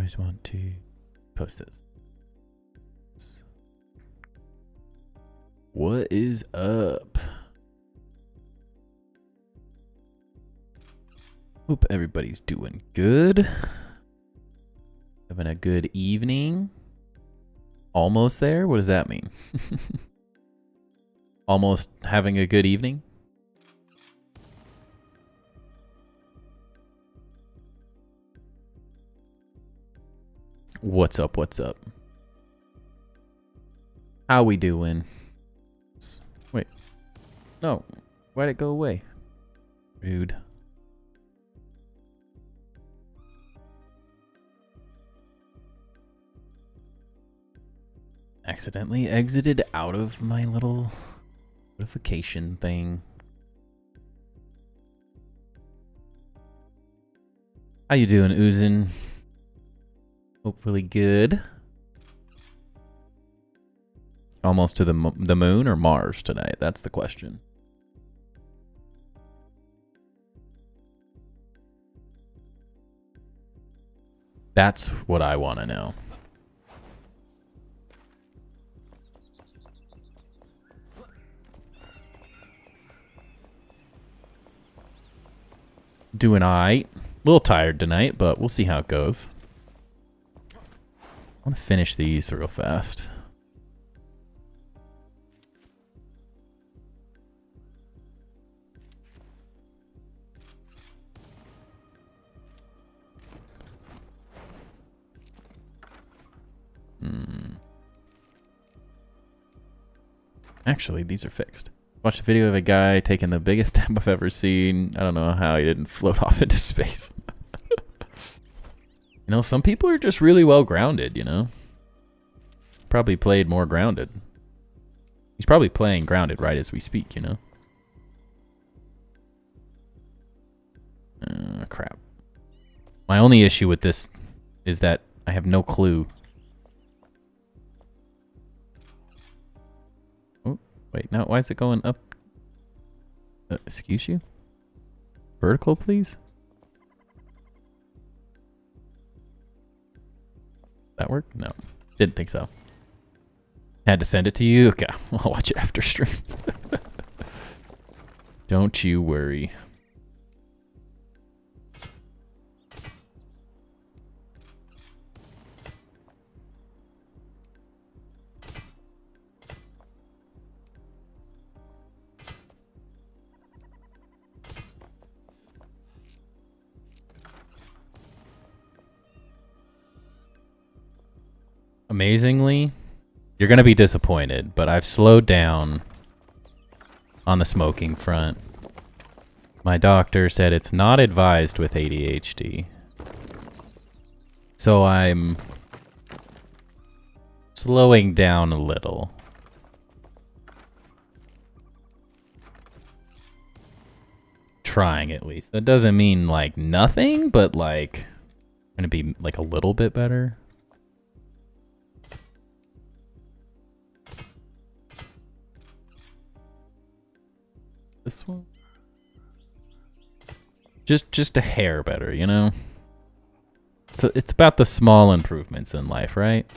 always want to post this. What is up? Hope everybody's doing good. Having a good evening. Almost there? What does that mean? Almost having a good evening? What's up? What's up? How we doing? Wait. No. Why'd it go away? Rude. Accidentally exited out of my little notification thing. How you doing, Oozin? Hopefully good. Almost to the moon or Mars tonight? That's the question. That's what I want to know. Doing alright. A little tired tonight, but we'll see how it goes. I want to finish these real fast. Actually, these are fixed. Watched a video of a guy taking the biggest step I've ever seen. I don't know how he didn't float off into space. You know, some people are just really well grounded, you know? Probably played more grounded. He's probably playing grounded right as we speak, you know? Crap. My only issue with this is that I have no clue. Oh, wait, now why is it going up? Excuse you? Vertical, please? That work? No. Didn't think so. Had to send it to you? Okay, I'll watch it after stream. Don't you worry. Amazingly, you're going to be disappointed, but I've slowed down on the smoking front. My doctor said it's not advised with ADHD. So I'm slowing down a little. Trying, at least. That doesn't mean, like, nothing, but, like, going to be, like, a little bit better. This one? Just a hair better, you know? So it's about the small improvements in life, right?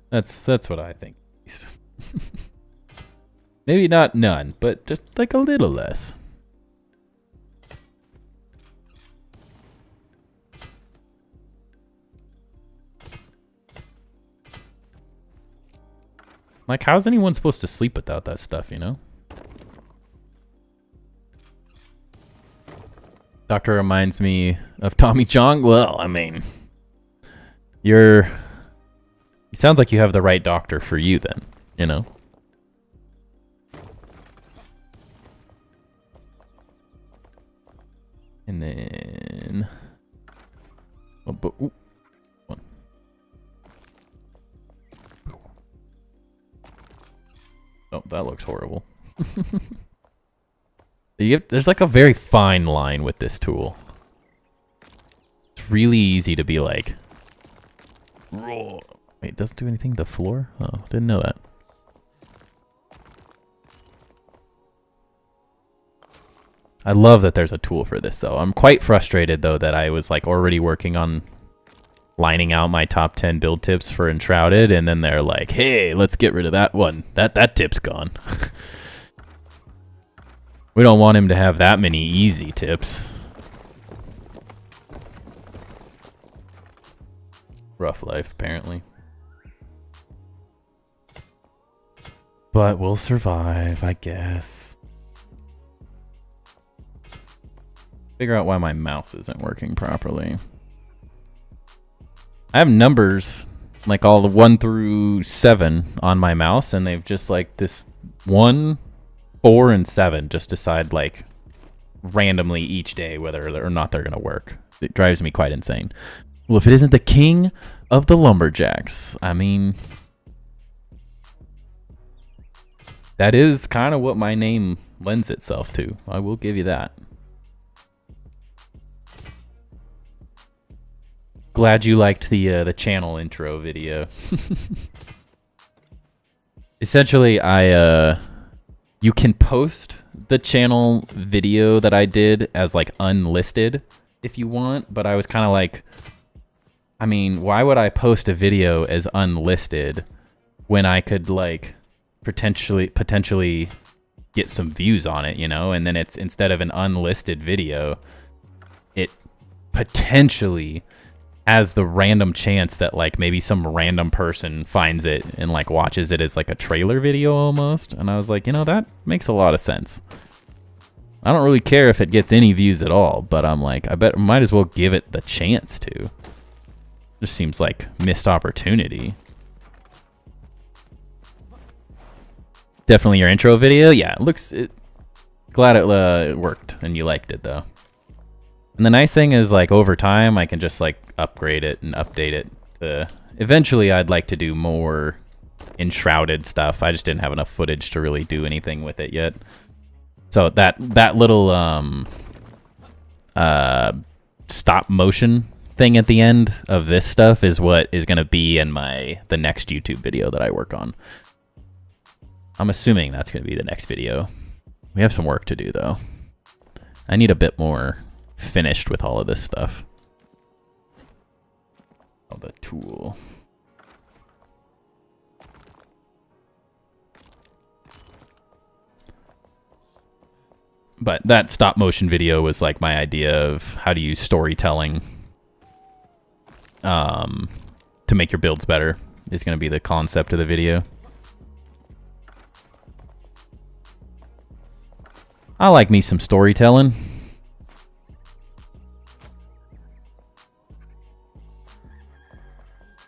That's what I think. Maybe not none, but just like a little less. Like, how's anyone supposed to sleep without that stuff, you know? Doctor reminds me of Tommy Chong. Well, I mean, it sounds like you have the right doctor for you then, you know? And then... Oh, but... Ooh. Oh, that looks horrible. There's like a very fine line with this tool. It's really easy to be like... Wait, it doesn't do anything to the floor? Oh, didn't know that. I love that there's a tool for this, though. I'm quite frustrated, though, that I was like already working on lining out my top 10 build tips for Enshrouded, and then they're like, hey, let's get rid of that one. That tip's gone. We don't want him to have that many easy tips. Rough life, apparently. But we'll survive, I guess. Figure out why my mouse isn't working properly. I have numbers, like all the 1 through 7 on my mouse, and they've just like this 1, 4, and 7 just decide like randomly each day whether or not they're gonna work. It drives me quite insane. Well, if it isn't the king of the lumberjacks, I mean, that is kind of what my name lends itself to. I will give you that. Glad you liked the channel intro video. Essentially, you can post the channel video that I did as like unlisted if you want, but I was kind of like, I mean, why would I post a video as unlisted when I could like potentially get some views on it, you know? And then it's, instead of an unlisted video, it potentially has the random chance that like maybe some random person finds it and like watches it as like a trailer video almost. And I was like, you know, that makes a lot of sense. I don't really care if it gets any views at all, but I'm like, I bet I might as well give it the chance to. Just seems like missed opportunity. Definitely your intro video. Yeah, glad it worked and you liked it though. And the nice thing is, like, over time, I can just, like, upgrade it and update it to... Eventually, I'd like to do more Enshrouded stuff. I just didn't have enough footage to really do anything with it yet. So that little stop motion thing at the end of this stuff is what is going to be in the next YouTube video that I work on. I'm assuming that's going to be the next video. We have some work to do, though. I need a bit more... finished with all of this stuff. Oh, the tool. But that stop motion video was like my idea of how to use storytelling to make your builds better is going to be the concept of the video. I like me some storytelling.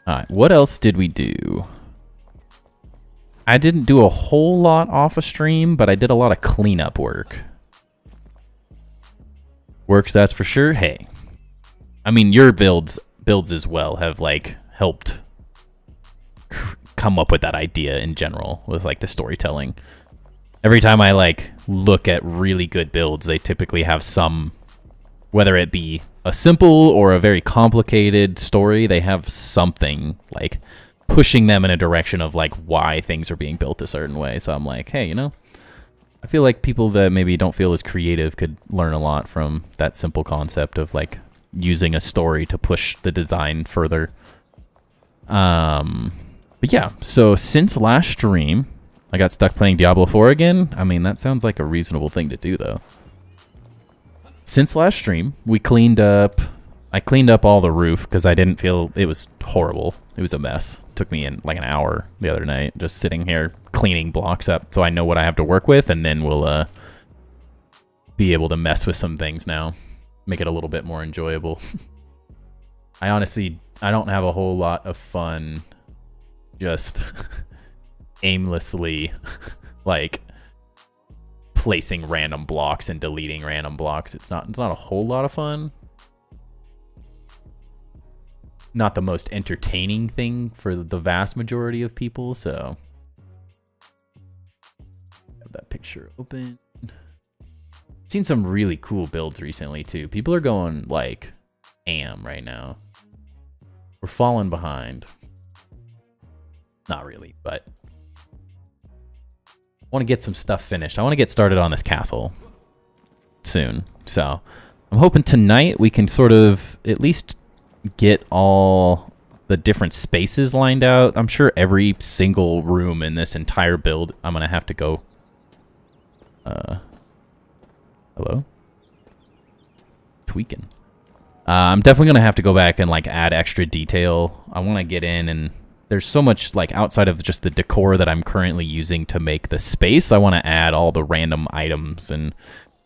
Alright, what else did we do? I didn't do a whole lot off of stream, but I did a lot of cleanup work. Works, that's for sure. Hey, I mean, your builds as well have, like, helped come up with that idea in general with, like, the storytelling. Every time I, like, look at really good builds, they typically have some, whether it be a simple or a very complicated story, they have something like pushing them in a direction of like why things are being built a certain way. So I'm like, hey, you know, I feel like people that maybe don't feel as creative could learn a lot from that simple concept of like using a story to push the design further. But yeah, so since last stream, I got stuck playing Diablo 4 again. I mean, that sounds like a reasonable thing to do though. Since last stream, I cleaned up all the roof because I didn't feel it was horrible. It was a mess. It took me in like an hour the other night just sitting here cleaning blocks up so I know what I have to work with, and then we'll be able to mess with some things now. Make it a little bit more enjoyable. I don't have a whole lot of fun just aimlessly like placing random blocks and deleting random blocks. It's not a whole lot of fun. Not the most entertaining thing for the vast majority of people, so have that picture open. Seen some really cool builds recently too. People are going like am right now. We're falling behind. Not really, but I want to get some stuff finished. I want to get started on this castle. soon. So I'm hoping tonight we can sort of at least get all the different spaces lined out. I'm sure every single room in this entire build, I'm going to have to go... hello? Tweaking. I'm definitely going to have to go back and like add extra detail. I want to get in, and there's so much like outside of just the decor that I'm currently using to make the space. I want to add all the random items and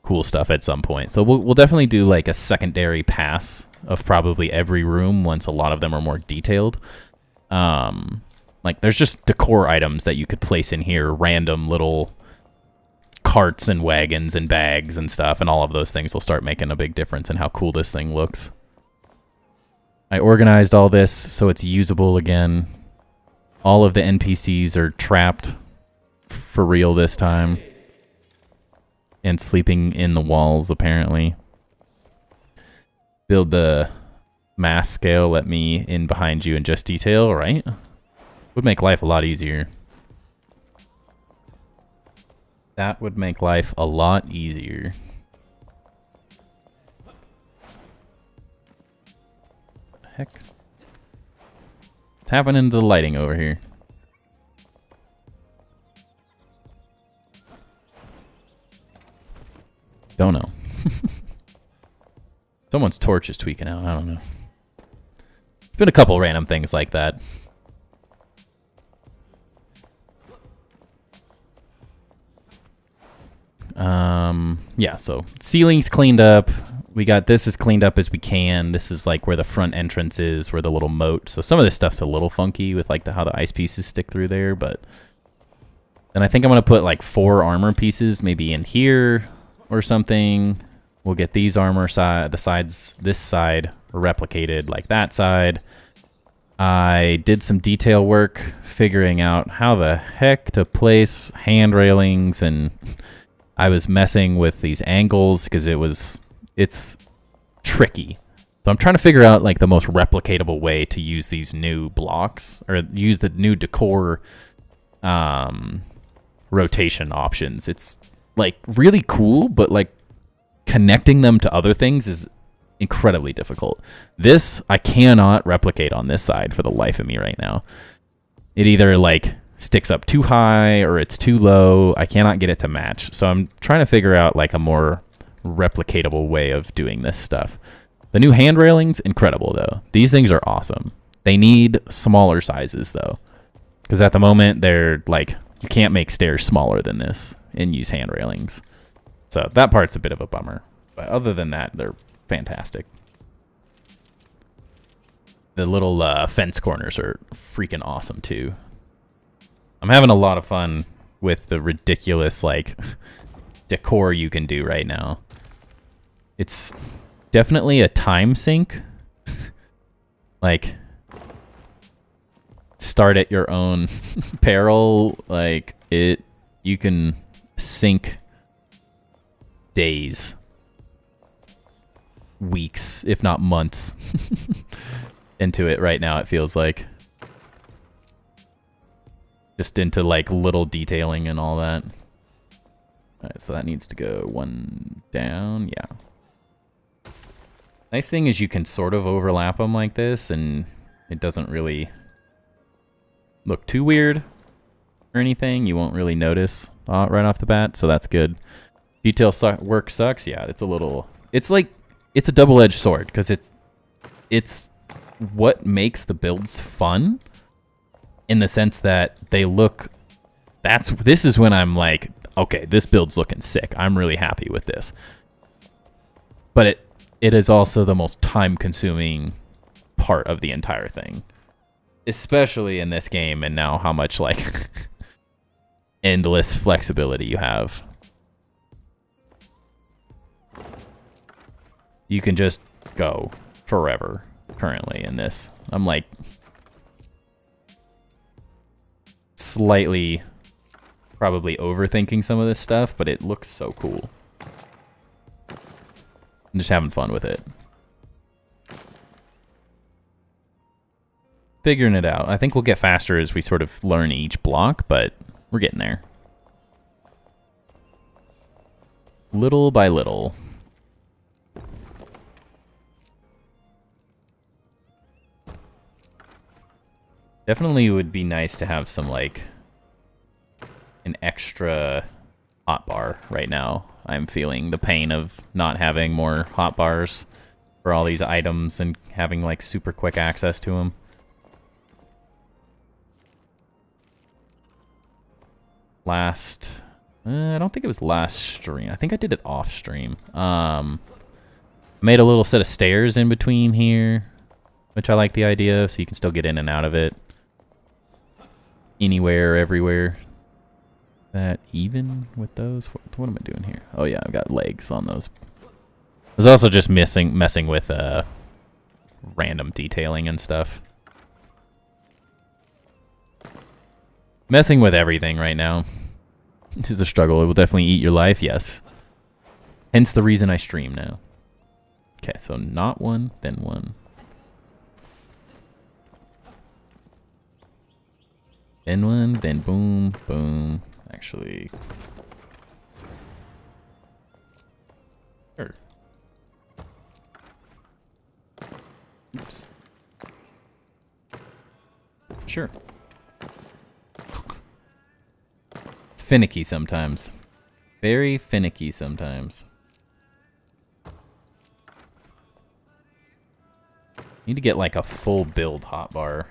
cool stuff at some point. So we'll definitely do like a secondary pass of probably every room once a lot of them are more detailed. Like there's just decor items that you could place in here, random little carts and wagons and bags and stuff, and all of those things will start making a big difference in how cool this thing looks. I organized all this so it's usable again. All of the NPCs are trapped for real this time. And sleeping in the walls, apparently. Build the mass scale, let me in behind you and just detail, right? Would make life a lot easier. That would make life a lot easier. What the heck? What's happening to the lighting over here? Don't know. Someone's torch is tweaking out. I don't know. There's been a couple random things like that. Yeah, so ceiling's cleaned up. We got this as cleaned up as we can. This is like where the front entrance is, where the little moat. So some of this stuff's a little funky with like how the ice pieces stick through there, but then I think I'm gonna put like 4 armor pieces maybe in here or something. We'll get these armor the sides, this side replicated like that side. I did some detail work figuring out how the heck to place hand railings, and I was messing with these angles because it's tricky. So I'm trying to figure out like the most replicatable way to use these new blocks, or use the new decor rotation options. It's like really cool, but like connecting them to other things is incredibly difficult. This I cannot replicate on this side for the life of me right now. It either like sticks up too high or it's too low. I cannot get it to match. So I'm trying to figure out like a more replicatable way of doing this stuff. The new hand railings, incredible though. These things are awesome. They need smaller sizes though, because at the moment they're like, you can't make stairs smaller than this and use hand railings. So that part's a bit of a bummer. But other than that, they're fantastic. The little fence corners are freaking awesome too. I'm having a lot of fun with the ridiculous like decor you can do right now. It's definitely a time sink. Like, start at your own peril. Like, you can sink days, weeks, if not months into it right now, it feels like. Just into like little detailing and all that. Alright, so that needs to go 1 down. Yeah. Nice thing is you can sort of overlap them like this and it doesn't really look too weird or anything. You won't really notice right off the bat, so that's good. Detail work sucks. Yeah, it's a little... It's like... It's a double-edged sword because it's what makes the builds fun, in the sense that they look... This is when I'm like, okay, this build's looking sick. I'm really happy with this. But it is also the most time-consuming part of the entire thing. Especially in this game, and now how much, like, endless flexibility you have. You can just go forever, currently, in this. I'm, like, slightly probably overthinking some of this stuff, but it looks so cool. I'm just having fun with it. Figuring it out. I think we'll get faster as we sort of learn each block, but we're getting there. Little by little. Definitely would be nice to have some, like, an extra hotbar right now. I'm feeling the pain of not having more hotbars for all these items and having, like, super quick access to them. I don't think it was last stream. I think I did it off stream. Made a little set of stairs in between here, which I like the idea of, so you can still get in and out of it. Anywhere, everywhere. That even with those? What am I doing here? Oh yeah, I've got legs on those. I was also just messing with random detailing and stuff. Messing with everything right now. This is a struggle. It will definitely eat your life, yes. Hence the reason I stream now. Okay, so not one, then one. Then one, then boom, boom. Actually... Sure. Oops. Sure. It's finicky sometimes. Very finicky sometimes. Need to get like a full build hotbar.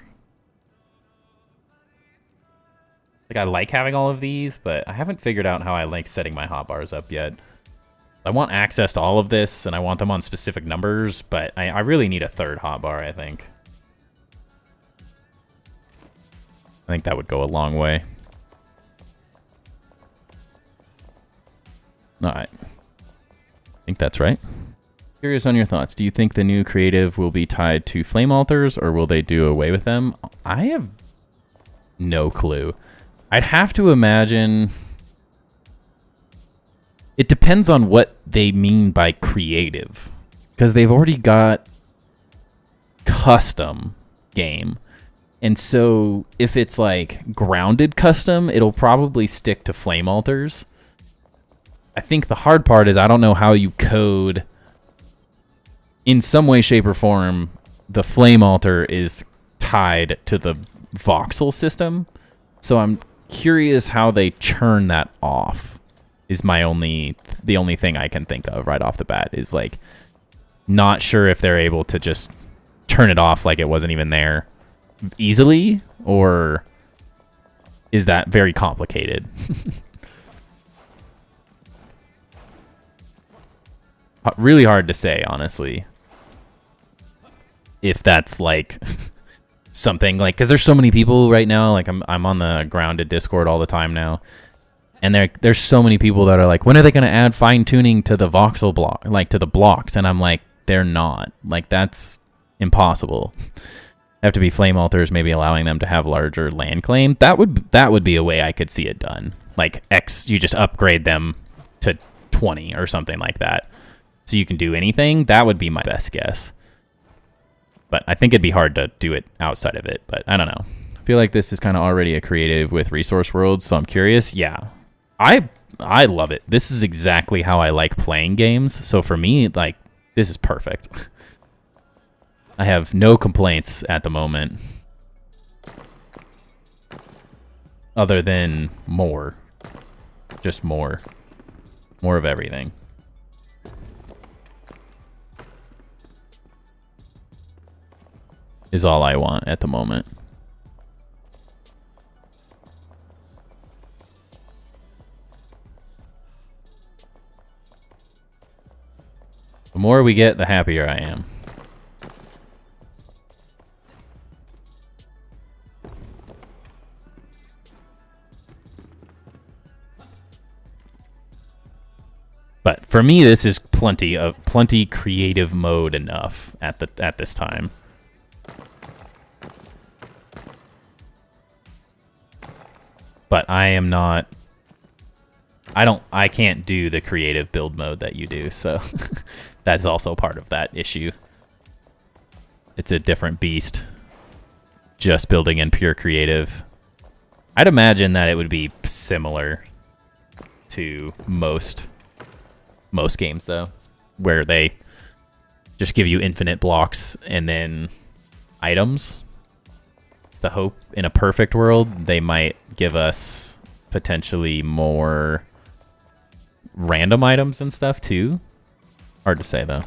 Like, I like having all of these, but I haven't figured out how I like setting my hotbars up yet. I want access to all of this, and I want them on specific numbers, but I really need a third hotbar, I think. I think that would go a long way. Alright. I think that's right. Curious on your thoughts. Do you think the new creative will be tied to flame altars, or will they do away with them? I have no clue. I'd have to imagine... It depends on what they mean by creative. Because they've already got custom game. And so if it's like grounded custom, it'll probably stick to flame altars. I think the hard part is I don't know how you code... In some way, shape, or form, the flame altar is tied to the voxel system. So I'm curious how they churn that off. Is the only thing I can think of right off the bat. Is like not sure if they're able to just turn it off like it wasn't even there easily, or is that very complicated? Really hard to say, honestly. If that's like something like, because there's so many people right now. Like I'm on the Grounded Discord all the time now, and there's so many people that are like, when are they going to add fine tuning to the voxel block, like to the blocks? And I'm like, they're not. Like, that's impossible. Have to be flame altars, maybe allowing them to have larger land claim. That would be a way I could see it done. Like you just upgrade them to 20 or something like that, so you can do anything. That would be my best guess. But I think it'd be hard to do it outside of it. But I don't know. I feel like this is kind of already a creative with resource worlds, so I'm curious. Yeah, I love it. This is exactly how I like playing games. So for me, like, this is perfect. I have no complaints at the moment, other than more. Just more of everything. Is all I want at the moment. The more we get, the happier I am. But for me, this is plenty creative mode enough at this time. But I am not... I can't do the creative build mode that you do, so that's also part of that issue. It's a different beast. Just building in pure creative. I'd imagine that it would be similar to most games, though, where they just give you infinite blocks and then items. It's the hope. In a perfect world, they might give us potentially more random items and stuff too. Hard to say though.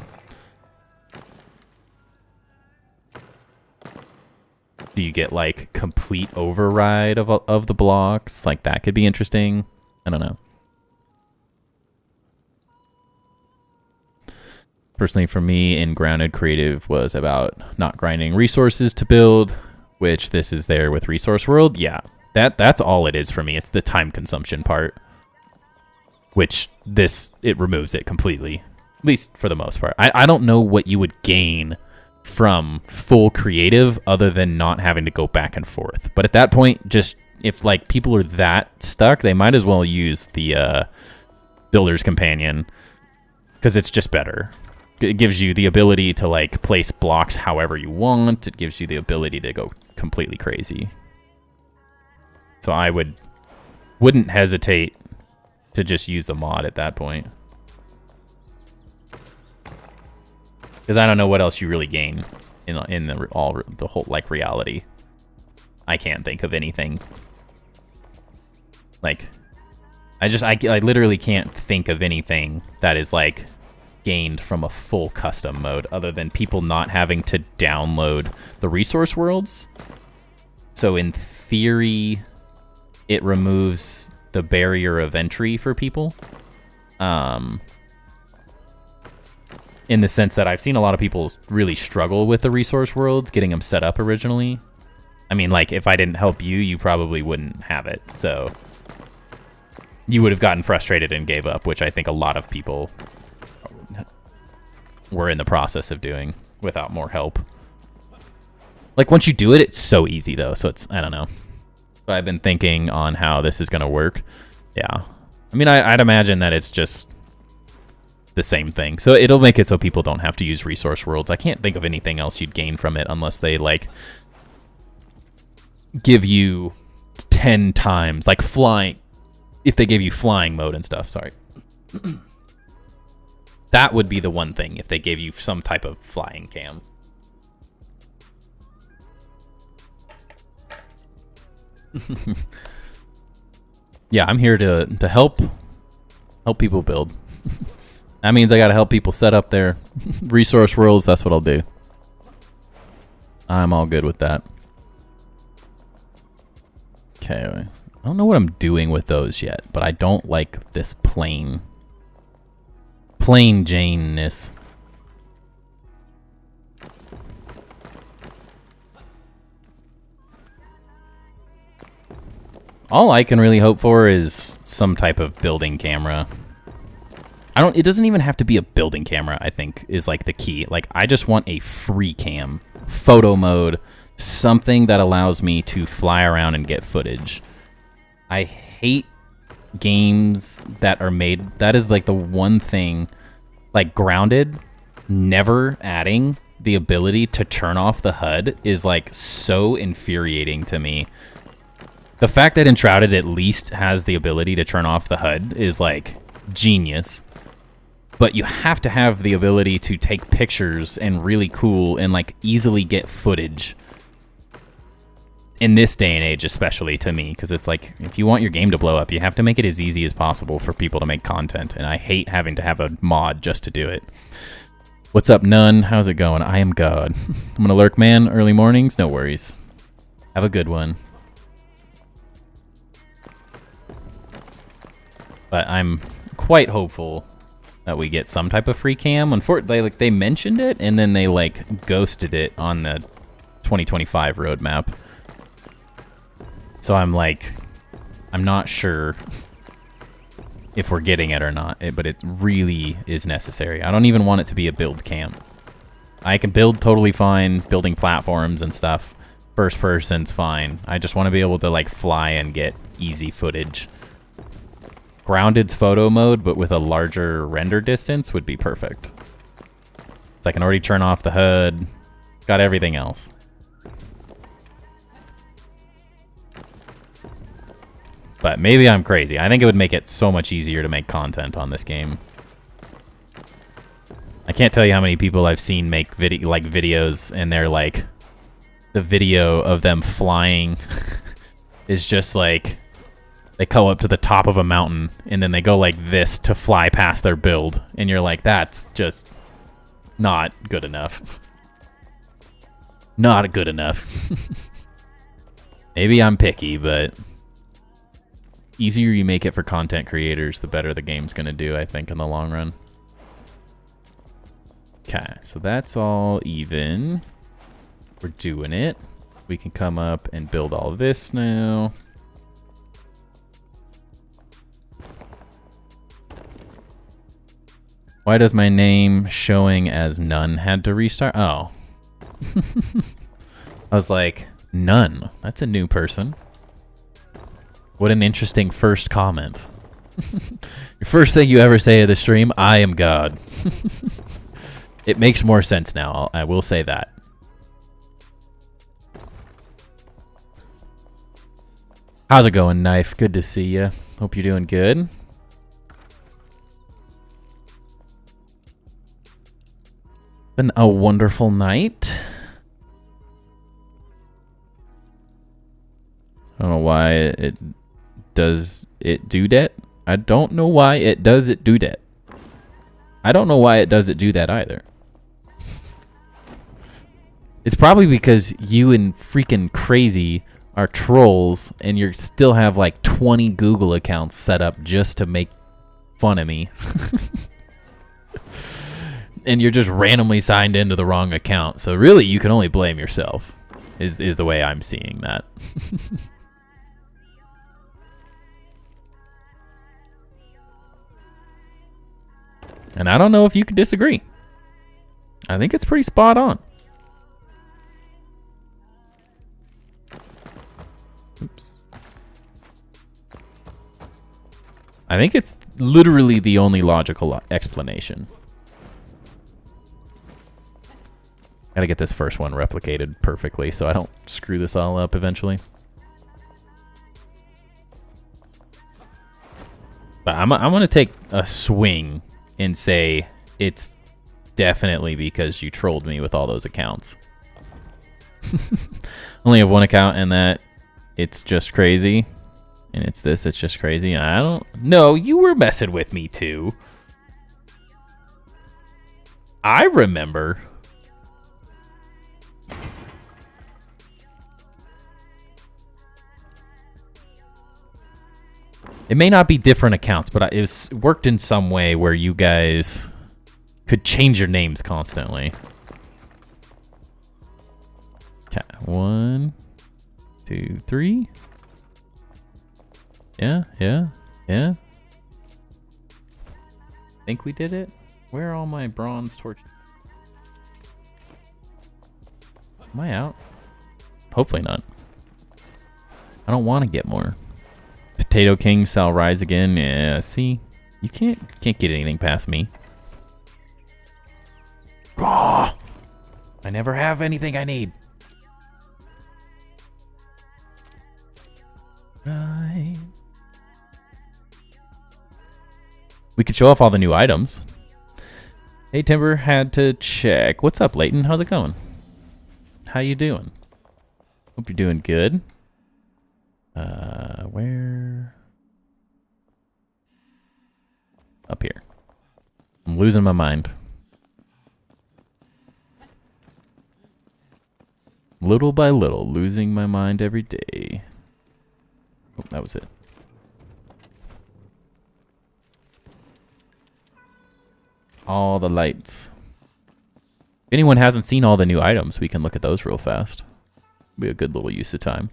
Do you get like complete override of the blocks? Like that could be interesting. I don't know. Personally, for me, Enshrouded creative was about not grinding resources to build, which this is there with Resource World. Yeah, that's all it is for me. It's the time consumption part, which it removes it completely, at least for the most part. I don't know what you would gain from full creative other than not having to go back and forth. But at that point, just if like people are that stuck, they might as well use the Builder's Companion because it's just better. It gives you the ability to like place blocks however you want. It gives you the ability to go completely crazy. So I wouldn't hesitate to just use the mod at that point. Because I don't know what else you really gain in the whole like reality. I can't think of anything. Like I literally can't think of anything that is like gained from a full custom mode other than people not having to download the resource worlds. So in theory, it removes the barrier of entry for people. In the sense that I've seen a lot of people really struggle with the resource worlds, getting them set up originally. I mean, like, if I didn't help you, you probably wouldn't have it. So you would have gotten frustrated and gave up, which I think a lot of people were in the process of doing without more help. Like, once you do it, it's so easy, though. So it's, I don't know. So I've been thinking on how this is going to work. Yeah. I mean, I'd imagine that it's just the same thing. So it'll make it so people don't have to use resource worlds. I can't think of anything else you'd gain from it unless they, like, give you 10 times, like, flying. If they gave you flying mode and stuff, sorry. That would be the one thing, if they gave you some type of flying cam. Yeah, I'm here to help people build. That means I gotta help people set up their resource worlds. That's what I'll do. I'm all good with that. Okay, I don't know what I'm doing with those yet, but I don't like this plain Jane-ness. All I can really hope for is some type of building camera. It doesn't even have to be a building camera, I think, is like the key. Like, I just want a free cam, photo mode, something that allows me to fly around and get footage. I hate games that are made, that is like the one thing, like Grounded, never adding the ability to turn off the HUD is like so infuriating to me. The fact that Enshrouded at least has the ability to turn off the HUD is like genius. But you have to have the ability to take pictures and really cool and like easily get footage. In this day and age, especially to me, because it's like, if you want your game to blow up, you have to make it as easy as possible for people to make content, and I hate having to have a mod just to do it. What's up, None? How's it going? I am God. I'm gonna lurk, man. Early mornings? No worries. Have a good one. But I'm quite hopeful that we get some type of free cam. Unfortunately, they mentioned it, and then they like ghosted it on the 2025 roadmap. So I'm not sure if we're getting it or not, but it really is necessary. I don't even want it to be a build cam. I can build totally fine, building platforms and stuff. First person's fine. I just want to be able to like fly and get easy footage. Grounded's photo mode, but with a larger render distance would be perfect. So I can already turn off the HUD. Got everything else. But maybe I'm crazy. I think it would make it so much easier to make content on this game. I can't tell you how many people I've seen make videos and they're like the video of them flying is just like they go up to the top of a mountain and then they go like this to fly past their build, and you're like, that's just not good enough. Not good enough. Maybe I'm picky, but easier you make it for content creators, the better the game's gonna do, I think, in the long run. Okay, so that's all even. We're doing it. We can come up and build all this now. Why does my name showing as none had to restart? Oh. I was like, none. That's a new person. What an interesting first comment. Your first thing you ever say at the stream, I am God. It makes more sense now, I will say that. How's it going, Knife? Good to see you. Hope you're doing good. Been a wonderful night. I don't know why it does it do that. I don't know why it does it do that. I don't know why it does it do that either. It's probably because you and freaking Crazy are trolls and you still have like 20 Google accounts set up just to make fun of me. And you're just randomly signed into the wrong account. So really, you can only blame yourself, is the way I'm seeing that. And I don't know if you could disagree. I think it's pretty spot on. Oops. I think it's literally the only logical explanation. Gotta get this first one replicated perfectly so I don't screw this all up eventually. But I'm gonna take a swing and say it's definitely because you trolled me with all those accounts. Only have one account and that it's just crazy. And it's this, it's just crazy. I don't know. You were messing with me too. I remember. It may not be different accounts, but it worked in some way where you guys could change your names constantly. Okay, 1, 2, 3. Yeah. I think we did it. Where are all my bronze torches? Am I out? Hopefully not. I don't want to get more. Potato King shall rise again. Yeah, see? You can't get anything past me. Oh, I never have anything I need. Right. We could show off all the new items. Hey, Timber, had to check. What's up, Leighton? How's it going? How you doing? Hope you're doing good. Where? Up here. I'm losing my mind. Little by little, losing my mind every day. Oh, that was it. All the lights. If anyone hasn't seen all the new items, we can look at those real fast. Be a good little use of time.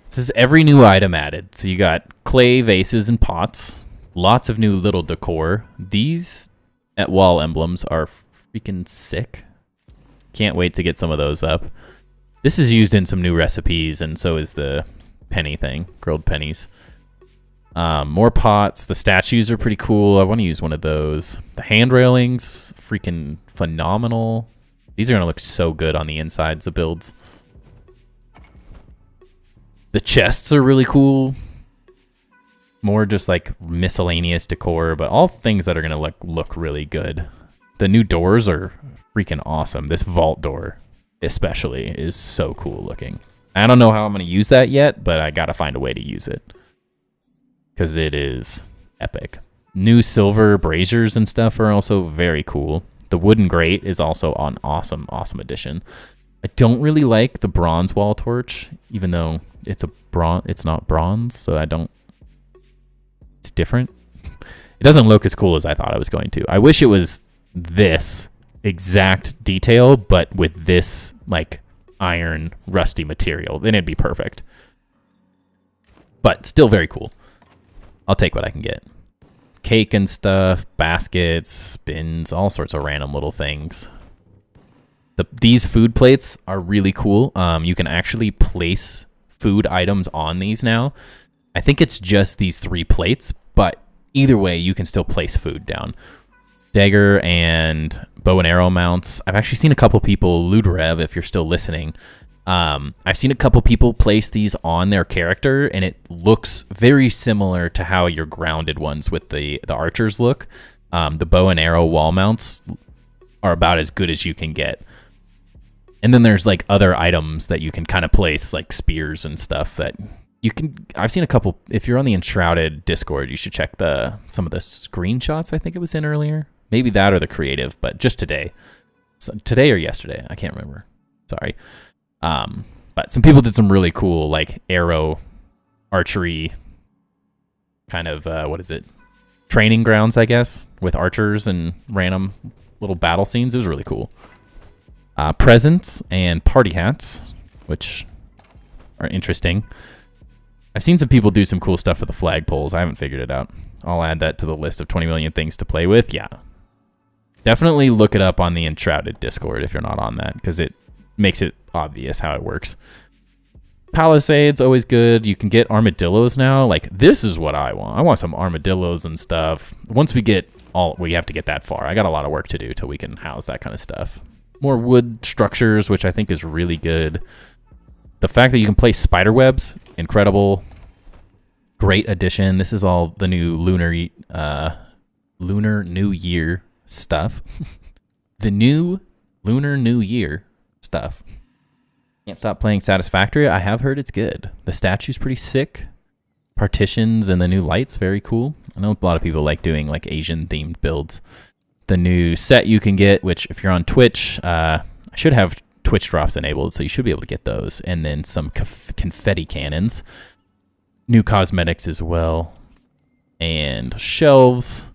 This is every new item added. So you got clay vases and pots. Lots of new little decor. These at wall emblems are freaking sick. Can't wait to get some of those up. This is used in some new recipes, and so is the penny thing. Grilled pennies. More pots. The statues are pretty cool. I want to use one of those. The hand railings, freaking phenomenal. These are going to look so good on the insides of builds. The chests are really cool. More just like miscellaneous decor, but all things that are going to look really good. The new doors are freaking awesome. This vault door especially is so cool looking. I don't know how I'm going to use that yet, but I got to find a way to use it because it is epic. New silver braziers and stuff are also very cool. The wooden grate is also an awesome addition. I don't really like the bronze wall torch, even though it's not bronze, so it's different. It doesn't look as cool as I thought it was going to. I wish it was this exact detail, but with this like iron rusty material, then it'd be perfect. But still very cool. I'll take what I can get. Cake and stuff, baskets, spins, all sorts of random little things. These food plates are really cool. You can actually place food items on these now. I think it's just these 3 plates, but either way, you can still place food down. Dagger and bow and arrow mounts. I've actually seen a couple people, Luderev, if you're still listening, I've seen a couple people place these on their character, and it looks very similar to how your grounded ones with the archers look. The bow and arrow wall mounts are about as good as you can get. And then there's like other items that you can kind of place, like spears and stuff that you can. I've seen a couple. If you're on the Enshrouded Discord, you should check some of the screenshots I think it was in earlier. Maybe that or the creative, but just today. So today or yesterday, I can't remember. Sorry. But some people did some really cool like arrow archery kind of training grounds, I guess, with archers and random little battle scenes. It was really cool. Presents and party hats, which are interesting. I've seen some people do some cool stuff with the flagpoles. I haven't figured it out. I'll add that to the list of 20 million things to play with. Yeah. Definitely look it up on the Enshrouded Discord if you're not on that, because it makes it obvious how it works. Palisades, always good. You can get armadillos now. Like, this is what I want. I want some armadillos and stuff. Once we have to get that far. I got a lot of work to do till we can house that kind of stuff. More wood structures, which I think is really good. The fact that you can place spider webs, incredible. Great addition. This is all the new Lunar New Year stuff. The new Lunar New Year stuff. Can't stop playing Satisfactory. I have heard it's good. The statue's pretty sick. Partitions and the new lights, very cool. I know a lot of people like doing like Asian themed builds. The new set you can get, which if you're on Twitch, I should have Twitch drops enabled, so you should be able to get those. And then some confetti cannons. New cosmetics as well. And shelves.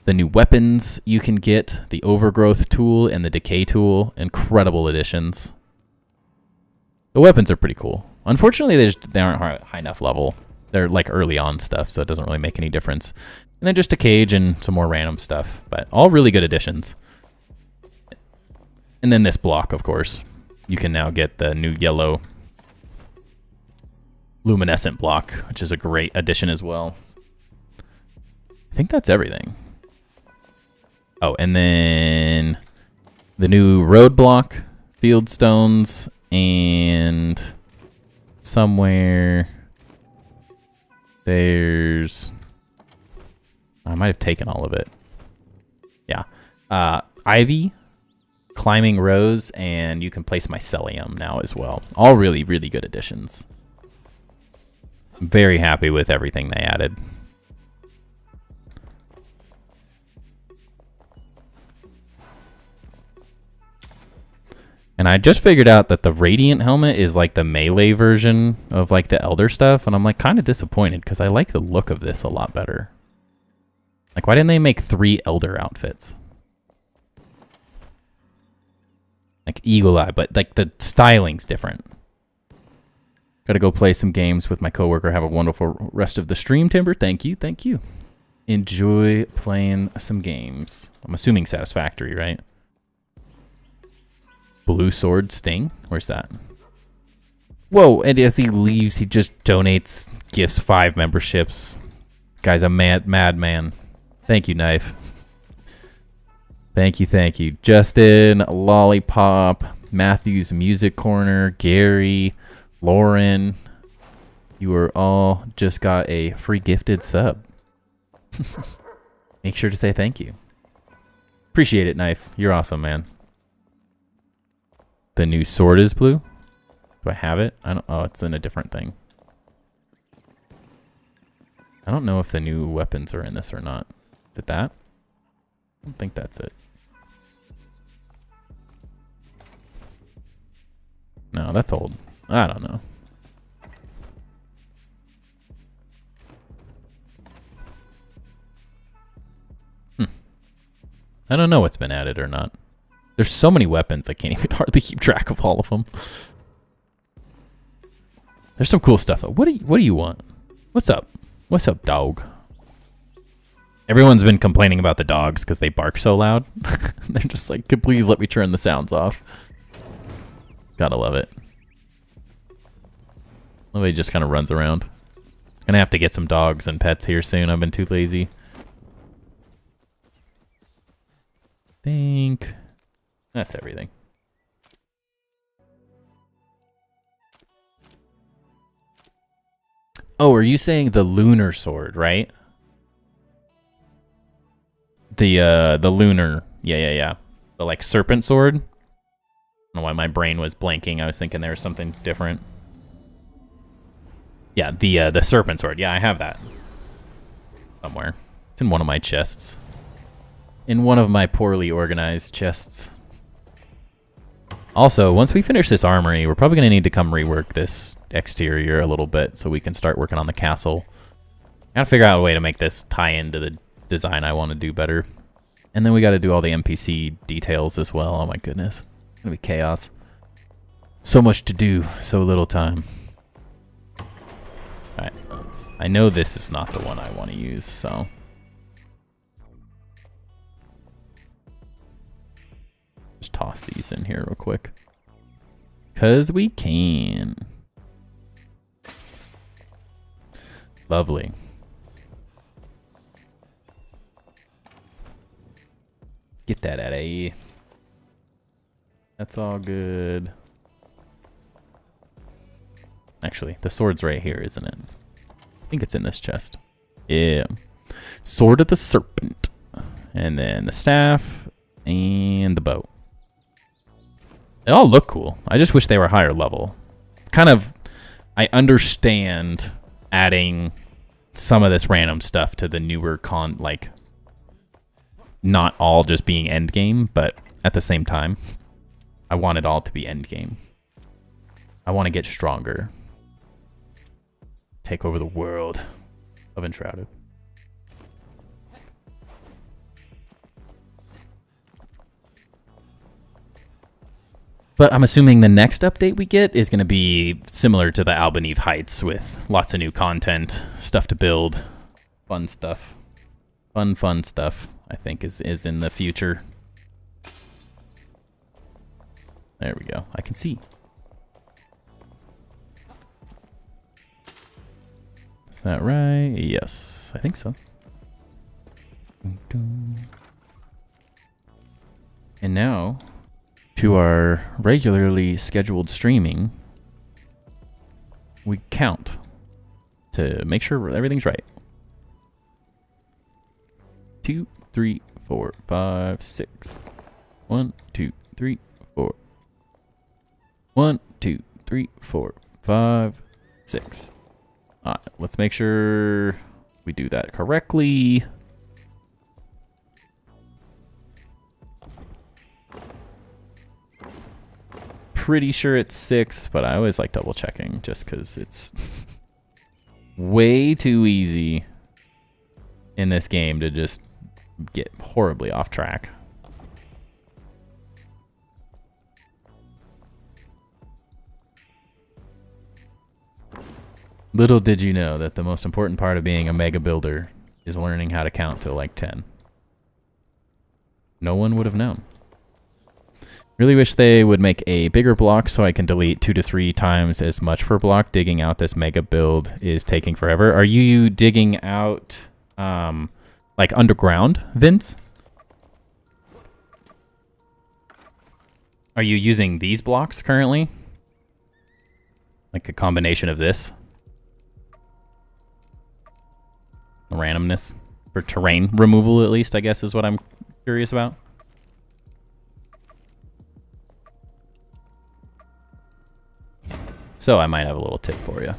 The new weapons you can get. The overgrowth tool and the decay tool. Incredible additions. The weapons are pretty cool. Unfortunately, they aren't high enough level. They're like early on stuff, so it doesn't really make any difference. And then just a cage and some more random stuff. But all really good additions. And then this block, of course. You can now get the new yellow luminescent block, which is a great addition as well. I think that's everything. Oh, and then the new road block, field stones, and somewhere there's... I might have taken all of it. Yeah. Ivy, climbing rose, and you can place mycelium now as well. All really, really good additions. I'm very happy with everything they added. And I just figured out that the Radiant helmet is like the melee version of like the Elder stuff. And I'm like kind of disappointed because I like the look of this a lot better. Like, why didn't they make 3 Elder outfits? Like Eagle Eye, but like the styling's different. Gotta go play some games with my coworker. Have a wonderful rest of the stream, Timber. Thank you, thank you. Enjoy playing some games. I'm assuming Satisfactory, right? Blue Sword Sting? Where's that? Whoa, and as he leaves, he just donates, gifts 5 memberships. Guy's a madman. Thank you, Knife. Thank you, thank you. Justin, Lollipop, Matthew's Music Corner, Gary, Lauren. You are all just got a free gifted sub. Make sure to say thank you. Appreciate it, Knife. You're awesome, man. The new sword is blue. Do I have it? I don't. Oh, it's in a different thing. I don't know if the new weapons are in this or not. Is it that? I don't think that's it. No, that's old. I don't know. I don't know what's been added or not. There's so many weapons, I can't even hardly keep track of all of them. There's some cool stuff though. What do you want? What's up? What's up, dog? Everyone's been complaining about the dogs because they bark so loud. They're just like, could please let me turn the sounds off. Gotta love it. Nobody just kind of runs around. Gonna have to get some dogs and pets here soon. I've been too lazy. Think that's everything. Oh, are you saying the lunar sword, right? The lunar, yeah. The like serpent sword. I don't know why my brain was blanking. I was thinking there was something different. Yeah, the serpent sword. Yeah, I have that somewhere. It's in one of my chests. In one of my poorly organized chests. Also, once we finish this armory, we're probably going to need to come rework this exterior a little bit so we can start working on the castle. I gotta figure out a way to make this tie into the design I want to do better. And then we got to do all the NPC details as well. Oh my goodness. It's going to be chaos. So much to do, so little time. Alright. I know this is not the one I want to use, so... just toss these in here real quick. 'Cause we can. Lovely. Get that out of here. That's all good. Actually, the sword's right here, isn't it? I think it's in this chest. Yeah. Sword of the Serpent. And then the staff and the bow. They all look cool. I just wish they were higher level. Kind of, I understand adding some of this random stuff to the newer like, not all just being end game, but at the same time, I want it all to be end game. I want to get stronger. Take over the world of Enshrouded. But I'm assuming the next update we get is going to be similar to the Albaneve Heights with lots of new content, stuff to build, fun stuff. Fun stuff, I think, is in the future. There we go. I can see. Is that right? Yes, I think so. And now... to our regularly scheduled streaming, we count to make sure everything's right. 2, 3, 4, 5, 6. 1, 2, 3, 4. 1, 2, 3, 4, 5, 6. Alright, let's make sure we do that correctly. Pretty sure it's 6, but I always like double checking just because it's way too easy in this game to just get horribly off track. Little did you know that the most important part of being a mega builder is learning how to count to like 10. No one would have known. Really wish they would make a bigger block so I can delete 2 to 3 times as much per block. Digging out this mega build is taking forever. Are you digging out like underground, Vince? Are you using these blocks currently? Like a combination of this? Randomness? For terrain removal at least, I guess is what I'm curious about. So I might have a little tip for you.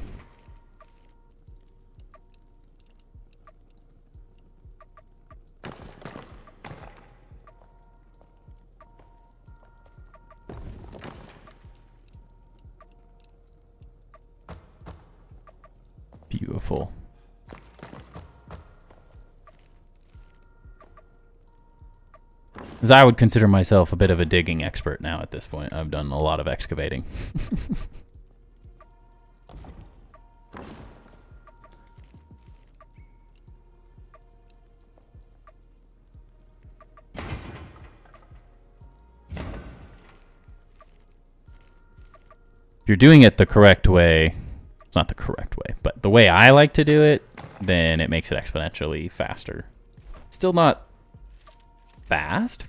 Beautiful. As I would consider myself a bit of a digging expert now at this point. I've done a lot of excavating. If you're doing it the correct way, it's not the correct way, but the way I like to do it, then it makes it exponentially faster. Still not fast,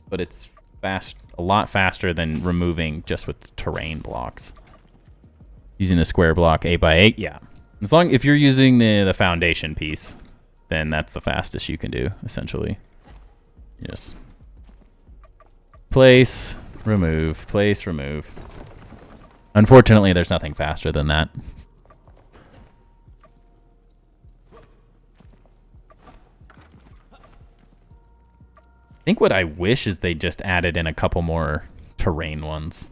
but it's fast, a lot faster than removing just with terrain blocks. Using the square block 8x8, yeah. As long if you're using the foundation piece, then that's the fastest you can do, essentially. Just place, remove, place, remove. Unfortunately, there's nothing faster than that. I think what I wish is they just added in a couple more terrain ones.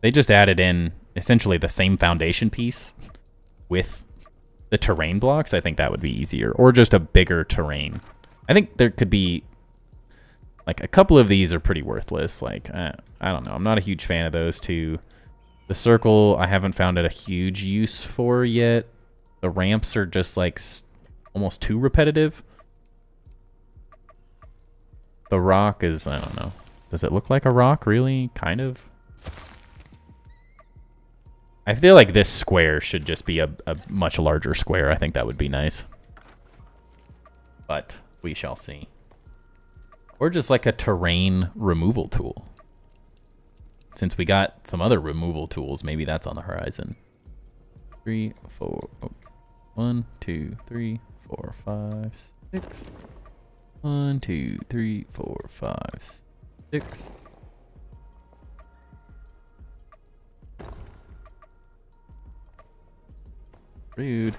They just added in essentially the same foundation piece with the terrain blocks. I think that would be easier. Or just a bigger terrain. I think there could be... like, a couple of these are pretty worthless. Like, I don't know. I'm not a huge fan of those two. The circle, I haven't found it a huge use for yet. The ramps are just, like, almost too repetitive. The rock is, I don't know. Does it look like a rock, really? Kind of. I feel like this square should just be a much larger square. I think that would be nice. But we shall see. Or just like a terrain removal tool. Since we got some other removal tools, maybe that's on the horizon. 3, 4, 1, 2, 3, 4, 5, 6. 1, 2, 3, 4, 5, 6. Rude.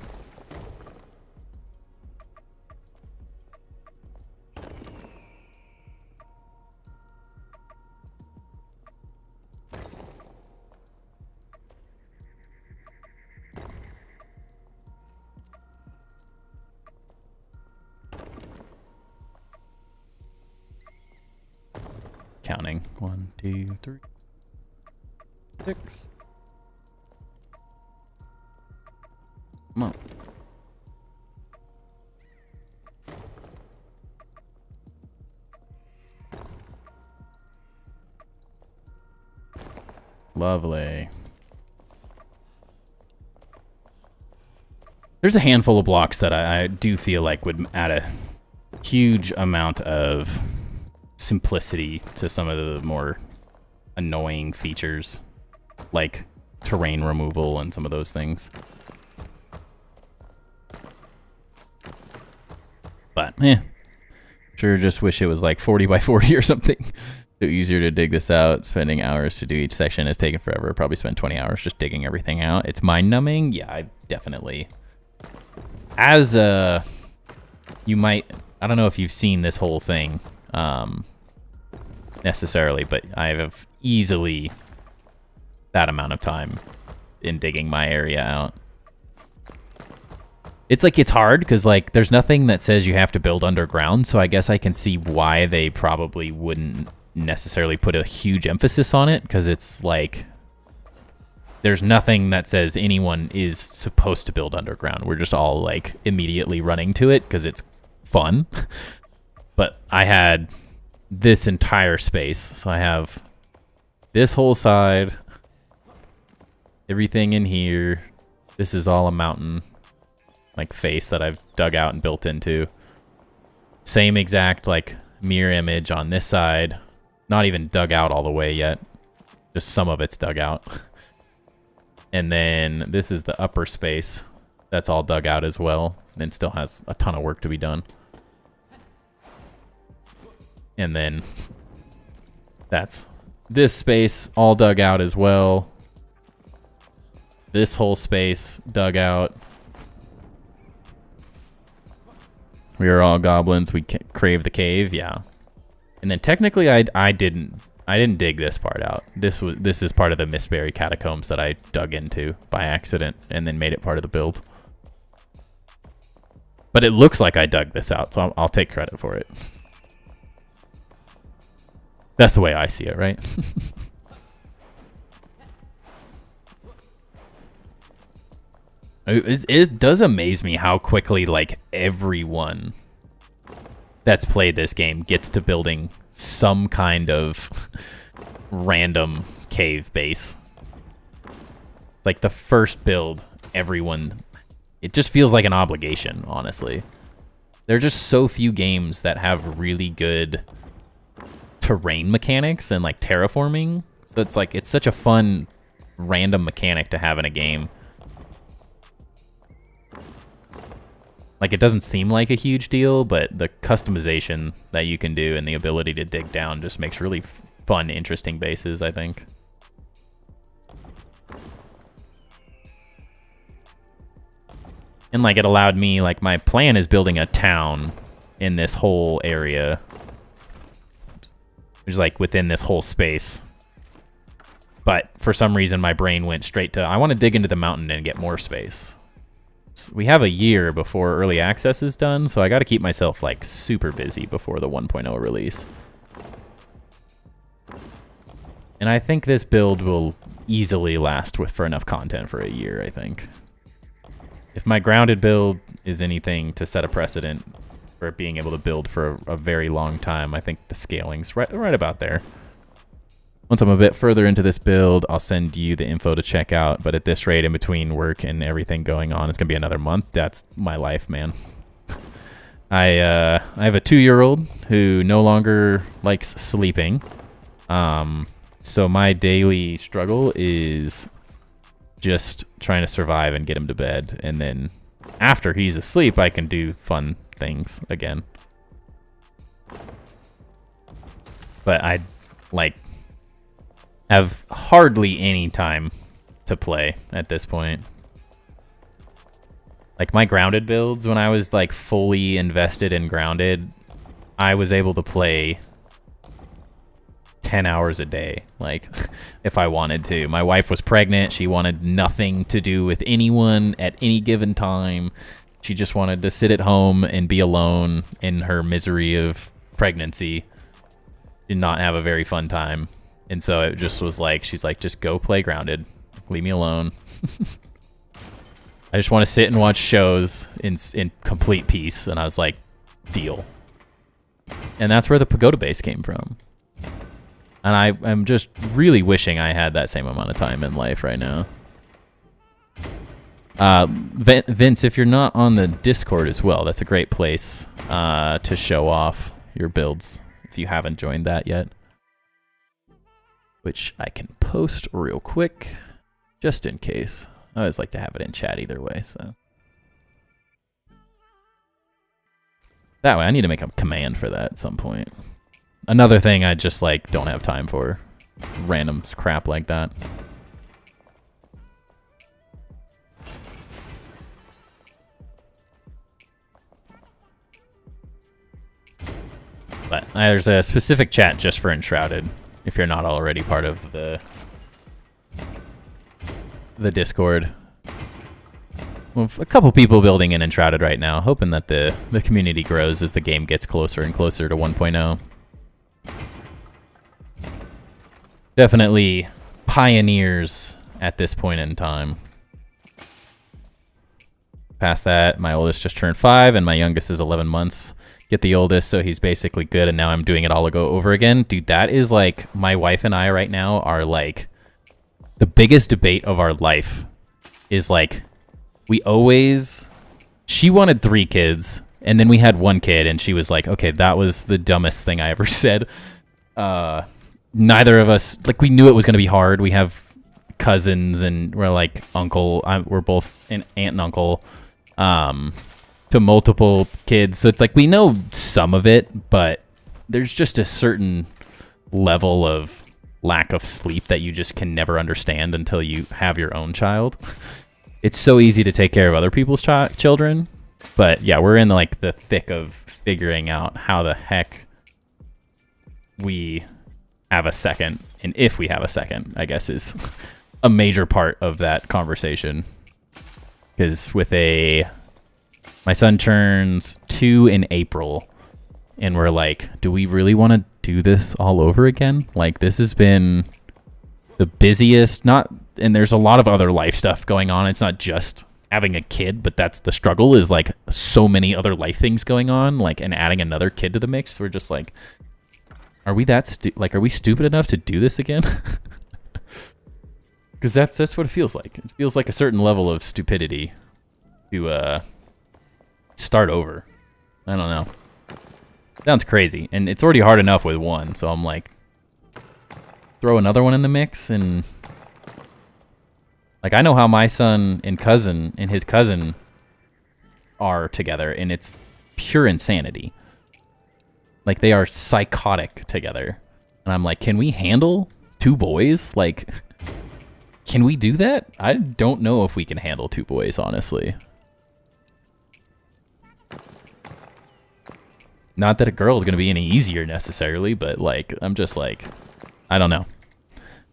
Counting. 1, 2, 3, 6. Come on. Lovely. There's a handful of blocks that I do feel like would add a huge amount of simplicity to some of the more annoying features, like terrain removal and some of those things. But, sure just wish it was like 40 by 40 or something. So easier to dig this out. Spending hours to do each section has taken forever. Probably spend 20 hours just digging everything out. It's mind-numbing. Yeah, I definitely. As you might, I don't know if you've seen this whole thing necessarily, but I have easily that amount of time in digging my area out. It's like, it's hard because like there's nothing that says you have to build underground, so I guess I can see why they probably wouldn't necessarily put a huge emphasis on it, because it's like there's nothing that says anyone is supposed to build underground. We're just all like immediately running to it because it's fun. But I had this entire space, so I have this whole side, everything in here. This is all a mountain like face that I've dug out and built into. Same exact like mirror image on this side. Not even dug out all the way yet. Just some of it's dug out. And then this is the upper space. That's all dug out as well. And still has a ton of work to be done. And then that's this space all dug out as well. This whole space dug out. We are all goblins. We crave the cave. Yeah. And then technically, I didn't dig this part out. This is part of the Mistberry catacombs that I dug into by accident and then made it part of the build. But it looks like I dug this out, so I'll take credit for it. That's the way I see it, right? It does amaze me how quickly, like, everyone that's played this game gets to building some kind of random cave base. Like, the first build, everyone... It just feels like an obligation, honestly. There are just so few games that have really good terrain mechanics and, like, terraforming. So it's like, it's such a fun, random mechanic to have in a game. Like, it doesn't seem like a huge deal, but the customization that you can do and the ability to dig down just makes really fun, interesting bases, I think. And, like, it allowed me, like, my plan is building a town in this whole area. Which is, like, within this whole space. But for some reason, my brain went straight to, I want to dig into the mountain and get more space. So we have a year before early access is done, so I got to keep myself, like, super busy before the 1.0 release. And I think this build will easily last for enough content for a year, I think. If my grounded build is anything to set a precedent for being able to build for a very long time, I think the scaling's right about there. Once I'm a bit further into this build, I'll send you the info to check out. But at this rate, in between work and everything going on, it's going to be another month. That's my life, man. I have a 2-year-old who no longer likes sleeping. So my daily struggle is just trying to survive and get him to bed. And then after he's asleep, I can do fun things again. But I, like, have hardly any time to play at this point. Like, my grounded builds, when I was, like, fully invested in grounded, I was able to play 10 hours a day, like, if I wanted to. My wife was pregnant. She wanted nothing to do with anyone at any given time. She just wanted to sit at home and be alone in her misery of pregnancy. Did not have a very fun time. And so it just was like, she's like, just go play grounded. Leave me alone. I just want to sit and watch shows in complete peace. And I was like, deal. And that's where the pagoda base came from. And I'm just really wishing I had that same amount of time in life right now. Vince, if you're not on the Discord as well, that's a great place to show off your builds if you haven't joined that yet. Which I can post real quick, just in case. I always like to have it in chat either way, so. That way, I need to make a command for that at some point. Another thing I just, like, don't have time for. Random crap like that. But there's a specific chat just for Enshrouded, if you're not already part of the Discord. Well, a couple people building in Enshrouded right now, hoping that the community grows as the game gets closer and closer to 1.0. Definitely pioneers at this point in time. Past that, my oldest just turned 5 and my youngest is 11 months. Get the oldest, so he's basically good, and now I'm doing it all over again. Dude, that is like, my wife and I right now are like, the biggest debate of our life is like, she wanted 3 kids, and then we had 1 kid, and she was like, okay, that was the dumbest thing I ever said. Neither of us, like, we knew it was going to be hard. We have cousins, and we're like we're both an aunt and uncle to multiple kids. So it's like, we know some of it, but there's just a certain level of lack of sleep that you just can never understand until you have your own child. It's so easy to take care of other people's children, but yeah, we're in like the thick of figuring out how the heck we have a second, and if we have a second, I guess is a major part of that conversation. Because my son turns 2 in April, and we're like, do we really want to do this all over again? Like, this has been the busiest, and there's a lot of other life stuff going on. It's not just having a kid, but that's the struggle, is like so many other life things going on, like, and adding another kid to the mix. We're just like, are we are we stupid enough to do this again? Because that's what it feels like. It feels like a certain level of stupidity to start over. I don't know. Sounds crazy, and it's already hard enough with one, so I'm like, throw another one in the mix, and like, I know how my son and his cousin are together, and it's pure insanity. Like, they are psychotic together, and I'm like, can we handle 2 boys? Like, can we do that? I don't know if we can handle 2 boys, honestly. Not that a girl is going to be any easier necessarily, but like, I'm just like, I don't know.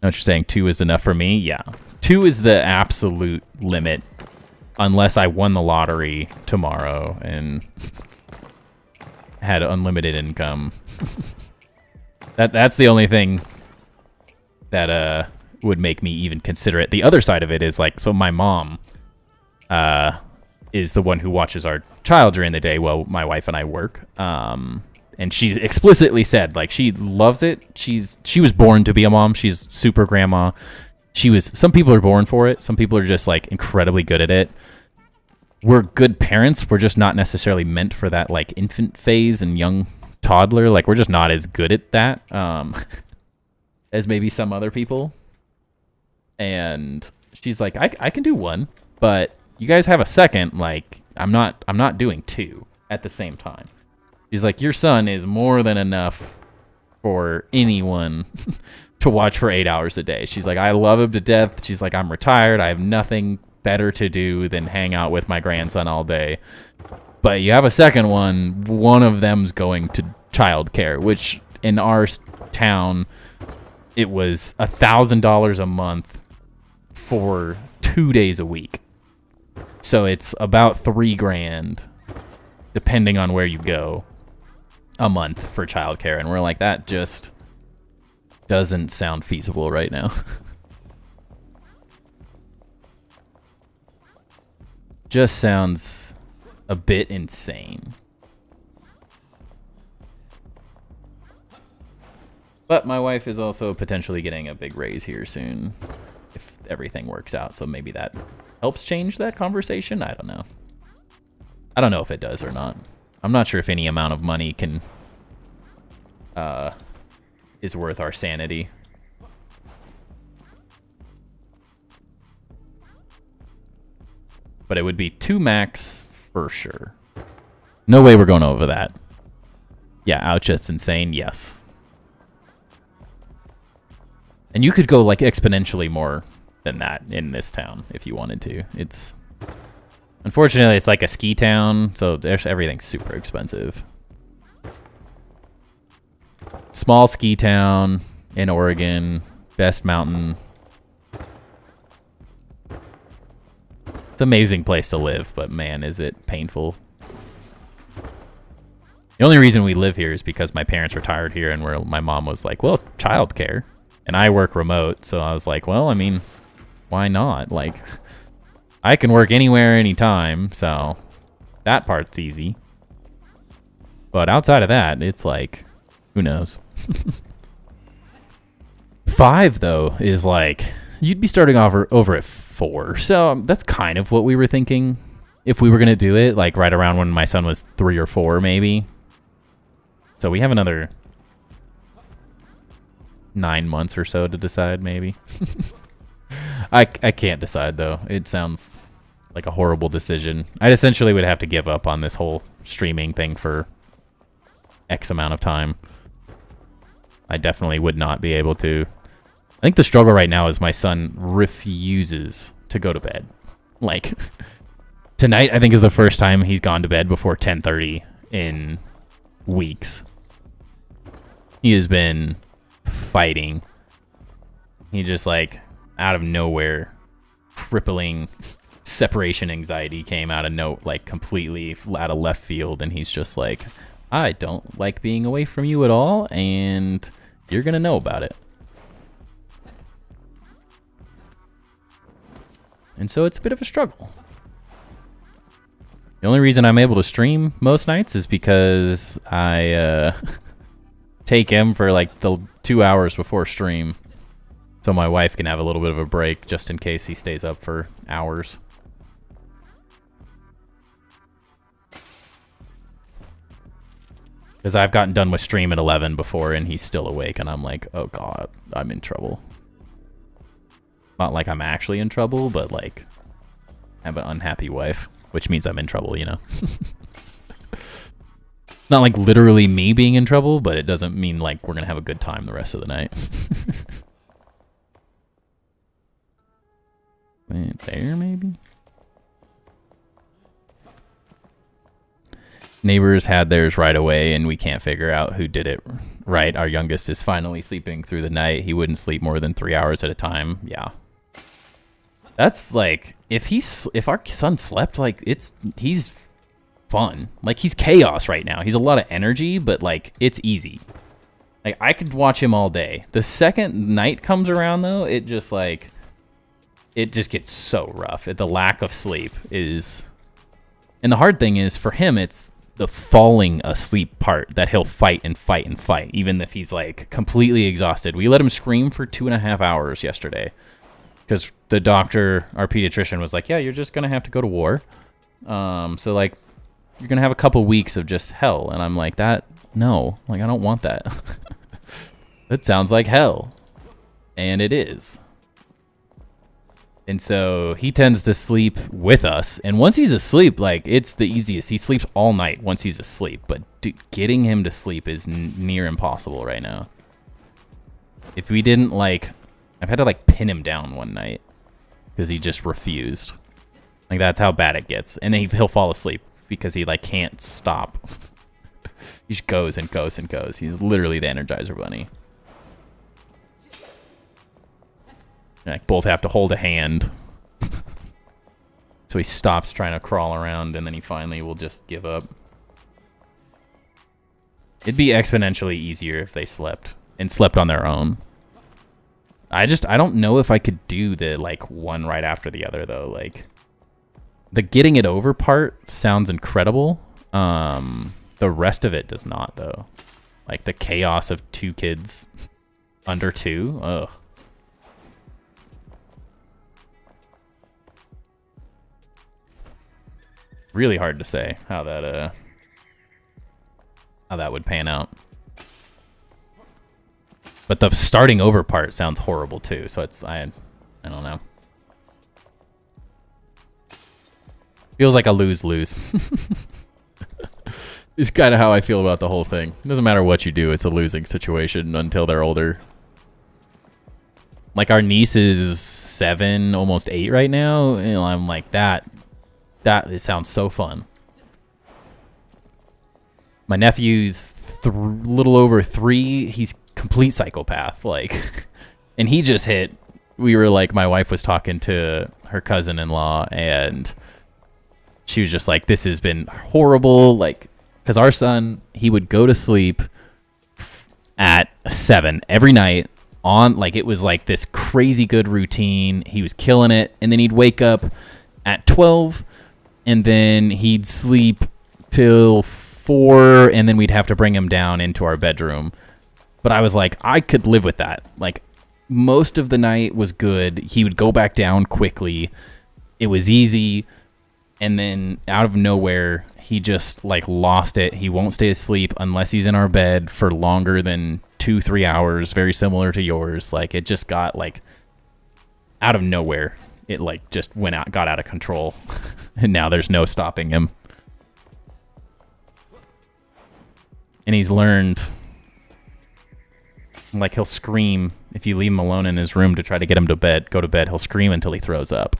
Know what you're saying? 2 is enough for me? Yeah. 2 is the absolute limit, unless I won the lottery tomorrow and had unlimited income. That's the only thing that would make me even consider it. The other side of it is like, so my mom is the one who watches our child during the day while my wife and I work. And she's explicitly said, like, she loves it. She was born to be a mom. She's super grandma. Some people are born for it. Some people are just like incredibly good at it. We're good parents. We're just not necessarily meant for that like infant phase and young toddler. Like, we're just not as good at that as maybe some other people. And she's like, I can do 1, but you guys have a second. Like, I'm not doing 2 at the same time. She's like, your son is more than enough for anyone to watch for 8 hours a day. She's like, I love him to death. She's like, I'm retired. I have nothing better to do than hang out with my grandson all day. But you have a second one of them's going to childcare, which in our town, it was $1,000 a month for 2 days a week. So it's about $3,000, depending on where you go, a month for childcare. And we're like, that just doesn't sound feasible right now. Just sounds a bit insane. But my wife is also potentially getting a big raise here soon, if everything works out. So maybe that helps change that conversation. I don't know. I don't know if it does or not. I'm not sure if any amount of money is worth our sanity. But it would be 2 max for sure. No way we're going over that. Yeah, ouch, that's insane. Yes. And you could go like exponentially more than that in this town if you wanted to. Unfortunately, it's like a ski town, so everything's super expensive. Small ski town in Oregon, best mountain. It's an amazing place to live, but man, is it painful. The only reason we live here is because my parents retired here, and my mom was like, well, childcare. And I work remote, so I was like, well, I mean, why not? Like, I can work anywhere, anytime, so that part's easy. But outside of that, it's like, who knows? 5, though, is like, you'd be starting over at 4. So that's kind of what we were thinking if we were going to do it, like right around when my son was 3 or 4, maybe. So we have another 9 months or so to decide, maybe. I can't decide, though. It sounds like a horrible decision. I essentially would have to give up on this whole streaming thing for X amount of time. I definitely would not be able to. I think the struggle right now is my son refuses to go to bed. Like, tonight I think is the first time he's gone to bed before 10:30 in weeks. He has been fighting. He just, like, out of nowhere, crippling separation anxiety came out of completely out of left field, and he's just like, I don't like being away from you at all, and you're gonna know about it. And so it's a bit of a struggle. The only reason I'm able to stream most nights is because I take him for like the 2 hours before stream, so my wife can have a little bit of a break just in case he stays up for hours. Because I've gotten done with stream at 11 before and he's still awake, and I'm like, oh god, I'm in trouble. Not like I'm actually in trouble, but like, I have an unhappy wife, which means I'm in trouble, you know? Not like literally me being in trouble, but it doesn't mean like we're gonna have a good time the rest of the night. Wait, there maybe? Neighbors had theirs right away, and we can't figure out who did it right. Our youngest is finally sleeping through the night. He wouldn't sleep more than 3 hours at a time. Yeah. That's like, if our son slept, like, he's fun. Like, he's chaos right now. He's a lot of energy, but like, it's easy. Like, I could watch him all day. The second night comes around, though, it just gets so rough. The lack of sleep is, and the hard thing is for him, it's the falling asleep part that he'll fight and fight and fight, even if he's like completely exhausted. We let him scream for 2.5 hours yesterday because the doctor, our pediatrician, was like, yeah, you're just going to have to go to war. So like, you're going to have a couple weeks of just hell. And I'm like, no, like, I don't want that. That sounds like hell. And it is. And so he tends to sleep with us. And once he's asleep, like, it's the easiest. He sleeps all night once he's asleep. But getting him to sleep is near impossible right now. If we didn't, like, I've had to, like, pin him down one night because he just refused. Like, that's how bad it gets. And then he'll fall asleep because he, like, can't stop. He just goes and goes and goes. He's literally the Energizer Bunny. Like, both have to hold a hand. So he stops trying to crawl around, and then he finally will just give up. It'd be exponentially easier if they slept, and slept on their own. I don't know if I could do the, like, one right after the other, though. Like, the getting it over part sounds incredible. The rest of it does not, though. Like, the chaos of 2 kids under 2, ugh. Really hard to say how that would pan out. But the starting over part sounds horrible too, so it's I don't know. Feels like a lose-lose. It's kind of how I feel about the whole thing. It doesn't matter what you do, it's a losing situation until they're older. Like, our niece is 7, almost 8 right now, and I'm like, it sounds so fun. My nephew's little over 3. He's complete psychopath. Like, and he just hit. We were like, my wife was talking to her cousin-in-law, and she was just like, this has been horrible. Like, because our son, he would go to sleep at 7 every night on, like, it was like this crazy good routine. He was killing it. And then he'd wake up at 12, and then he'd sleep till 4, and then we'd have to bring him down into our bedroom. But I was like, I could live with that. Like, most of the night was good. He would go back down quickly. It was easy. And then out of nowhere, he just, like, lost it. He won't stay asleep unless he's in our bed for longer than 2-3 hours, very similar to yours. Like, it just got, like, out of nowhere. It, like, just got out of control. And now there's no stopping him. And he's learned Like, he'll scream if you leave him alone in his room to try to get him to bed, go to bed. He'll scream until he throws up.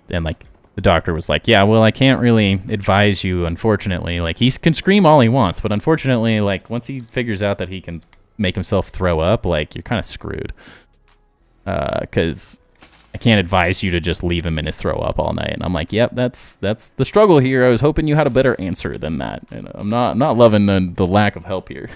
And, like, the doctor was like, yeah, well, I can't really advise you, unfortunately. Like, he can scream all he wants, but unfortunately, like, once he figures out that he can make himself throw up, like, you're kind of screwed. Because I can't advise you to just leave him in his throw up all night. And I'm like, yep, that's the struggle here. I was hoping you had a better answer than that. And I'm not loving the lack of help here.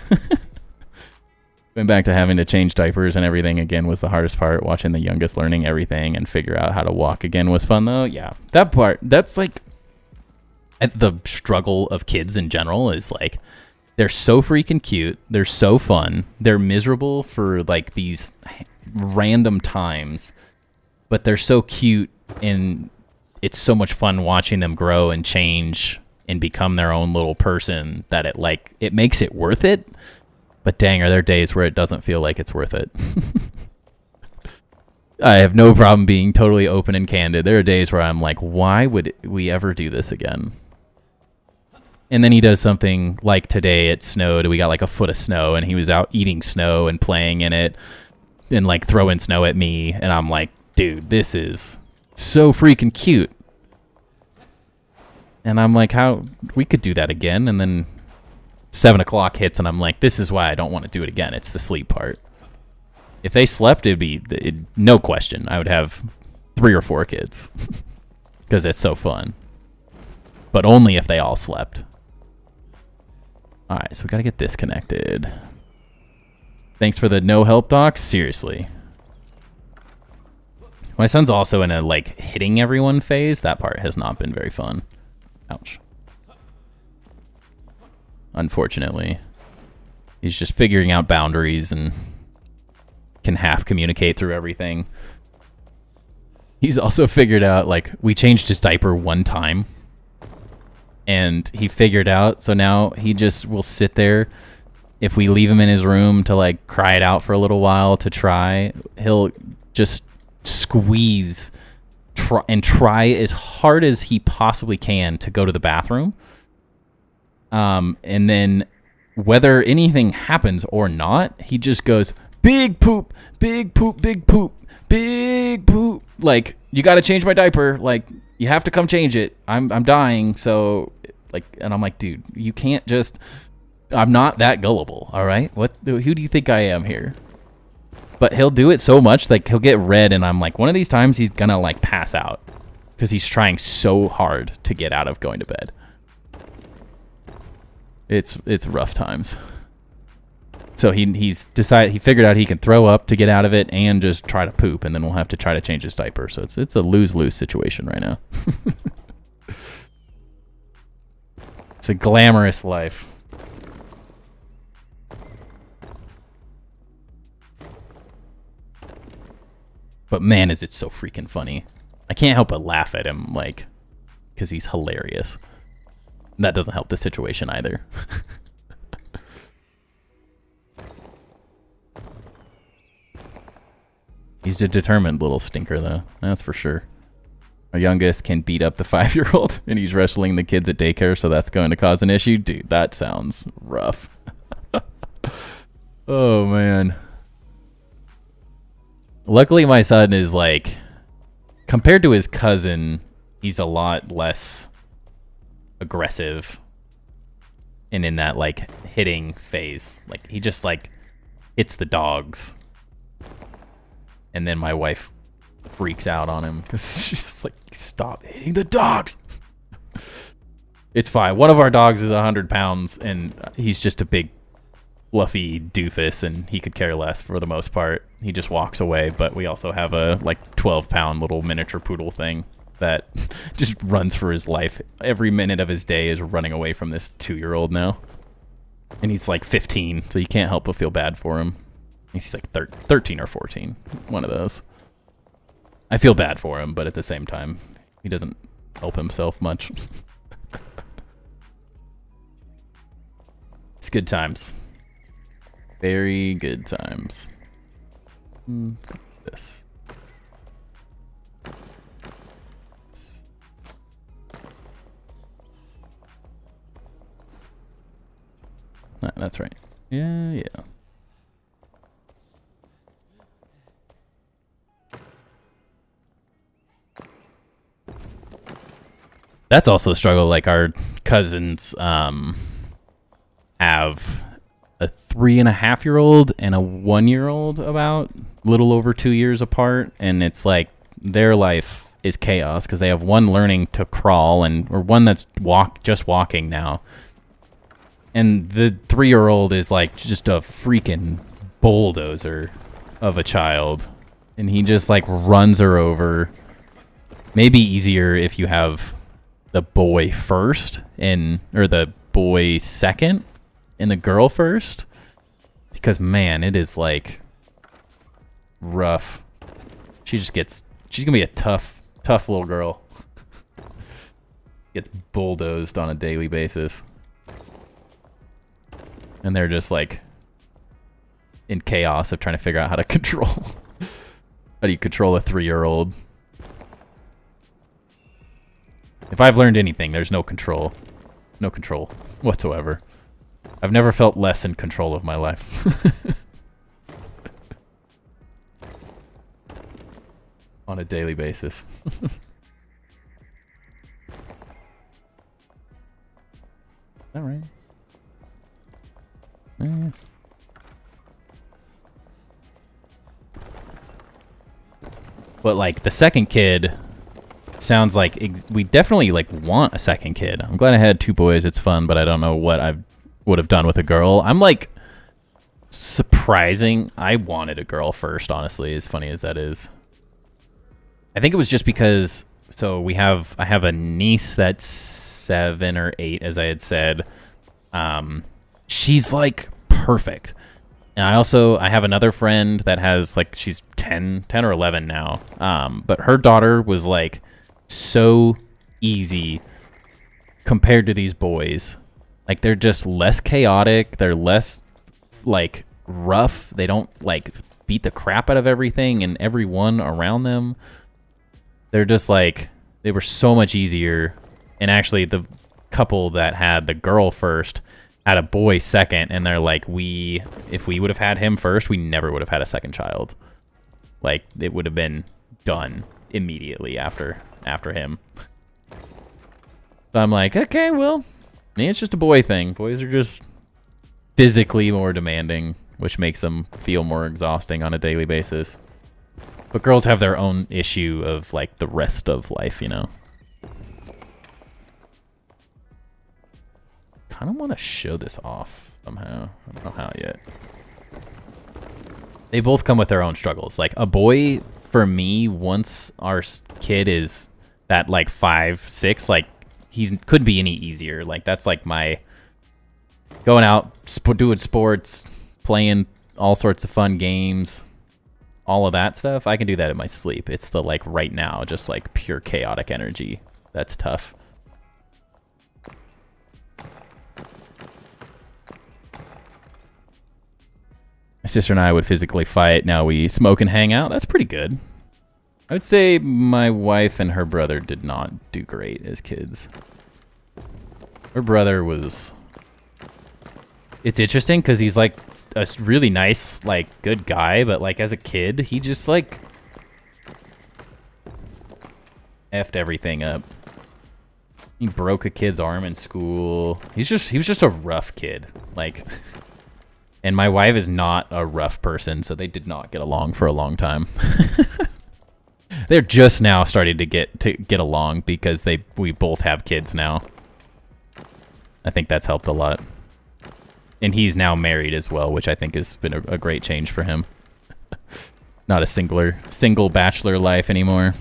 Going back to having to change diapers and everything again was the hardest part. Watching the youngest learning everything and figure out how to walk again was fun, though. Yeah, that part, that's like the struggle of kids in general is like, they're so freaking cute. They're so fun. They're miserable for like these random times, but they're so cute, and it's so much fun watching them grow and change and become their own little person that it makes it worth it. But dang, are there days where it doesn't feel like it's worth it. I have no problem being totally open and candid. There are days where I'm like, why would we ever do this again? And then he does something like today. It snowed. We got like a foot of snow, and he was out eating snow and playing in it and like throwing snow at me. And I'm like, dude, this is so freaking cute. And I'm like, how we could do that again. And then 7 o'clock hits, and I'm like, this is why I don't want to do it again. It's the sleep part. If they slept, it'd no question. I would have 3 or 4 kids because it's so fun. But only if they all slept. All right, so we got to get this connected. Thanks for the no help docs. Seriously. My son's also in a like hitting everyone phase. That part has not been very fun. Ouch. Unfortunately. He's just figuring out boundaries and can half communicate through everything. He's also figured out, like, we changed his diaper one time. And he figured out, so now he just will sit there. If we leave him in his room to, like, cry it out for a little while to try, he'll just squeeze and try as hard as he possibly can to go to the bathroom. And then whether anything happens or not, he just goes, big poop, big poop, big poop, big poop. Like, you got to change my diaper. Like, you have to come change it. I'm dying. So like, and I'm like, dude, you can't just, I'm not that gullible. All right. Who do you think I am here? But he'll do it so much, like he'll get red. And I'm like, one of these times he's going to like pass out because he's trying so hard to get out of going to bed. It's rough times. So he figured out he can throw up to get out of it and just try to poop, and then we'll have to try to change his diaper. So it's a lose-lose situation right now. It's a glamorous life. But man, is it so freaking funny. I can't help but laugh at him, like, because he's hilarious. That doesn't help the situation either. He's a determined little stinker, though. That's for sure. Our youngest can beat up the 5-year-old, and he's wrestling the kids at daycare, so that's going to cause an issue. Dude, that sounds rough. Oh, man. Luckily, my son is, like, compared to his cousin, he's a lot less aggressive and in that like hitting phase. Like he just like hits the dogs, and then my wife freaks out on him because she's just like, stop hitting the dogs. It's fine. One of our dogs is 100 pounds and he's just a big fluffy doofus, and he could care less for the most part. He just walks away. But we also have a like 12-pound little miniature poodle thing that just runs for his life. Every minute of his day is running away from this 2-year-old now. And he's like 15, so you can't help but feel bad for him. He's like 13 or 14, one of those. I feel bad for him, but at the same time, he doesn't help himself much. It's good times. Very good times. Let's go with this. That's right. Yeah. That's also a struggle. Like our cousins have a 3.5-year-old and a 1-year-old, about little over 2 years apart, and it's like their life is chaos because they have one learning to crawl or one that's just walking now, and the 3-year-old is like just a freaking bulldozer of a child, and he just like runs her over. Maybe easier if you have the boy first or the boy second and the girl first, because man, it is like rough. She's gonna be a tough little girl. Gets bulldozed on a daily basis, and they're just like in chaos of trying to figure out how to control. How do you control a 3-year-old? If I've learned anything, there's no control. No control whatsoever. I've never felt less in control of my life. On a daily basis. All right. Yeah. But like the second kid sounds like we definitely like want a second kid. I'm glad I had 2 boys. It's fun, but I don't know what I would have done with a girl. I'm like surprising. I wanted a girl first, honestly, as funny as that is. I think it was just because I have a niece that's 7 or 8, as I had said. She's like perfect. And I have another friend that has like, she's 10 or 11 now. But her daughter was like so easy compared to these boys. Like they're just less chaotic. They're less like rough. They don't like beat the crap out of everything and everyone around them. They're just like, they were so much easier. And actually the couple that had the girl first had a boy second, and they're like, if we would have had him first, we never would have had a second child. Like it would have been done immediately after him. So I'm like, okay, well, it's just a boy thing. Boys are just physically more demanding, which makes them feel more exhausting on a daily basis. But girls have their own issue of like the rest of life, you know. Kind of want to show this off somehow. I don't know how yet. They both come with their own struggles. Like a boy, for me, once our kid is that like 5, 6, like he couldn't be any easier. Like that's like my going out, doing sports, playing all sorts of fun games, all of that stuff. I can do that in my sleep. It's the like right now, just like pure chaotic energy. That's tough. My sister and I would physically fight. Now we smoke and hang out. That's pretty good. I would say my wife and her brother did not do great as kids. Her brother was... It's interesting because he's like a really nice, like, good guy, but like as a kid, he just like effed everything up. He broke a kid's arm in school. He was just a rough kid. Like... And my wife is not a rough person, so they did not get along for a long time. They're just now starting to get along because we both have kids now. I think that's helped a lot. And he's now married as well, which I think has been a great change for him. Not a single bachelor life anymore.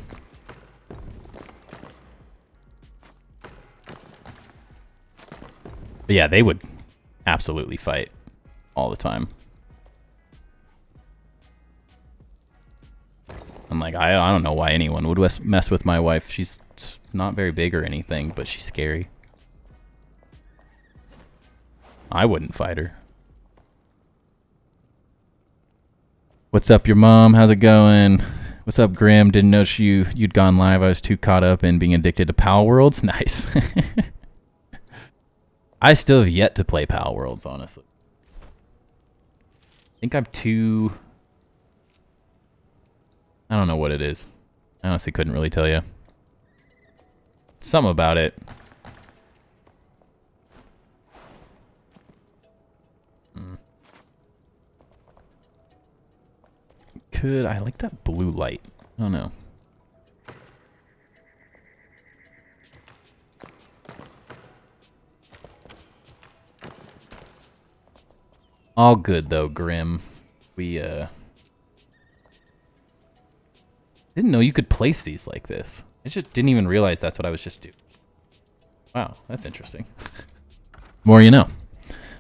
But yeah, they would absolutely fight. All the time. I'm like, I don't know why anyone would mess with my wife. She's not very big or anything, but she's scary. I wouldn't fight her. What's up, your mom? How's it going? What's up, Grim? Didn't know you'd gone live. I was too caught up in being addicted to Pal Worlds. Nice. I still have yet to play Pal Worlds, honestly. I think I'm too... I don't know what it is. I honestly couldn't really tell you. Some about it. I like that blue light. Oh no. All good though, Grim. We didn't know you could place these like this. I just didn't even realize that's what I was just doing. Wow, that's interesting. More you know.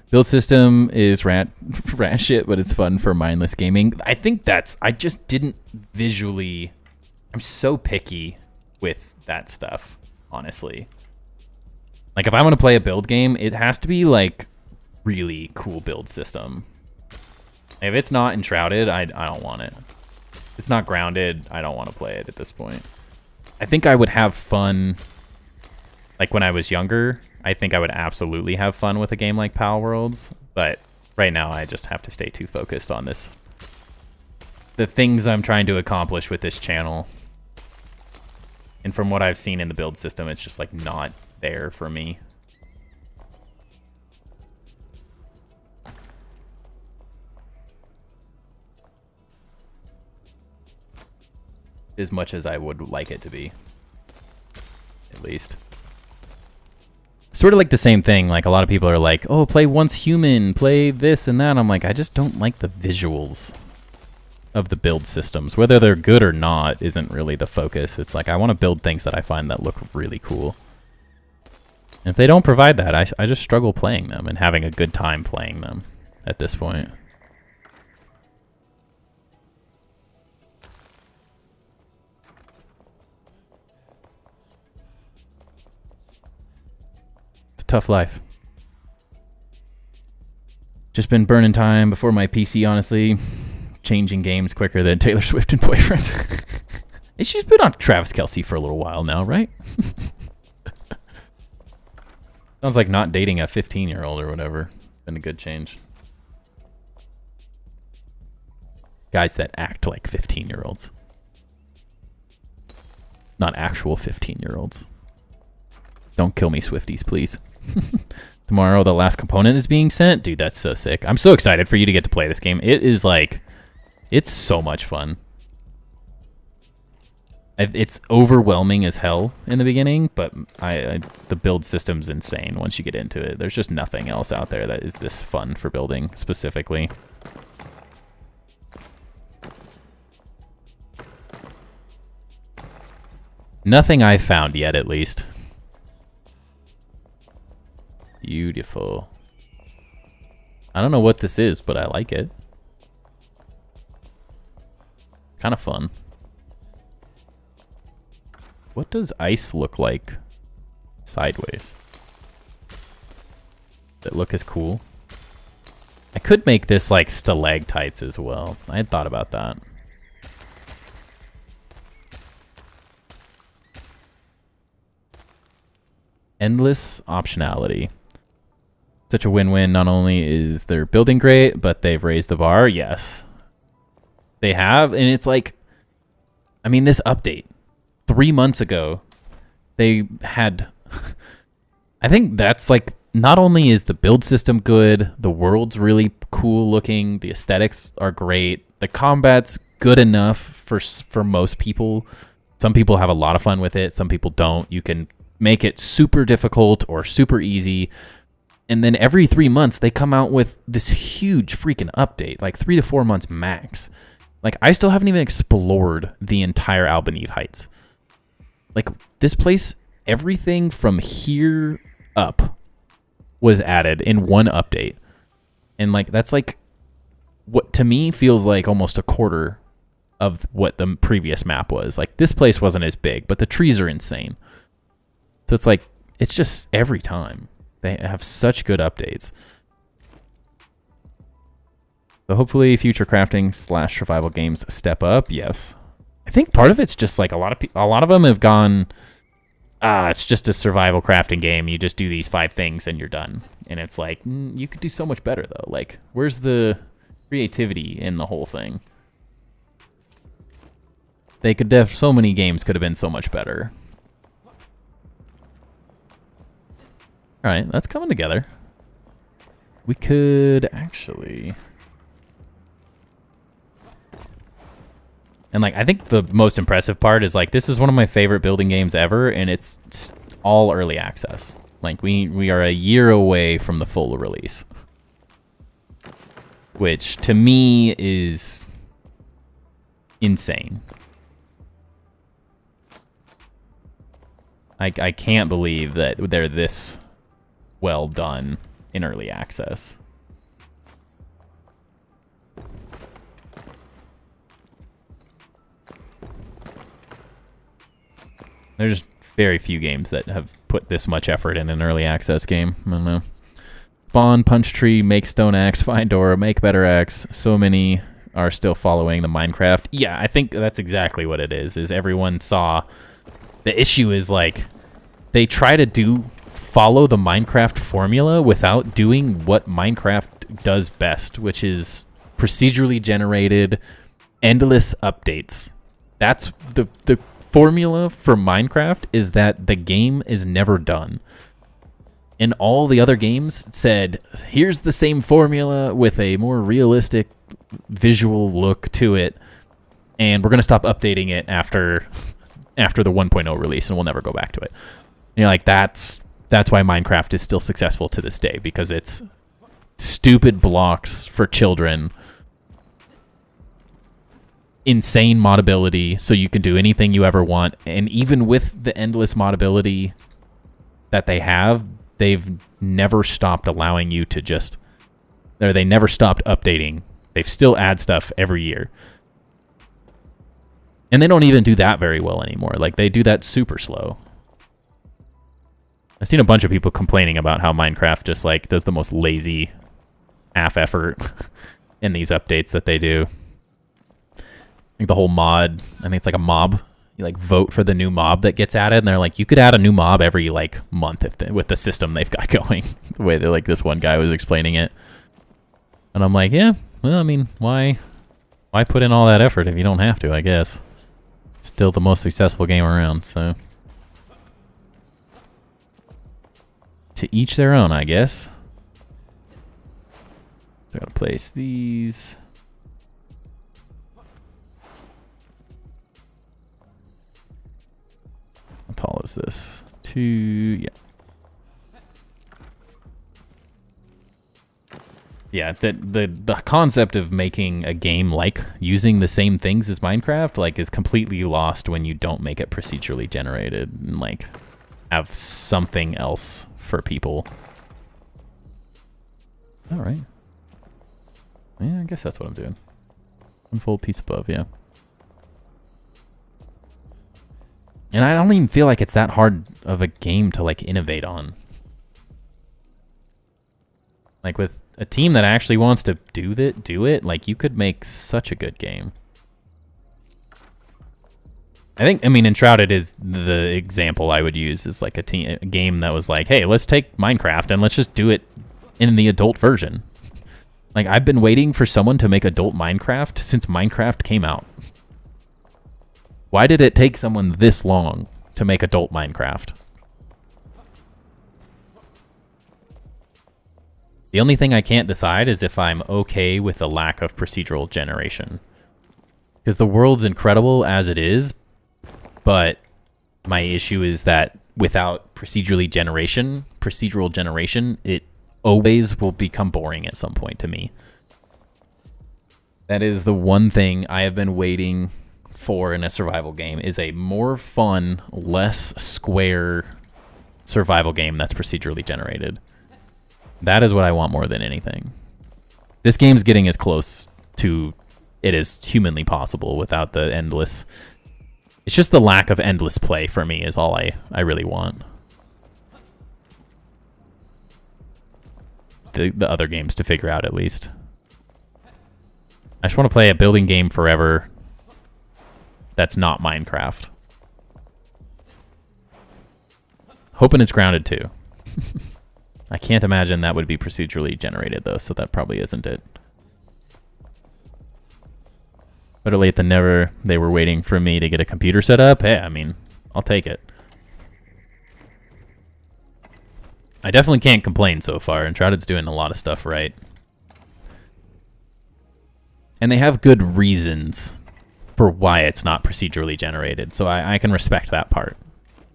Build system is rat shit, but it's fun for mindless gaming. I think I just didn't visually, I'm so picky with that stuff, honestly. Like if I want to play a build game, it has to be like really cool build system. If it's not Enshrouded, I don't want it. If it's not Grounded, I don't want to play it at this point. I think I would have fun, like when I was younger, I think I would absolutely have fun with a game like Pal Worlds, but right now I just have to stay too focused on this. The things I'm trying to accomplish with this channel. And from what I've seen in the build system, it's just like not there for me. As much as I would like it to be. At least. Sort of like the same thing. Like a lot of people are like, oh, play Once Human, play this and that. I'm like, I just don't like the visuals of the build systems. Whether they're good or not isn't really the focus. It's like I want to build things that I find that look really cool. And if they don't provide that, I just struggle playing them and having a good time playing them at this point. Tough life. Just been burning time before my PC, honestly. Changing games quicker than Taylor Swift and boyfriends. She's been on Travis Kelce for a little while now, right? Sounds like not dating a 15-year-old or whatever. Been a good change. Guys that act like 15-year-olds. Not actual 15-year-olds. Don't kill me, Swifties, please. Tomorrow, the last component is being sent. Dude, that's so sick. I'm so excited for you to get to play this game. It is like, it's so much fun. It's overwhelming as hell in the beginning, but the build system's insane once you get into it. There's just nothing else out there that is this fun for building specifically. Nothing I've found yet, at least. Beautiful. I don't know what this is, but I like it. Kind of fun. What does ice look like sideways? Does it look as cool? I could make this like stalactites as well. I had thought about that. Endless optionality. Such a win-win. Not only is their building great, but they've raised the bar. Yes. They have, and it's like, I mean, this update 3 months ago, they had, I think that's like, not only is the build system good, the world's really cool looking, the aesthetics are great, the combat's good enough for most people. Some people have a lot of fun with it, some people don't. You can make it super difficult or super easy. And then every 3 months, they come out with this huge freaking update, like 3 to 4 months max. Like, I still haven't even explored the entire Albanive Heights. Like, this place, everything from here up was added in one update. And, like, that's, like, what to me feels like almost a quarter of what the previous map was. Like, this place wasn't as big, but the trees are insane. So it's like, it's just every time. They have such good updates. So hopefully future crafting / survival games step up. Yes. I think part of it's just like a lot of them have gone, it's just a survival crafting game. You just do these 5 things and you're done. And it's like, you could do so much better though. Like, where's the creativity in the whole thing? They could so many games could have been so much better. All right, that's coming together. We could actually... And, like, I think the most impressive part is, like, this is one of my favorite building games ever, and it's all early access. Like, we are a year away from the full release. Which, to me, is insane. I can't believe that they're this well done in early access. There's very few games that have put this much effort in an early access game. I don't know. Spawn, Punch Tree, Make Stone Axe, Find Door, Make Better Axe. So many are still following the Minecraft. Yeah, I think that's exactly what it is everyone saw. The issue is, like, they try to follow the Minecraft formula without doing what Minecraft does best, which is procedurally generated, endless updates. That's the formula for Minecraft, is that the game is never done. And all the other games said, here's the same formula with a more realistic visual look to it, and we're going to stop updating it after the 1.0 release, and we'll never go back to it. And you're like, that's why Minecraft is still successful to this day, because it's stupid blocks for children, insane modability, so you can do anything you ever want. And even with the endless modability that they have, they've never stopped allowing you to just... or they never stopped updating. They've still add stuff every year. And they don't even do that very well anymore. Like, they do that super slow. I've seen a bunch of people complaining about how Minecraft just, like, does the most lazy half effort in these updates that they do. I think the whole mod, I think it's like a mob. You, like, vote for the new mob that gets added, and they're like, you could add a new mob every, like, month with the system they've got going. The way that, like, this one guy was explaining it. And I'm like, yeah, well, I mean, why put in all that effort if you don't have to, I guess. It's still the most successful game around, so... to each their own, I guess. I gotta place these. How tall is this? 2, yeah. Yeah, the concept of making a game like using the same things as Minecraft, like, is completely lost when you don't make it procedurally generated and, like, have something else for people. All right. Yeah, I guess that's what I'm doing. Unfold piece above, yeah. And I don't even feel like it's that hard of a game to, like, innovate on. Like, with a team that actually wants to do it, like, you could make such a good game. I mean, Enshrouded is the example I would use, is like a game that was like, hey, let's take Minecraft and let's just do it in the adult version. Like, I've been waiting for someone to make adult Minecraft since Minecraft came out. Why did it take someone this long to make adult Minecraft? The only thing I can't decide is if I'm okay with the lack of procedural generation. Because the world's incredible as it is, but my issue is that without procedural generation, it always will become boring at some point to me. That is the one thing I have been waiting for in a survival game, is a more fun, less square survival game that's procedurally generated. That is what I want more than anything. This game's getting as close to it as humanly possible without the endless... It's just the lack of endless play for me is all I really want. The other games to figure out, at least. I just want to play a building game forever that's not Minecraft. Hoping it's Grounded too. I can't imagine that would be procedurally generated, though, so that probably isn't it. Better late than never. They were waiting for me to get a computer set up. Hey, I mean, I'll take it. I definitely can't complain so far. Enshrouded's doing a lot of stuff right. And they have good reasons for why it's not procedurally generated, so I can respect that part.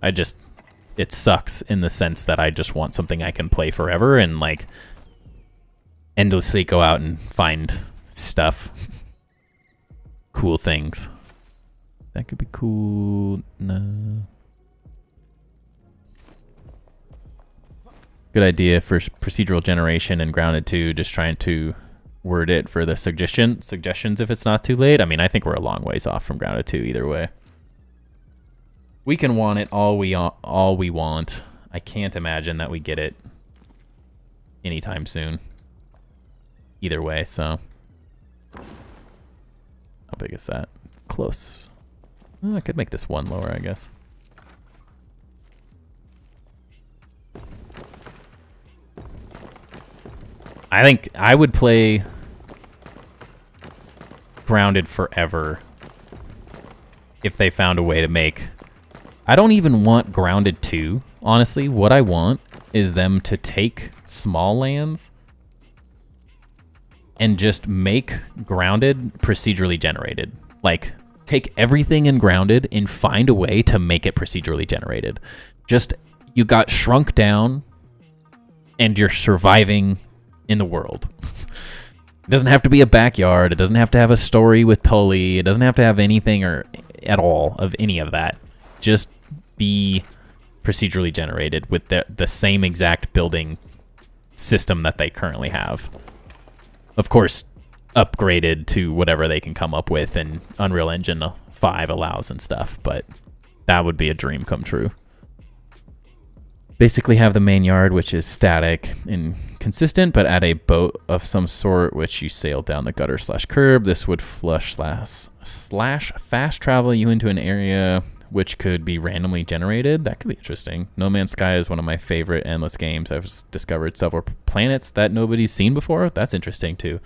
It sucks in the sense that I just want something I can play forever and, like, endlessly go out and find stuff. Cool things. That could be cool. No. Good idea for procedural generation and Grounded 2, just trying to word it for the suggestions if it's not too late. I mean, I think we're a long ways off from Grounded 2 either way. We can want it all we want. I can't imagine that we get it anytime soon. Either way, so. How big is that? Close. Oh, I could make this one lower, I guess. I think I would play Grounded forever if they found a way to make... I don't even want Grounded 2, honestly. What I want is them to take small lands and just make Grounded procedurally generated. Like, take everything in Grounded and find a way to make it procedurally generated. Just, you got shrunk down and you're surviving in the world. It doesn't have to be a backyard. It doesn't have to have a story with Tully. It doesn't have to have anything or at all of any of that. Just be procedurally generated with the same exact building system that they currently have. Of course, upgraded to whatever they can come up with and Unreal Engine 5 allows and stuff, but that would be a dream come true. Basically have the main yard, which is static and consistent, but add a boat of some sort, which you sail down the gutter / curb. This would flush / fast travel you into an area which could be randomly generated. That could be interesting. No Man's Sky is one of my favorite endless games. I've discovered several planets that nobody's seen before. That's interesting too.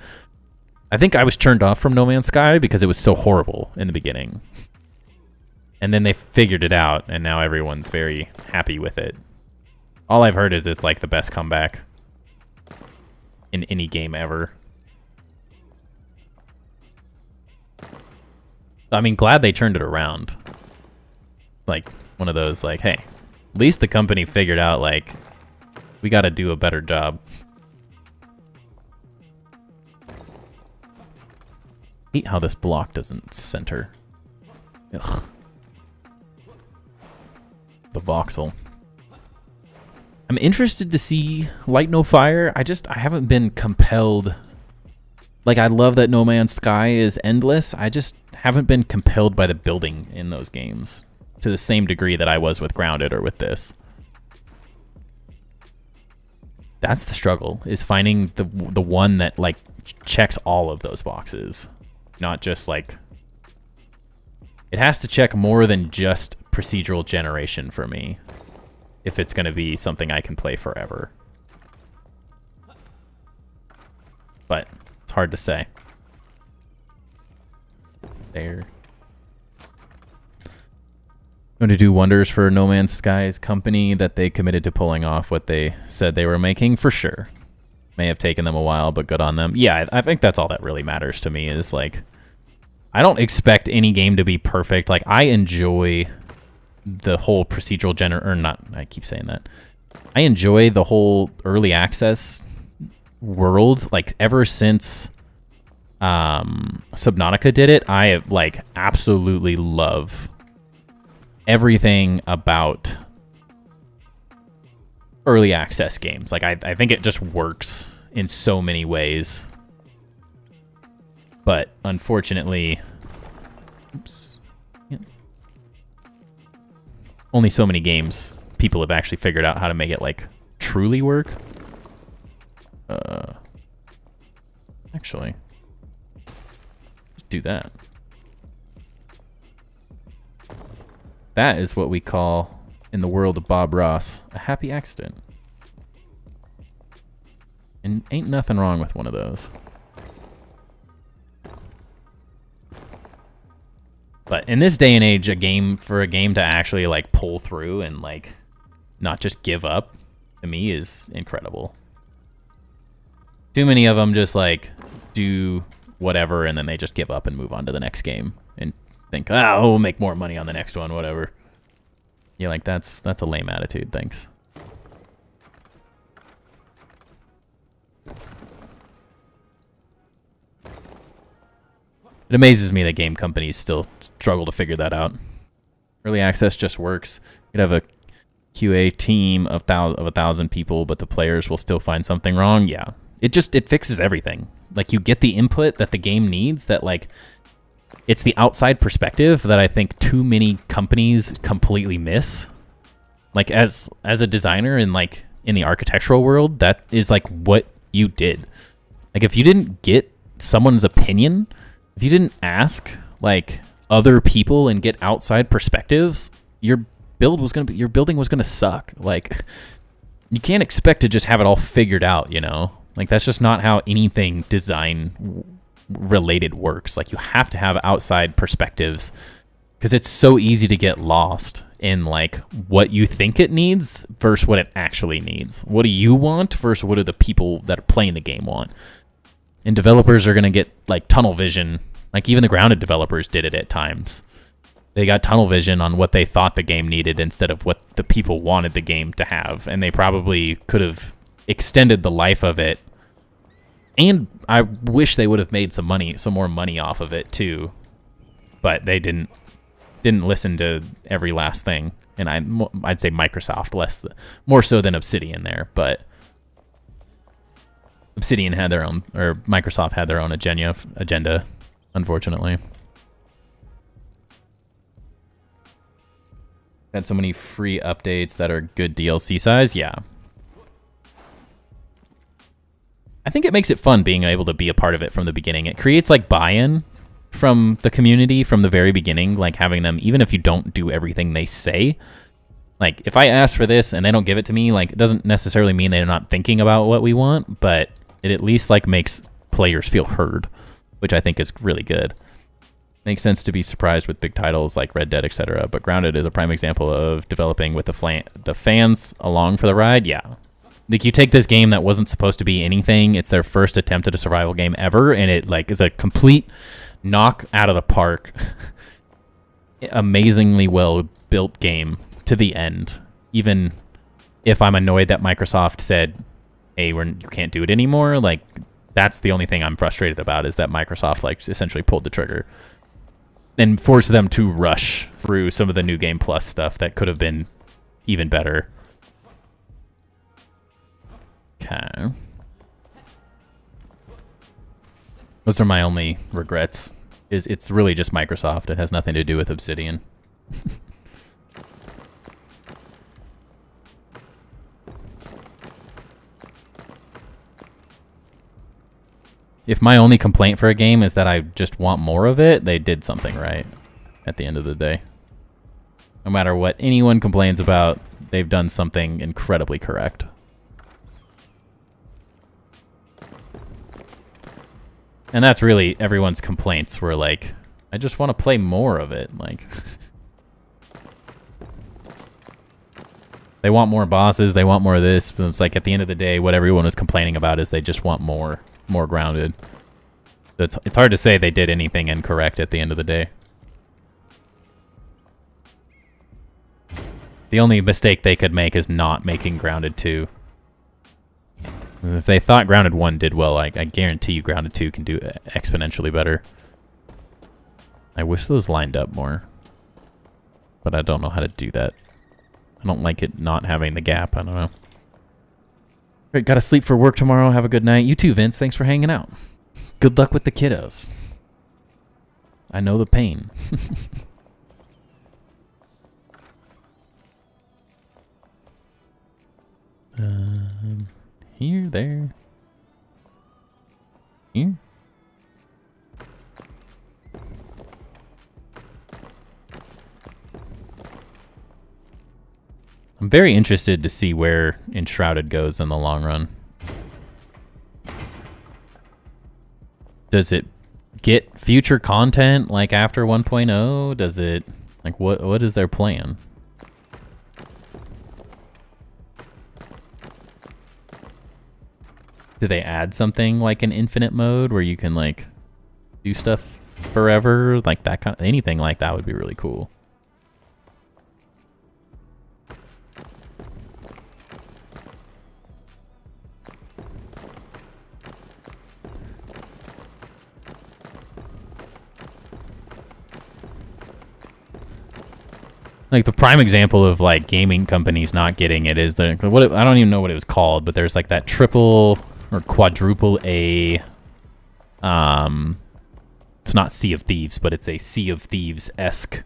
I think I was turned off from No Man's Sky because it was so horrible in the beginning. And then they figured it out, and now everyone's very happy with it. All I've heard is it's like the best comeback in any game ever. I mean, glad they turned it around. Like, one of those, like, hey, at least the company figured out, like, we gotta do a better job. Hate how this block doesn't center. Ugh. The voxel. I'm interested to see Light No Fire. I haven't been compelled. Like, I love that No Man's Sky is endless. I just haven't been compelled by the building in those games to the same degree that I was with Grounded or with this. That's the struggle, is finding the one that, like, checks all of those boxes. Not just, like... It has to check more than just procedural generation for me, if it's going to be something I can play forever. But it's hard to say. There. Going to do wonders for No Man's Sky's company that they committed to pulling off what they said they were making, for sure. May have taken them a while, but good on them. Yeah, I think that's all that really matters to me is, like, I don't expect any game to be perfect. Like, I enjoy the whole procedural I keep saying that. I enjoy the whole early access world. Like, ever since Subnautica did it, I, like, absolutely love everything about early access games. Like, I think it just works in so many ways. But unfortunately, oops. Yeah. Only so many games people have actually figured out how to make it, like, truly work. Actually, let's do that. That is what we call, in the world of Bob Ross, a happy accident. And ain't nothing wrong with one of those. But in this day and age, for a game to actually, like, pull through and, like, not just give up, to me is incredible. Too many of them just like do whatever and then they just give up and move on to the next game and think, oh, we'll make more money on the next one, whatever. You're like, that's a lame attitude, thanks. It amazes me that game companies still struggle to figure that out. Early access just works. You'd have a QA team of 1,000 people, but the players will still find something wrong. Yeah, it fixes everything. Like, you get the input that the game needs. That, like, it's the outside perspective that I think too many companies completely miss. Like, as a designer and like in the architectural world, that is like what you did. Like, if you didn't get someone's opinion, if you didn't ask like other people and get outside perspectives, your building was gonna suck. Like, you can't expect to just have it all figured out, you know? Like, that's just not how anything design related works. Like, you have to have outside perspectives because it's so easy to get lost in like what you think it needs versus what it actually needs. What do you want versus what do the people that are playing the game want? And developers are going to get like tunnel vision. Like, even the Grounded developers did it at times. They got tunnel vision on what they thought the game needed instead of what the people wanted the game to have. And they probably could have extended the life of it. And I wish they would have made some more money off of it too. But they didn't listen to every last thing. And I'd say Microsoft more so than Obsidian there, but Obsidian had their own, or Microsoft had their own agenda, unfortunately. Had so many free updates that are good DLC size, yeah. I think it makes it fun being able to be a part of it from the beginning. It creates like buy-in from the community from the very beginning, like having them, even if you don't do everything they say. Like, if I ask for this and they don't give it to me, like, it doesn't necessarily mean they're not thinking about what we want, but it at least like makes players feel heard, which I think is really good. Makes sense to be surprised with big titles like Red Dead, etc. But Grounded is a prime example of developing with the fans along for the ride. Yeah. Like, you take this game that wasn't supposed to be anything. It's their first attempt at a survival game ever, and it like is a complete knock out of the park. Amazingly well built game to the end. Even if I'm annoyed that Microsoft said, hey, you can't do it anymore, like, that's the only thing I'm frustrated about, is that Microsoft like essentially pulled the trigger and forced them to rush through some of the New Game Plus stuff that could have been even better. Okay. Those are my only regrets. It's really just Microsoft. It has nothing to do with Obsidian. If my only complaint for a game is that I just want more of it, they did something right at the end of the day. No matter what anyone complains about, they've done something incredibly correct. And that's really everyone's complaints were like, I just want to play more of it. Like, they want more bosses, they want more of this, but it's like at the end of the day, what everyone was complaining about is they just want more Grounded. It's hard to say they did anything incorrect at the end of the day. The only mistake they could make is not making Grounded 2. If they thought Grounded 1 did well, I guarantee you Grounded 2 can do exponentially better. I wish those lined up more, but I don't know how to do that. I don't like it not having the gap. I don't know. Great, gotta sleep for work tomorrow. Have a good night. You too, Vince. Thanks for hanging out. Good luck with the kiddos. I know the pain. Here, there. Here. I'm very interested to see where Enshrouded goes in the long run. Does it get future content like after 1.0? Does it, like, what is their plan? Do they add something like an infinite mode where you can like do stuff forever? Like that kind of, anything like that would be really cool. Like the prime example of like gaming companies not getting it is the I don't even know what it was called, but there's like that triple or quadruple A. It's not Sea of Thieves, but it's a Sea of Thieves-esque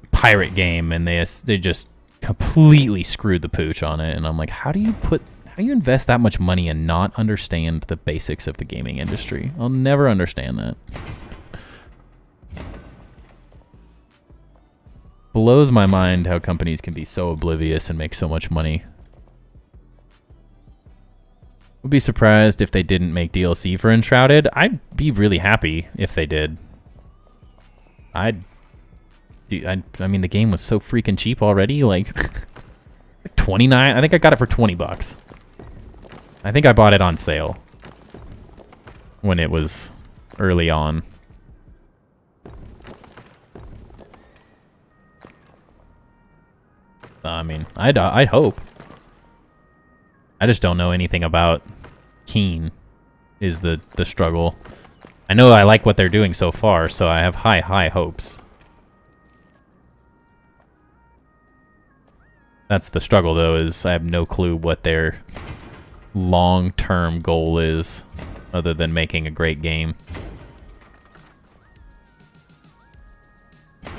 pirate game, and they just completely screwed the pooch on it. And I'm like, how do you invest that much money and not understand the basics of the gaming industry? I'll never understand that. Blows my mind how companies can be so oblivious and make so much money. Would be surprised if they didn't make DLC for Enshrouded. I'd be really happy if they did. I mean, the game was so freaking cheap already. Like 29. I think I got it for $20. I think I bought it on sale when it was early on. I mean, I'd hope. I just don't know anything about Keen is the struggle. I know I like what they're doing so far, so I have high hopes. That's the struggle, though, is I have no clue what their long-term goal is, other than making a great game. I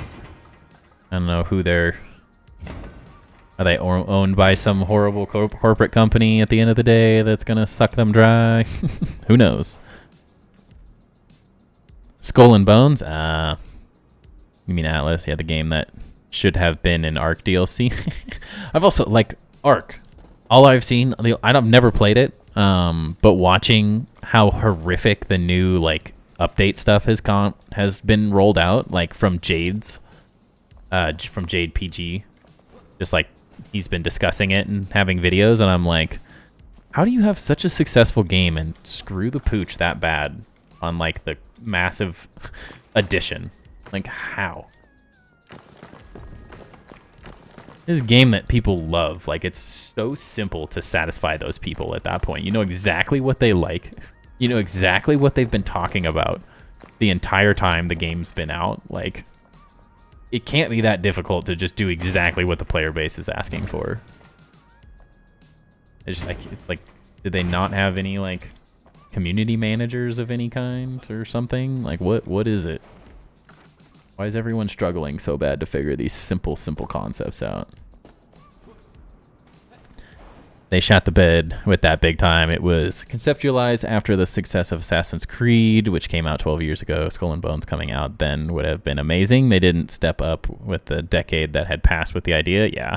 don't know who they're... Are they owned by some horrible corporate company at the end of the day that's going to suck them dry? Who knows? Skull and Bones? You mean Atlas? Yeah, the game that should have been an Ark DLC. I've also, like, Ark. All I've seen, I've never played it, but watching how horrific the new, like, update stuff has been rolled out, like, from Jade PG. Just, like, he's been discussing it and having videos, and I'm like, how do you have such a successful game and screw the pooch that bad on like the massive addition? Like, how? This is a game that people love. Like, it's so simple to satisfy those people at that point. You know exactly what they like. You know exactly what they've been talking about the entire time the game's been out. Like, it can't be that difficult to just do exactly what the player base is asking for. It's like, did they not have any like community managers of any kind or something? Like, what is it? Why is everyone struggling so bad to figure these simple concepts out? They shot the bed with that big time. It was conceptualized after the success of Assassin's Creed, which came out 12 years ago. Skull and Bones coming out then would have been amazing. They didn't step up with the decade that had passed with the idea. Yeah.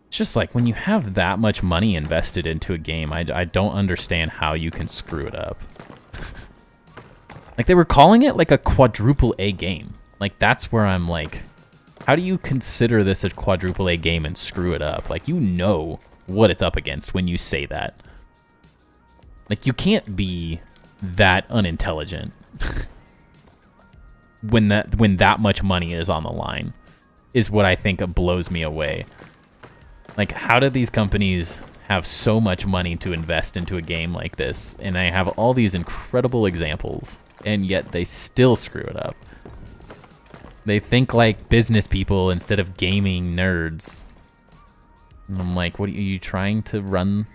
It's just like when you have that much money invested into a game, I don't understand how you can screw it up. Like, they were calling it like a quadruple A game. Like, that's where I'm like, how do you consider this a quadruple A game and screw it up? Like, you know what it's up against when you say that. Like, you can't be that unintelligent when that much money is on the line, is what I think blows me away. Like, how do these companies have so much money to invest into a game like this, and they have all these incredible examples, and yet they still screw it up? They think like business people instead of gaming nerds. And I'm like, what are you trying to run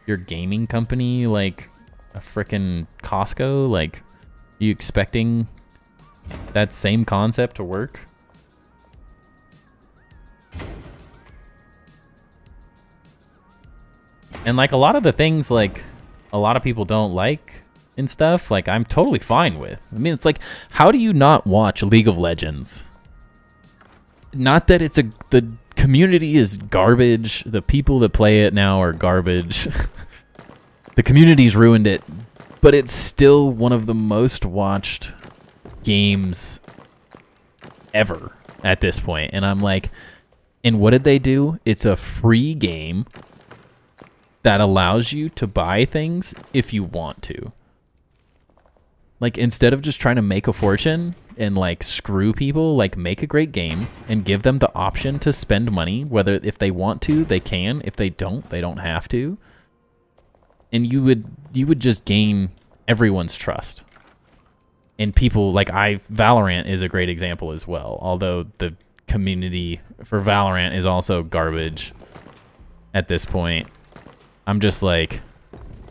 your gaming company like a frickin' Costco? Like, are you expecting that same concept to work? And like a lot of the things like a lot of people don't like and stuff, like, I'm totally fine with. I mean, it's like, how do you not watch League of Legends? Not that the community is garbage. The people that play it now are garbage. The community's ruined it, but it's still one of the most watched games ever. at this point. And I'm like, and what did they do? It's a free game that allows you to buy things if you want to. Like, instead of just trying to make a fortune and, like, screw people, like, make a great game and give them the option to spend money. Whether if they want to, they can. If they don't have to. And you would just gain everyone's trust. And people, like, Valorant is a great example as well. Although the community for Valorant is also garbage at this point. I'm just like,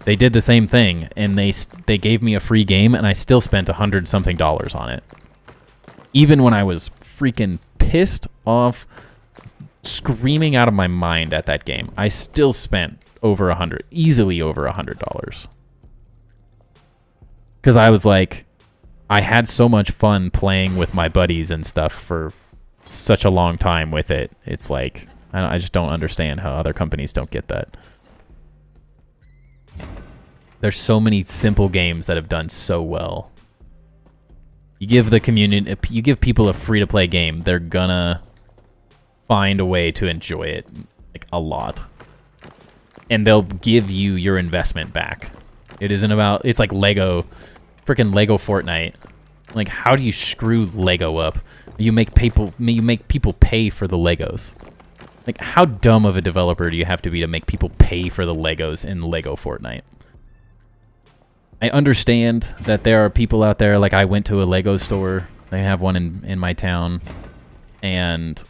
they did the same thing, and they gave me a free game, and I still spent $100-something on it. Even when I was freaking pissed off, screaming out of my mind at that game, I still spent easily over $100. Because I was like, I had so much fun playing with my buddies and stuff for such a long time with it. It's like, I just don't understand how other companies don't get that. There's so many simple games that have done so well. You give the community, you give people a free-to-play game, they're gonna find a way to enjoy it, like, a lot. And they'll give you your investment back. It isn't about, it's like Lego, freaking Lego Fortnite. Like, how do you screw Lego up? You make people pay for the Legos. Like, how dumb of a developer do you have to be to make people pay for the Legos in Lego Fortnite? I understand that there are people out there, like, I went to a Lego store. They have one in my town. And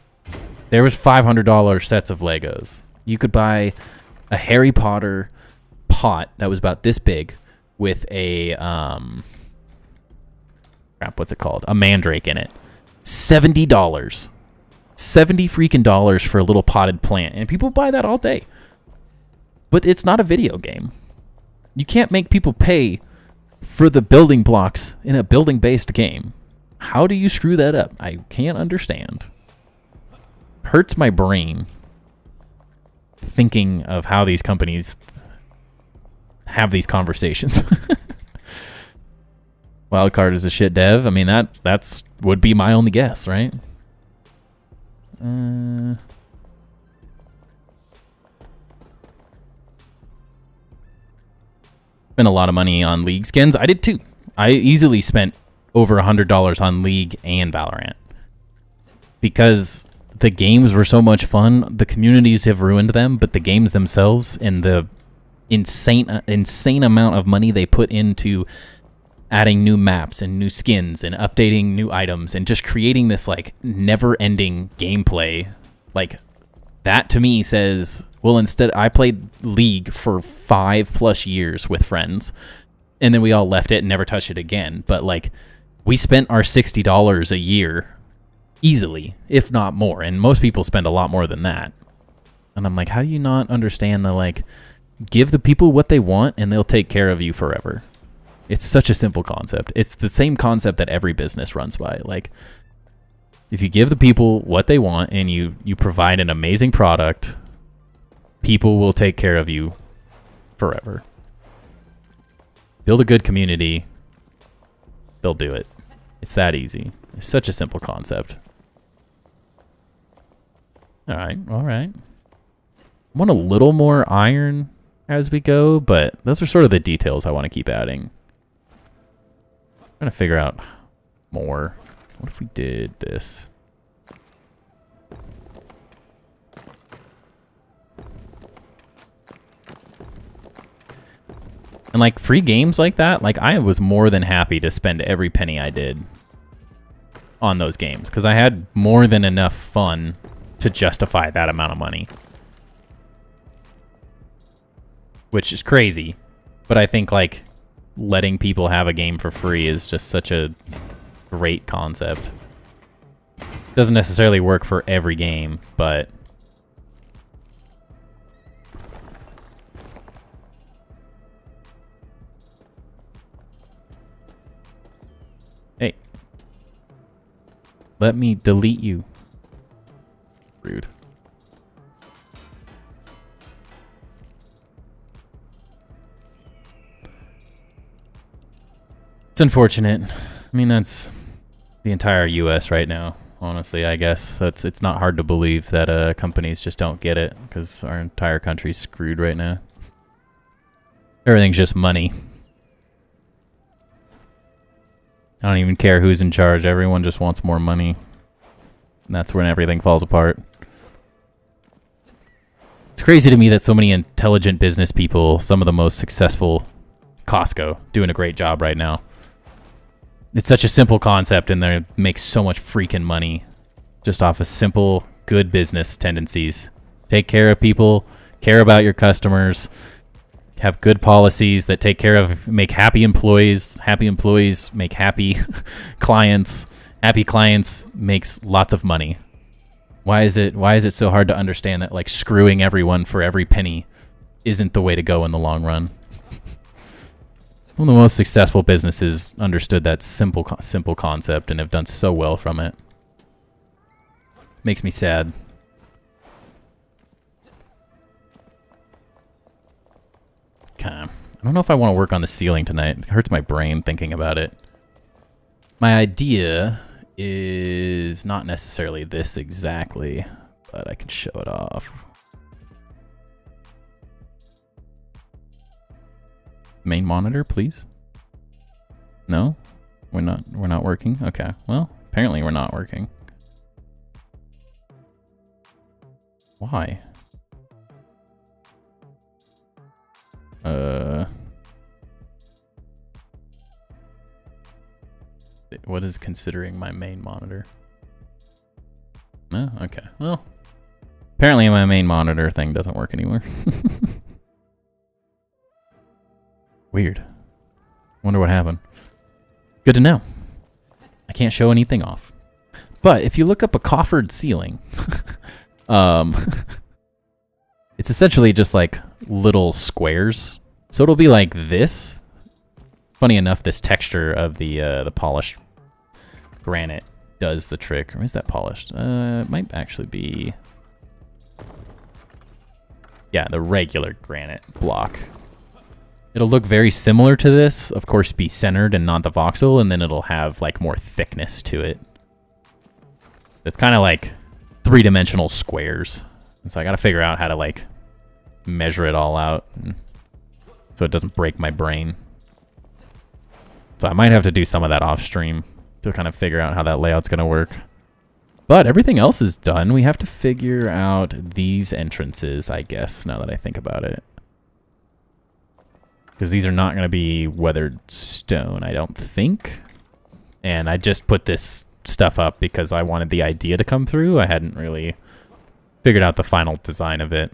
there was $500 sets of Legos. You could buy a Harry Potter pot that was about this big with a, what's it called? A mandrake in it. $70. $70 freaking dollars for a little potted plant. And people buy that all day. But it's not a video game. You can't make people pay for the building blocks in a building-based game. How do you screw that up? I can't understand. Hurts my brain thinking of how these companies have these conversations. Wildcard is a shit dev. I mean, that's would be my only guess, right? Spent a lot of money on League skins. I did too. I easily spent over $100 on League and Valorant because the games were so much fun. The communities have ruined them, but the games themselves and the insane amount of money they put into adding new maps and new skins and updating new items and just creating this, like, never-ending gameplay, like, that to me says, well, instead, I played League for 5+ years with friends, and then we all left it and never touched it again. But, like, we spent our $60 a year easily, if not more, and most people spend a lot more than that. And I'm like, how do you not understand the, like, give the people what they want and they'll take care of you forever? It's such a simple concept. It's the same concept that every business runs by. Like, if you give the people what they want and you provide an amazing product, people will take care of you forever. Build a good community, they'll do it. It's that easy. It's such a simple concept. All right. I want a little more iron as we go, but those are sort of the details I want to keep adding. I'm trying to figure out more. What if we did this? And, like, free games like that, like, I was more than happy to spend every penny I did on those games because I had more than enough fun to justify that amount of money. Which is crazy, but I think, like, letting people have a game for free is just such a great concept. Doesn't necessarily work for every game, but hey, let me delete you. Rude. It's unfortunate. I mean, that's the entire US right now. honestly, I guess. So it's not hard to believe that companies just don't get it, because our entire country's screwed right now. Everything's just money. I don't even care who's in charge. Everyone just wants more money. And that's when everything falls apart. It's crazy to me that so many intelligent business people, some of the most successful, Costco, doing a great job right now. It's such a simple concept, and they make so much freaking money just off of simple, good business tendencies. Take care of people, care about your customers, have good policies that take care of, make happy employees make happy clients. Happy clients makes lots of money. Why is it so hard to understand that, like, screwing everyone for every penny isn't the way to go in the long run? One of the most successful businesses understood that simple concept and have done so well from it. Makes me sad. Okay. I don't know if I want to work on the ceiling tonight. It hurts my brain thinking about it. My idea is not necessarily this exactly, but I can show it off. Main monitor, please. No? We're not working? Okay. Well, apparently we're not working. Why? What is considering my main monitor? No? Okay. Well, apparently my main monitor thing doesn't work anymore. Weird. Wonder what happened. Good to know. I can't show anything off. But if you look up a coffered ceiling, it's essentially just like little squares. So it'll be like this. Funny enough, this texture of the polished granite does the trick. Or is that polished? It might actually be... Yeah, the regular granite block. It'll look very similar to this. Of course, be centered and not the voxel, and then it'll have like more thickness to it. It's kind of like three-dimensional squares. And so I got to figure out how to like measure it all out, so it doesn't break my brain. So I might have to do some of that off stream to kind of figure out how that layout's going to work. But everything else is done. We have to figure out these entrances, I guess, now that I think about it. Because these are not going to be weathered stone, I don't think. And I just put this stuff up because I wanted the idea to come through. I hadn't really figured out the final design of it.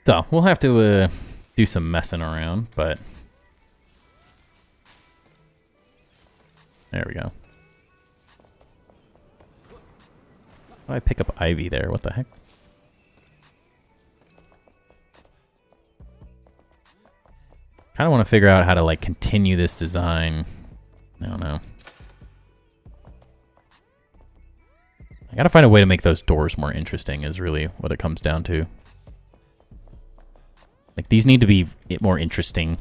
So we'll have to do some messing around, but... There we go. Oh, I pick up ivy there. What the heck? Kind of want to figure out how to like continue this design. I don't know. I gotta find a way to make those doors more interesting is really what it comes down to. Like, these need to be more interesting.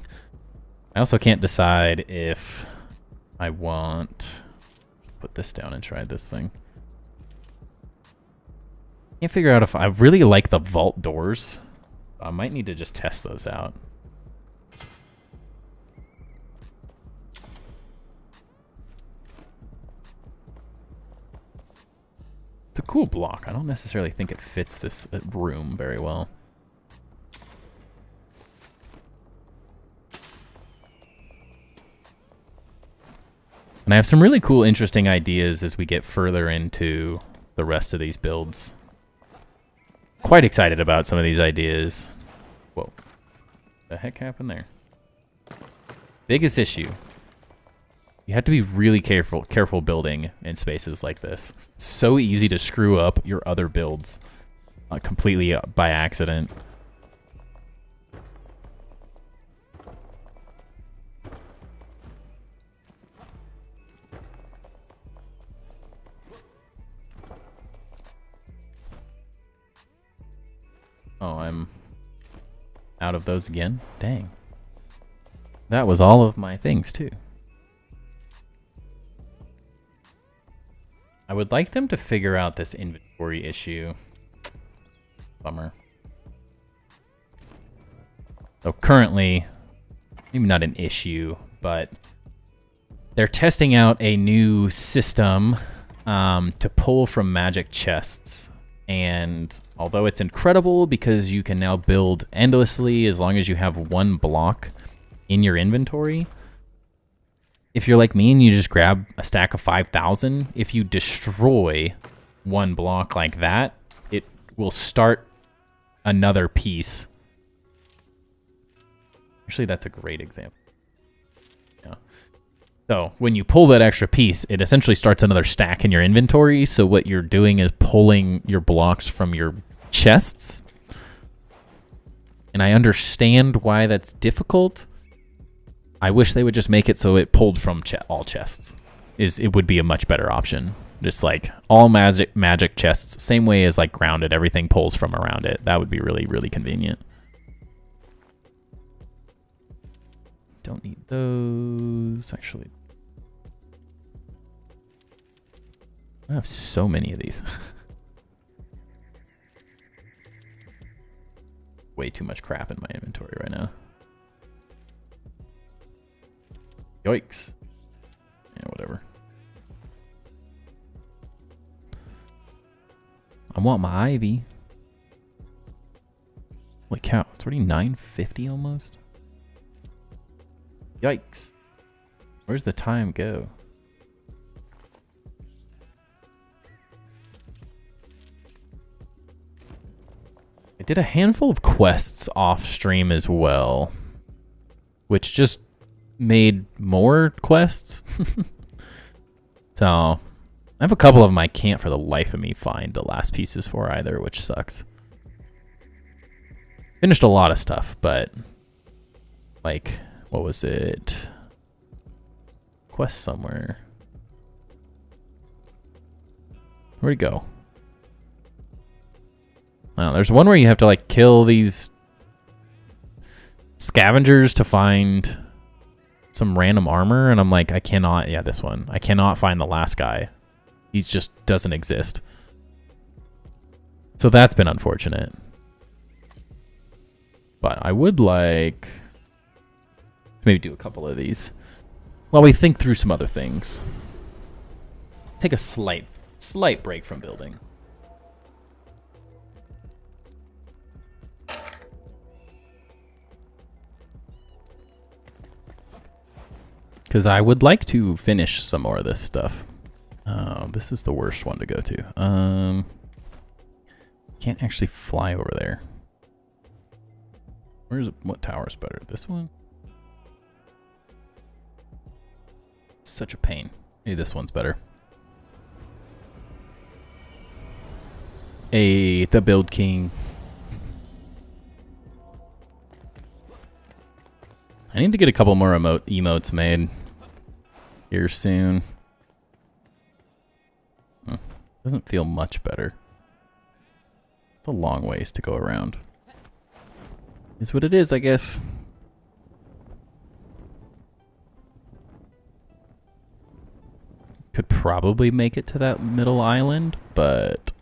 I also can't decide if I want... Put this down and try this thing. Can't figure out if I really like the vault doors. I might need to just test those out. It's a cool block. I don't necessarily think it fits this room very well. And I have some really cool, interesting ideas as we get further into the rest of these builds. Quite excited about some of these ideas. Whoa. What the heck happened there? Biggest issue. You have to be really careful building in spaces like this. It's so easy to screw up your other builds completely by accident. Oh, I'm out of those again? Dang. That was all of my things, too. I would like them to figure out this inventory issue. Bummer. So currently, maybe not an issue, but they're testing out a new system to pull from magic chests. And although it's incredible because you can now build endlessly as long as you have one block in your inventory, if you're like me and you just grab a stack of 5,000, if you destroy one block like that, it will start another piece. Actually, that's a great example. Yeah. So when you pull that extra piece, it essentially starts another stack in your inventory. So what you're doing is pulling your blocks from your chests. And I understand why that's difficult. I wish they would just make it so it pulled from all chests. It would be a much better option. Just like all magic chests, same way as like grounded, everything pulls from around it. That would be really, really convenient. Don't need those, actually. I have so many of these. Way too much crap in my inventory right now. Yikes. Yeah, whatever. I want my ivy. Holy cow, it's already 9:50 almost. Yikes. Where's the time go? I did a handful of quests off stream as well, which just made more quests. So I have a couple of them I can't for the life of me find the last pieces for either, which sucks. Finished a lot of stuff, but like, what was it? Quest somewhere. Where'd it go? Well, there's one where you have to like kill these scavengers to find some random armor, and I'm like, I cannot, yeah, this one. I cannot find the last guy. He just doesn't exist. So that's been unfortunate. But I would like to maybe do a couple of these while we think through some other things. Take a slight break from building. Because I would like to finish some more of this stuff. Oh, this is the worst one to go to. Can't actually fly over there. What tower is better? This one? Such a pain. Maybe this one's better. Hey, the Build King. I need to get a couple more emotes made here soon. Doesn't feel much better. It's a long ways to go around. Is what it is, I guess. Could probably make it to that middle island, but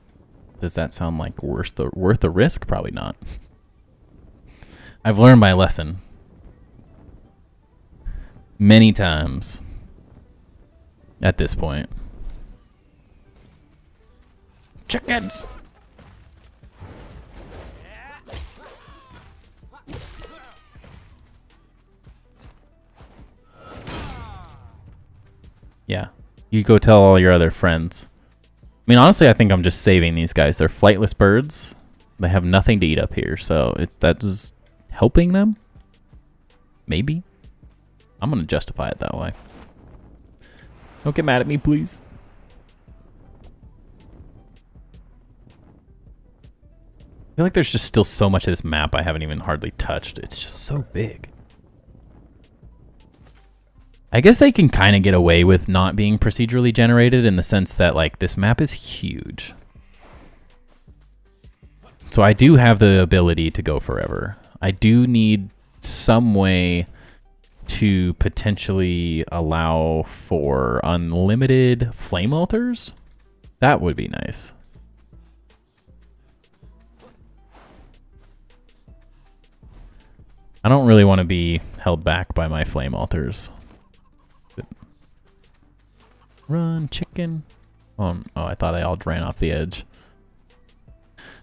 does that sound like worth the risk? Probably not. I've learned my lesson many times at this point. Chickens! Yeah, you go tell all your other friends. I mean, honestly, I think I'm just saving these guys. They're flightless birds. They have nothing to eat up here, so that was helping them? Maybe? I'm gonna justify it that way. Don't get mad at me, please. I feel like there's just still so much of this map I haven't even hardly touched. It's just so big. I guess they can kind of get away with not being procedurally generated in the sense that, like, this map is huge. So I do have the ability to go forever. I do need some way to potentially allow for unlimited flame altars. That would be nice. I don't really want to be held back by my flame altars. Run, chicken. Oh, I thought they all ran off the edge.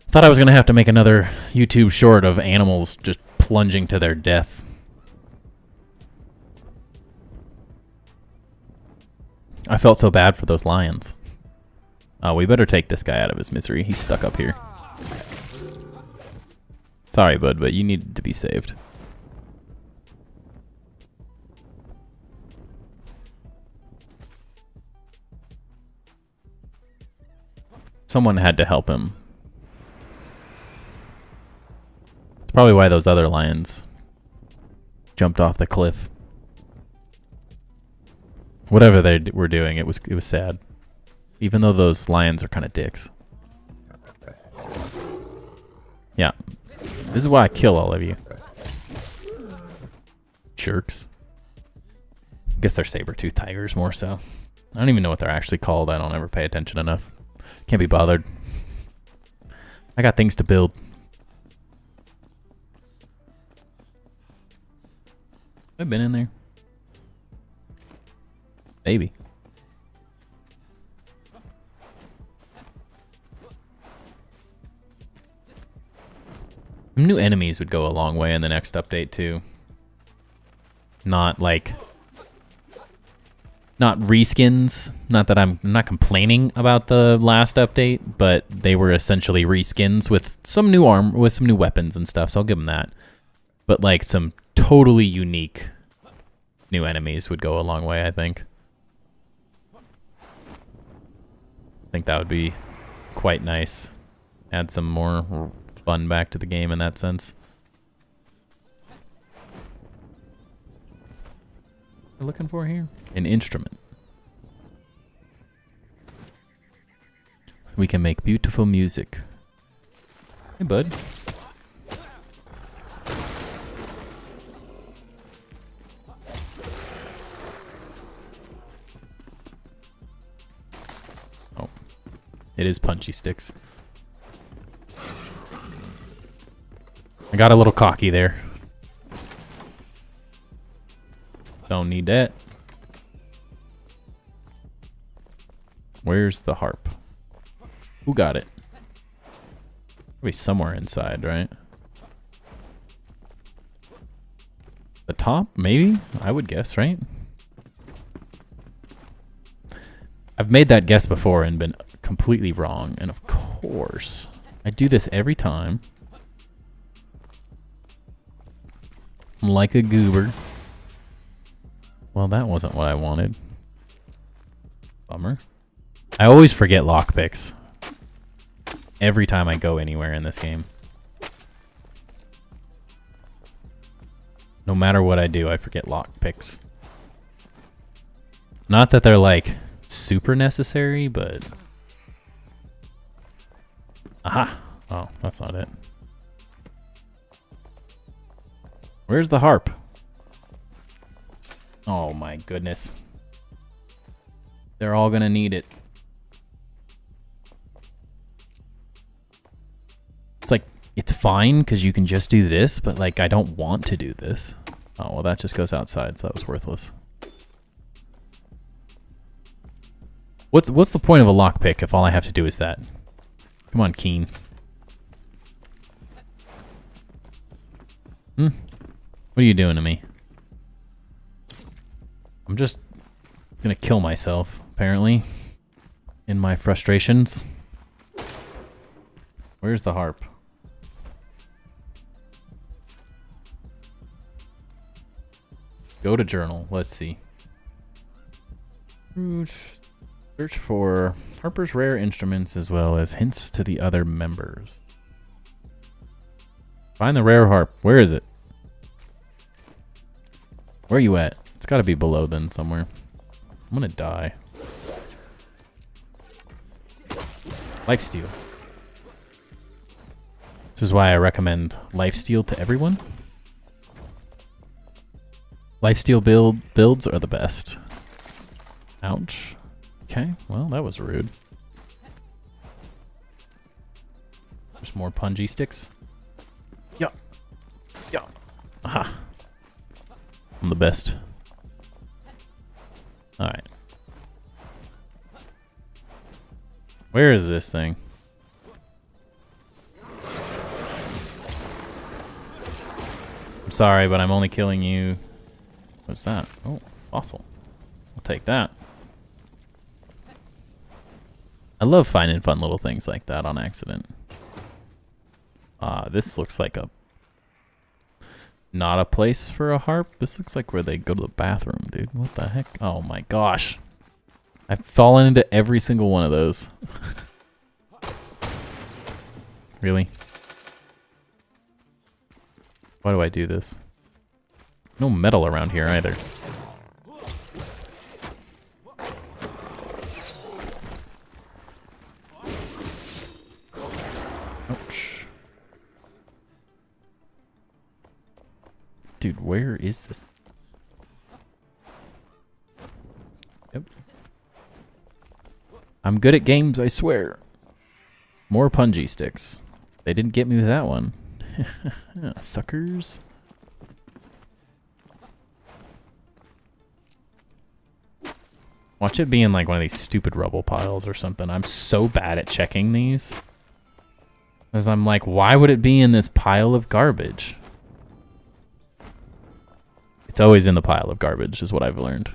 Thought I was going to have to make another YouTube short of animals just plunging to their death. I felt so bad for those lions. Oh, we better take this guy out of his misery. He's stuck up here. Sorry, bud, but you needed to be saved. Someone had to help him. It's probably why those other lions jumped off the cliff. Whatever they were doing, it was sad. Even though those lions are kind of dicks. Yeah. This is why I kill all of you. Jerks. Guess they're saber-toothed tigers more so. I don't even know what they're actually called. I don't ever pay attention enough. Can't be bothered. I got things to build. Have I been in there? Maybe. New enemies would go a long way in the next update too. Not like... Not reskins. Not that I'm not complaining about the last update, but they were essentially reskins with some new with some new weapons and stuff, so I'll give them that. But like some totally unique new enemies would go a long way, I think. I think that would be quite nice. Add some more fun back to the game in that sense. What am I looking for here? An instrument. We can make beautiful music. Hey, bud. Oh. It is punchy sticks. I got a little cocky there. Don't need that. Where's the harp? Who got it? Probably somewhere inside, right? The top, maybe? I would guess, right? I've made that guess before and been completely wrong. And of course, I do this every time. I'm like a goober. Well, that wasn't what I wanted. Bummer. I always forget lockpicks. Every time I go anywhere in this game. No matter what I do, I forget lockpicks. Not that they're like super necessary, but... Aha! Oh, that's not it. Where's the harp? Oh my goodness. They're all gonna need it. It's like, it's fine because you can just do this, but like I don't want to do this. Oh, well that just goes outside, so that was worthless. What's the point of a lockpick if all I have to do is that? Come on, Keen. What are you doing to me? I'm just gonna kill myself, apparently, in my frustrations. Where's the harp? Go to journal. Let's see. Search for Harper's rare instruments as well as hints to the other members. Find the rare harp. Where is it? Where are you at? It's got to be below then somewhere. I'm gonna die. Lifesteal. This is why I recommend lifesteal to everyone. Lifesteal builds are the best. Ouch. Okay, well that was rude. gosh, more punji sticks. Yeah. Yeah. Aha. I'm the best. Alright. Where is this thing? I'm sorry, but I'm only killing you. What's that? Oh, fossil. I'll take that. I love finding fun little things like that on accident. This looks like a... not a place for a harp. This looks like where they go to the bathroom, dude. What the heck? Oh my gosh. I've fallen into every single one of those. Really? Why do I do this? No metal around here either. Ouch. Dude, where is this? Yep. I'm good at games, I swear. More punji sticks. They didn't get me with that one. Suckers. Watch it be in like one of these stupid rubble piles or something. I'm so bad at checking these. Because I'm like, why would it be in this pile of garbage? It's always in the pile of garbage, is what I've learned.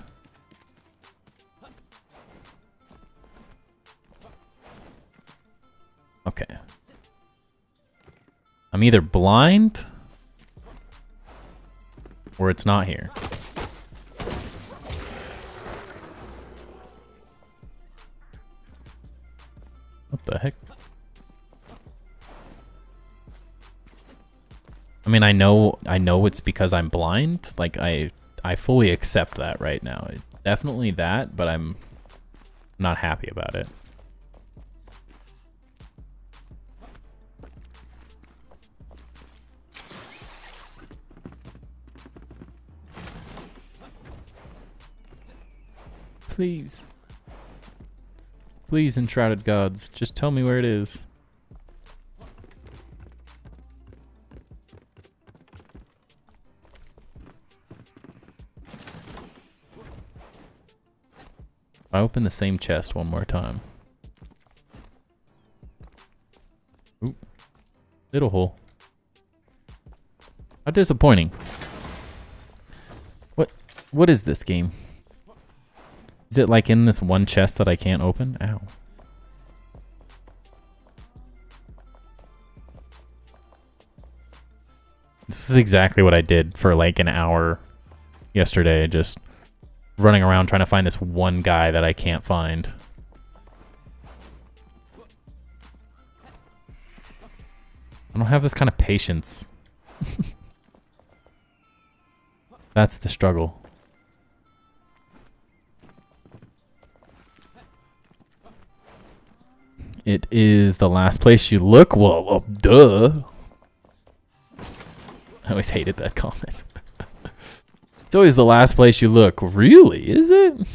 Okay. I'm either blind or it's not here. What the heck? I mean, I know it's because I'm blind. Like I fully accept that right now. It's definitely that, but I'm not happy about it. Please. Please, Enshrouded gods, just tell me where it is. I open the same chest one more time. Ooh. Little hole. How disappointing. What is this game? Is it like in this one chest that I can't open? Ow. This is exactly what I did for like an hour yesterday, just running around trying to find this one guy that I can't find. I don't have this kind of patience. That's the struggle. It is the last place you look? Well, duh. I always hated that comment. It's always the last place you look. Really? Is it?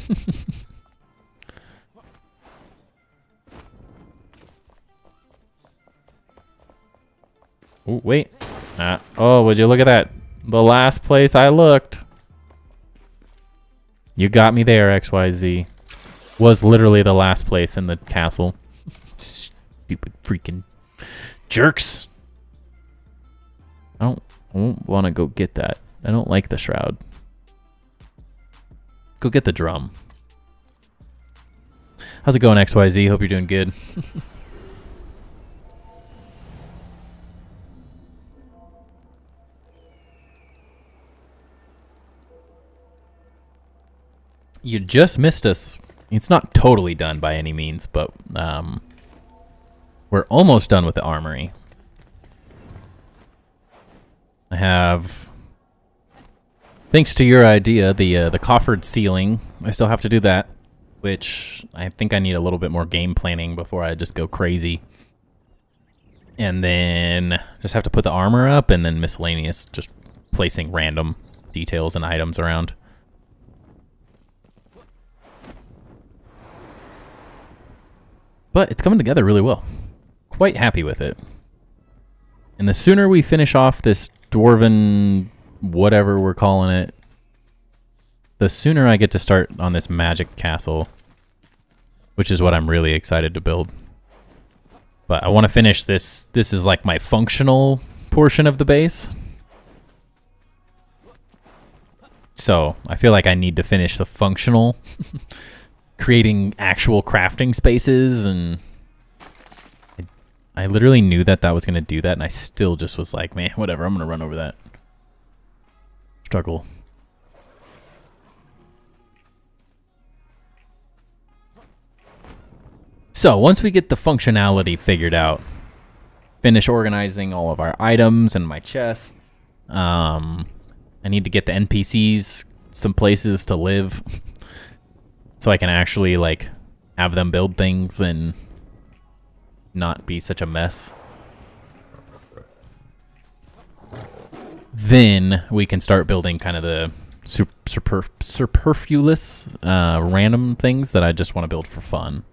Oh, wait. Oh, would you look at that? The last place I looked. You got me there, XYZ. Was literally the last place in the castle. Stupid freaking jerks. I don't want to go get that. I don't like the shroud. Go get the drum. How's it going, XYZ? Hope you're doing good. You just missed us. It's not totally done by any means, but we're almost done with the armory. I have, thanks to your idea, the coffered ceiling. I still have to do that, which I think I need a little bit more game planning before I just go crazy. And then just have to put the armor up, and then miscellaneous, just placing random details and items around. But it's coming together really well. Quite happy with it. And the sooner we finish off this dwarven whatever we're calling it, the sooner I get to start on this magic castle, which is what I'm really excited to build. But I want to finish this. This is like my functional portion of the base. So I feel like I need to finish the functional, creating actual crafting spaces, and I literally knew that that was going to do that, and I still just was like, man, whatever, I'm going to run over that. Struggle. So once we get the functionality figured out, finish organizing all of our items and my chests, I need to get the NPCs some places to live so I can actually like have them build things and not be such a mess. Then we can start building kind of the superfluous random things that I just want to build for fun.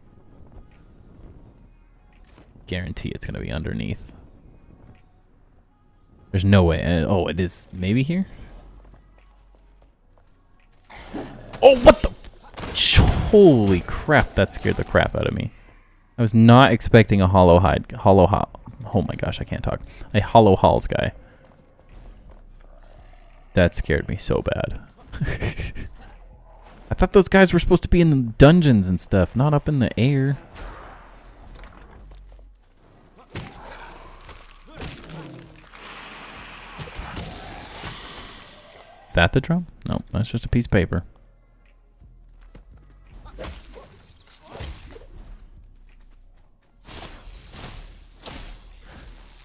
Guarantee it's going to be underneath. There's no way. Oh, it is maybe here? Oh, what the? Holy crap, that scared the crap out of me. I was not expecting a hollow oh my gosh, I can't talk. A hollow halls guy. That scared me so bad. I thought those guys were supposed to be in the dungeons and stuff, not up in the air. Is that the drum? No, that's just a piece of paper.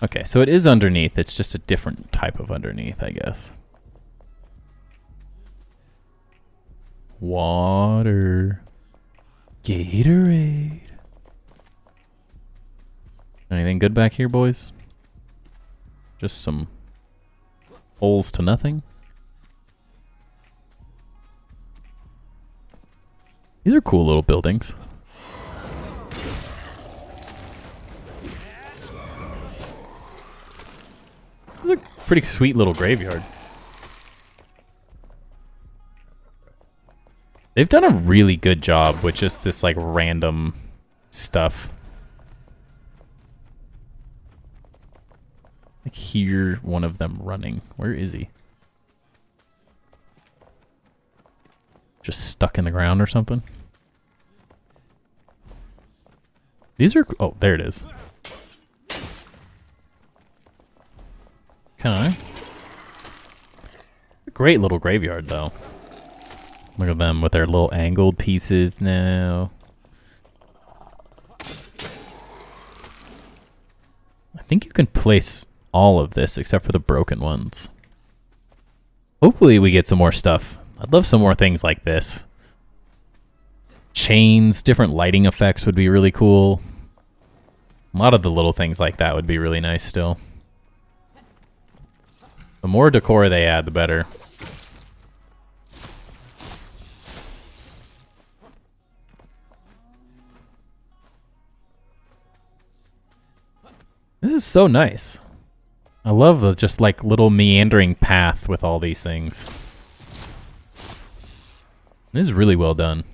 Okay, so it is underneath. It's just a different type of underneath, I guess. Water. Gatorade. Anything good back here, boys? Just some holes to nothing. These are cool little buildings. This is a pretty sweet little graveyard. They've done a really good job with just this like random stuff. I hear one of them running. Where is he? Just stuck in the ground or something? These are... Oh, there it is. Okay. Great little graveyard, though. Look at them with their little angled pieces now. I think you can place all of this except for the broken ones. Hopefully we get some more stuff. I'd love some more things like this. Chains, different lighting effects would be really cool. A lot of the little things like that would be really nice still. The more decor they add, the better. This is so nice. I love the just like little meandering path with all these things. This is really well done.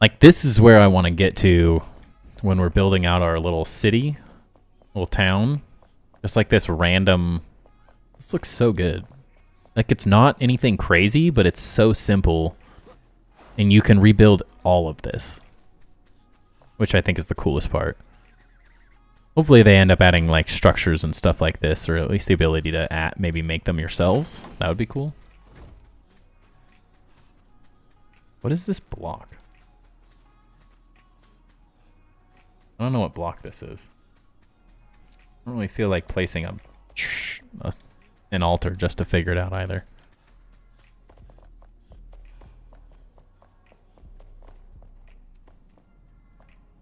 Like, this is where I want to get to when we're building out our little city, little town. Just like this random... This looks so good. Like, it's not anything crazy, but it's so simple. And you can rebuild all of this. Which I think is the coolest part. Hopefully they end up adding, like, structures and stuff like this, or at least the ability to maybe make them yourselves. That would be cool. What is this block? I don't know what block this is. I don't really feel like placing an altar just to figure it out either.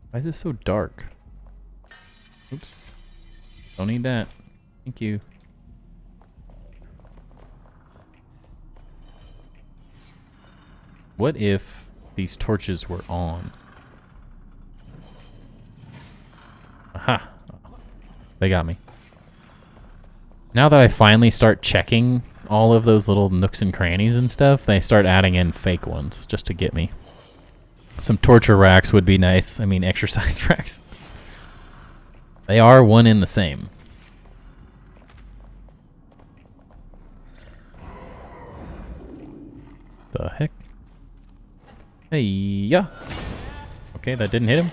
Why is this so dark? Oops. Don't need that. Thank you. What if these torches were on? Aha. they got me. Now that I finally start checking all of those little nooks and crannies and stuff, they start adding in fake ones just to get me. Some torture racks would be nice. I mean, exercise racks. They are one in the same. The heck? Hey, yeah. Okay, that didn't hit him.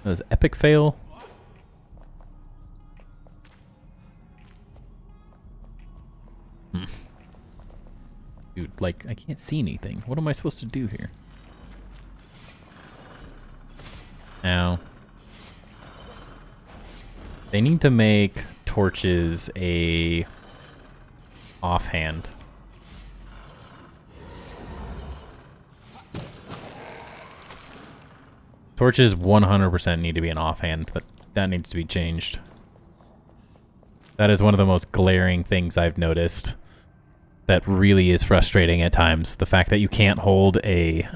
That was epic fail. Dude, like, I can't see anything. What am I supposed to do here? Ow. They need to make torches a offhand. Torches 100% need to be an offhand. That needs to be changed. That is one of the most glaring things I've noticed. That really is frustrating at times. The fact that you can't hold a...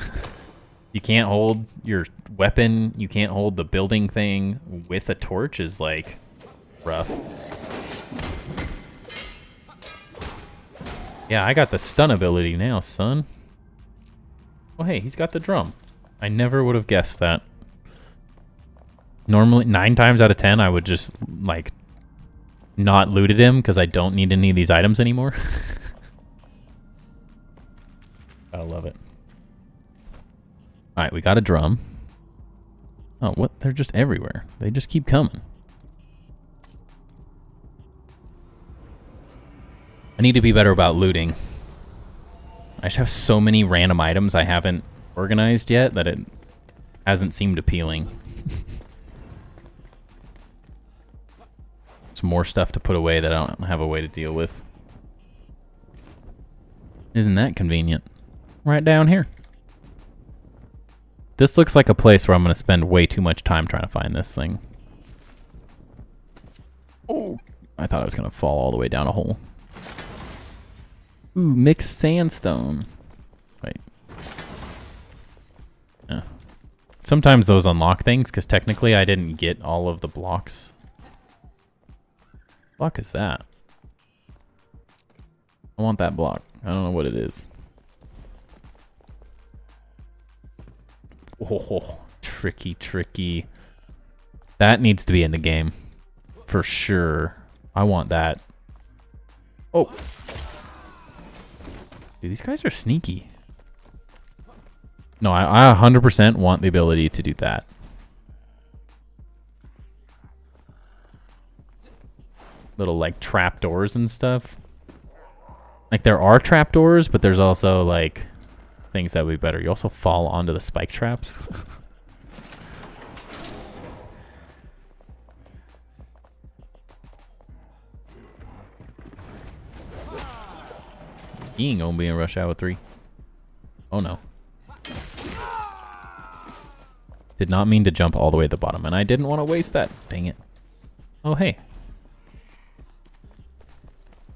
You can't hold your weapon, you can't hold the building thing with a torch is, like, rough. Yeah, I got the stun ability now, son. Oh, hey, he's got the drum. I never would have guessed that. Normally, 9 times out of 10, I would just, like, not looted him because I don't need any of these items anymore. I love it. Alright, we got a drum. Oh, what? They're just everywhere. They just keep coming. I need to be better about looting. I just have so many random items I haven't organized yet that it hasn't seemed appealing. Some more stuff to put away that I don't have a way to deal with. Isn't that convenient? Right down here. This looks like a place where I'm going to spend way too much time trying to find this thing. Oh, I thought I was going to fall all the way down a hole. Ooh, mixed sandstone. Wait. Yeah. Sometimes those unlock things, because technically I didn't get all of the blocks. What block is that? I want that block. I don't know what it is. Oh, tricky, tricky. That needs to be in the game. For sure. I want that. Oh. Dude, these guys are sneaky. No, I 100% want the ability to do that. Little, like, trapdoors and stuff. Like, there are trapdoors, but there's also, like, things that would be better. You also fall onto the spike traps. He ain't gonna be in Rush Hour 3. Oh no. Did not mean to jump all the way to the bottom, and I didn't want to waste that. Dang it. Oh, hey.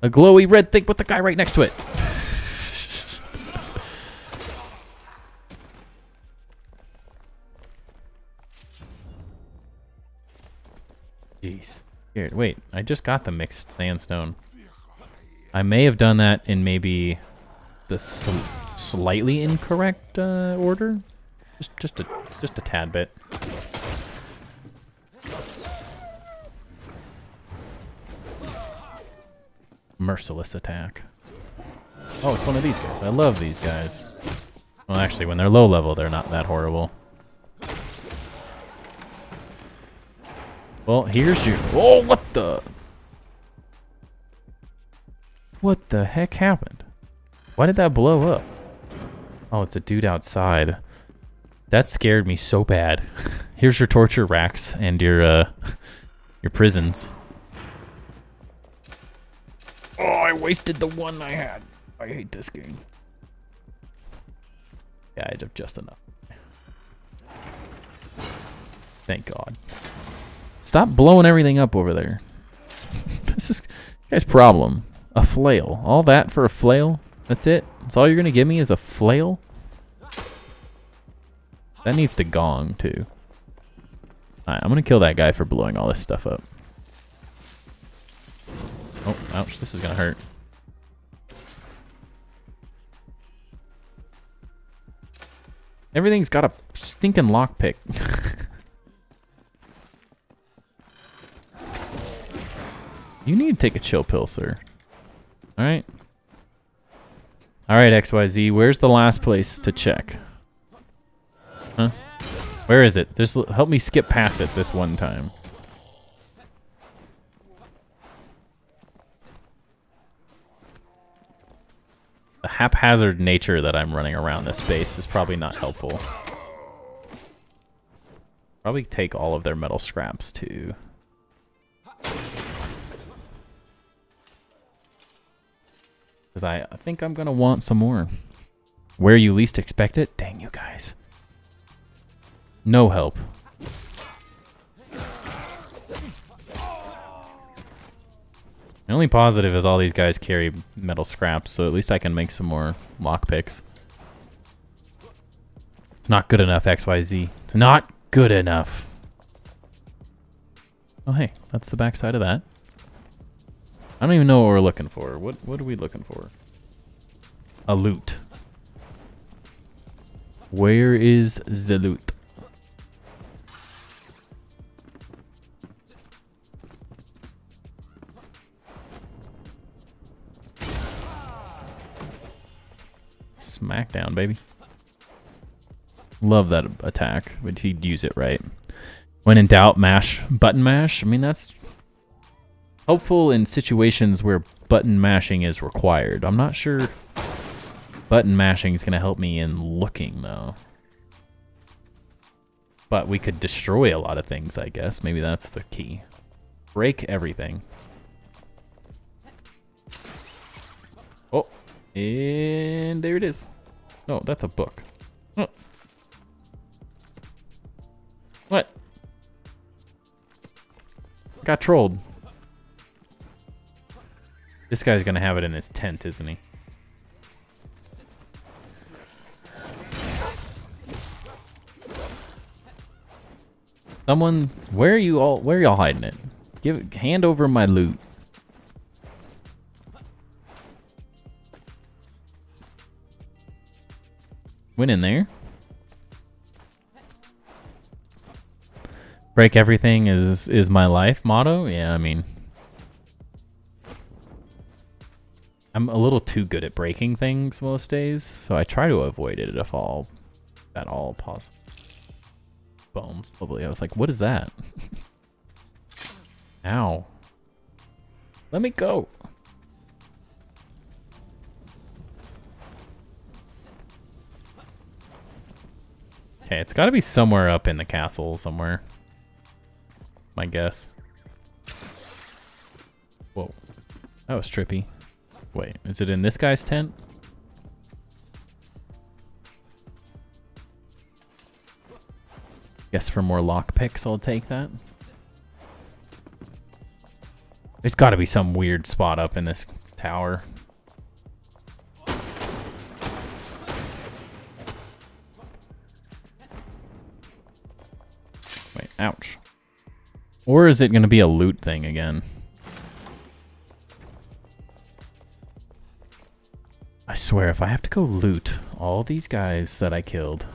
A glowy red thing with the guy right next to it. Jeez. Here, wait. I just got the mixed sandstone. I may have done that in maybe the slightly incorrect order. Just a tad bit. Merciless attack. Oh, it's one of these guys. I love these guys. Well, actually, when they're low level, they're not that horrible. Well, here's your... Oh, what the... What the heck happened? Why did that blow up? Oh, it's a dude outside. That scared me so bad. Here's your torture racks and your prisons. Oh, I wasted the one I had. I hate this game. Yeah, I have just enough. Thank God. Stop blowing everything up over there. This is guy's problem. A flail. All that for a flail? That's it? That's all you're gonna give me is a flail? That needs to gong, too. Alright, I'm gonna kill that guy for blowing all this stuff up. Ouch, this is gonna hurt. Everything's got a stinking lockpick. You need to take a chill pill, sir. Alright. Alright, XYZ, where's the last place to check? Huh? Where is it? Help me skip past it this one time. The haphazard nature that I'm running around this base is probably not helpful. Probably take all of their metal scraps too. Because I think I'm gonna want some more. Where you least expect it? Dang you guys. No help. The only positive is all these guys carry metal scraps, so at least I can make some more lockpicks. It's not good enough, XYZ. It's not good enough. Oh, hey, that's the backside of that. I don't even know what we're looking for. What are we looking for? A loot. Where is the loot? Smackdown, baby. Love that attack, but he'd use it right. When in doubt, mash, button mash. I mean, that's helpful in situations where button mashing is required. I'm not sure button mashing is going to help me in looking, though. But we could destroy a lot of things, I guess. Maybe that's the key. Break everything. Oh, and there it is. No, that's a book. Oh. What? Got trolled. This guy's gonna have it in his tent, isn't he? Someone, where are y'all hiding it? Hand over my loot. Went in there. Break everything is my life motto. Yeah, I mean, I'm a little too good at breaking things most days, so I try to avoid it if at all possible. Bones, lovely. I was like, what is that? Ow. Let me go. Okay, it's got to be somewhere up in the castle somewhere. My guess. Whoa. That was trippy. Wait, is it in this guy's tent? Guess for more lockpicks, I'll take that. There's got to be some weird spot up in this tower. Wait, ouch. Or is it going to be a loot thing again? I swear, if I have to go loot all these guys that I killed...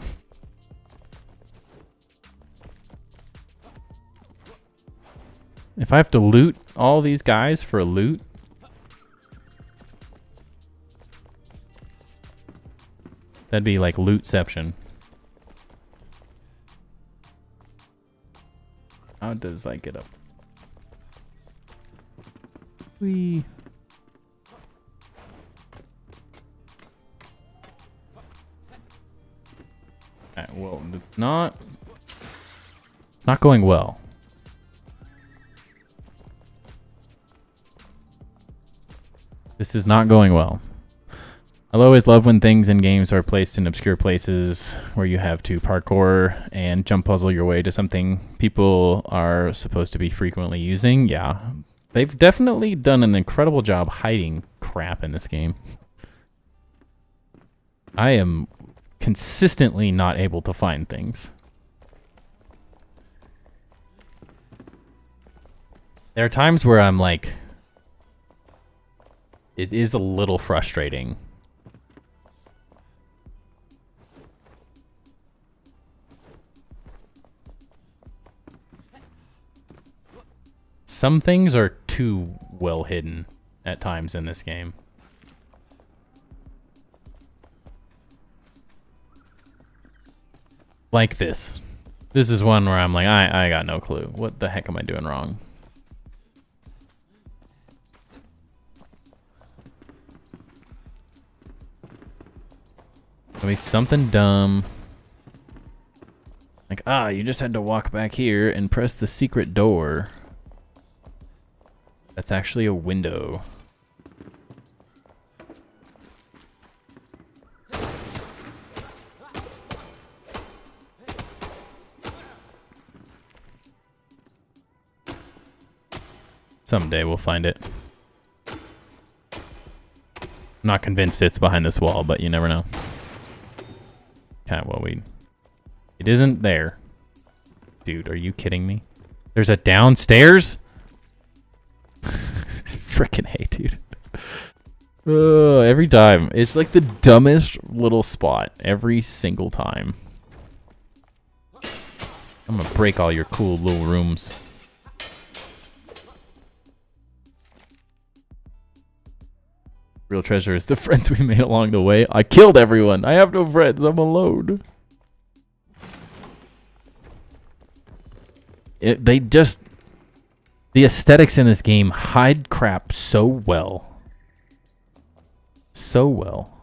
If I have to loot all these guys for a loot... That'd be like lootception. How does I get up? Whee. Alright, well, it's not going well. This is not going well. I'll always love when things in games are placed in obscure places where you have to parkour and jump puzzle your way to something people are supposed to be frequently using. Yeah, they've definitely done an incredible job hiding crap in this game. I am consistently not able to find things. There are times where I'm like It is a little frustrating. Some things are too well hidden at times in this game. Like this. This is one where I'm like, I got no clue. What the heck am I doing wrong? Gonna be something dumb. Like, you just had to walk back here and press the secret door. That's actually a window. Someday we'll find it. I'm not convinced it's behind this wall, but you never know. Okay, well, it isn't there. Dude, are you kidding me? There's a downstairs? Frickin' hey, dude. Every time. It's like the dumbest little spot every single time. I'm gonna break all your cool little rooms. Real treasure is the friends we made along the way. I killed everyone. I have no friends. I'm alone. The aesthetics in this game hide crap so well. So well.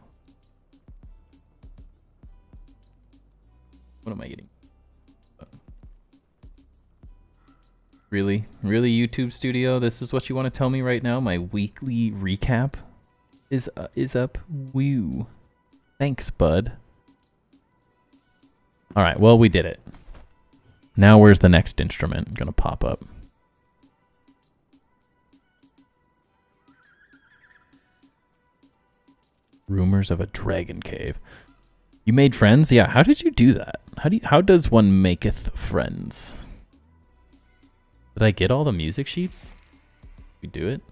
What am I eating? Really? Really, YouTube Studio? This is what you want to tell me right now? My weekly recap is up. Woo. Thanks, bud. Alright, well, we did it. Now where's the next instrument gonna pop up? Rumors of a dragon cave. You made friends? Yeah, how did you do that? How does one maketh friends? Did I get all the music sheets? We do it?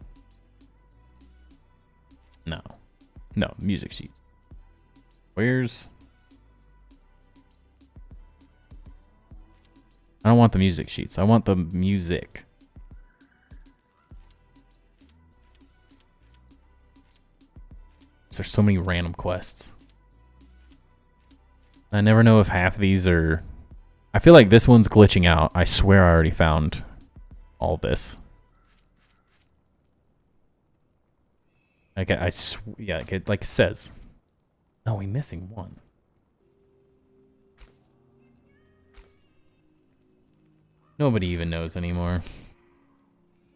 No. No, music sheets. Where's... I don't want the music sheets. I want the music. There's so many random quests. I never know if half of these are... I feel like this one's glitching out. I swear I already found all this. Okay, yeah, like it says. No, we're missing one. Nobody even knows anymore.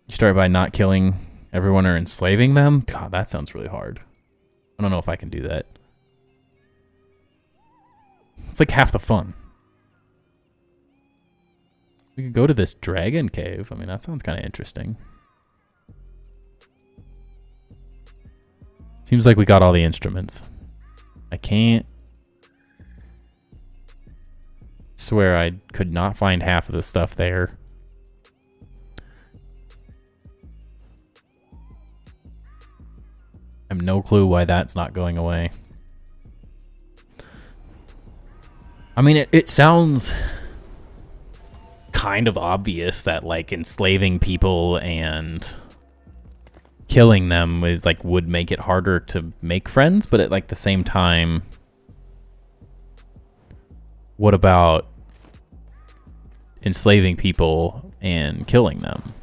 You start by not killing everyone or enslaving them? God, that sounds really hard. I don't know if I can do that. It's like half the fun. We could go to this dragon cave. I mean, that sounds kind of interesting. Seems like we got all the instruments. I can't swear I could not find half of the stuff there. I have no clue why that's not going away. I mean, it sounds kind of obvious that like enslaving people and killing them is like would make it harder to make friends, but at like the same time, what about enslaving people and killing them?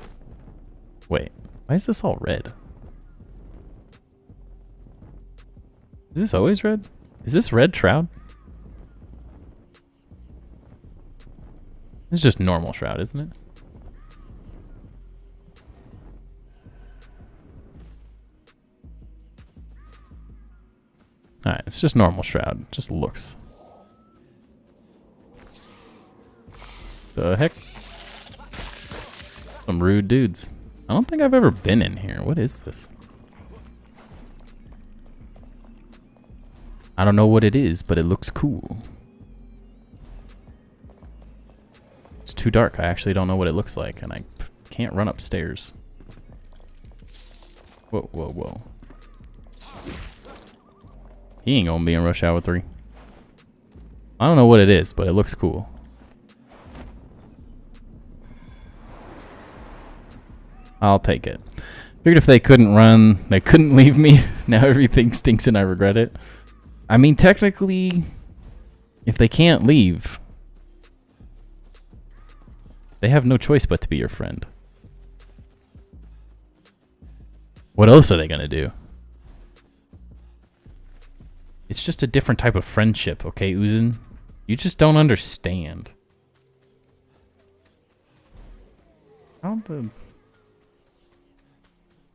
Wait, why is this all red? Is this always red? Is this red shroud? It's just normal shroud, isn't it? Alright, it's just normal shroud. It just looks. The heck? Some rude dudes. I don't think I've ever been in here. What is this? I don't know what it is, but it looks cool. It's too dark. I actually don't know what it looks like, and I can't run upstairs. Whoa, whoa, whoa. He ain't gonna be in Rush Hour 3. I don't know what it is, but it looks cool. I'll take it. Figured if they couldn't run, they couldn't leave me. Now everything stinks and I regret it. I mean, technically, if they can't leave, they have no choice but to be your friend. What else are they gonna do? It's just a different type of friendship, okay, Uzin? You just don't understand. How the...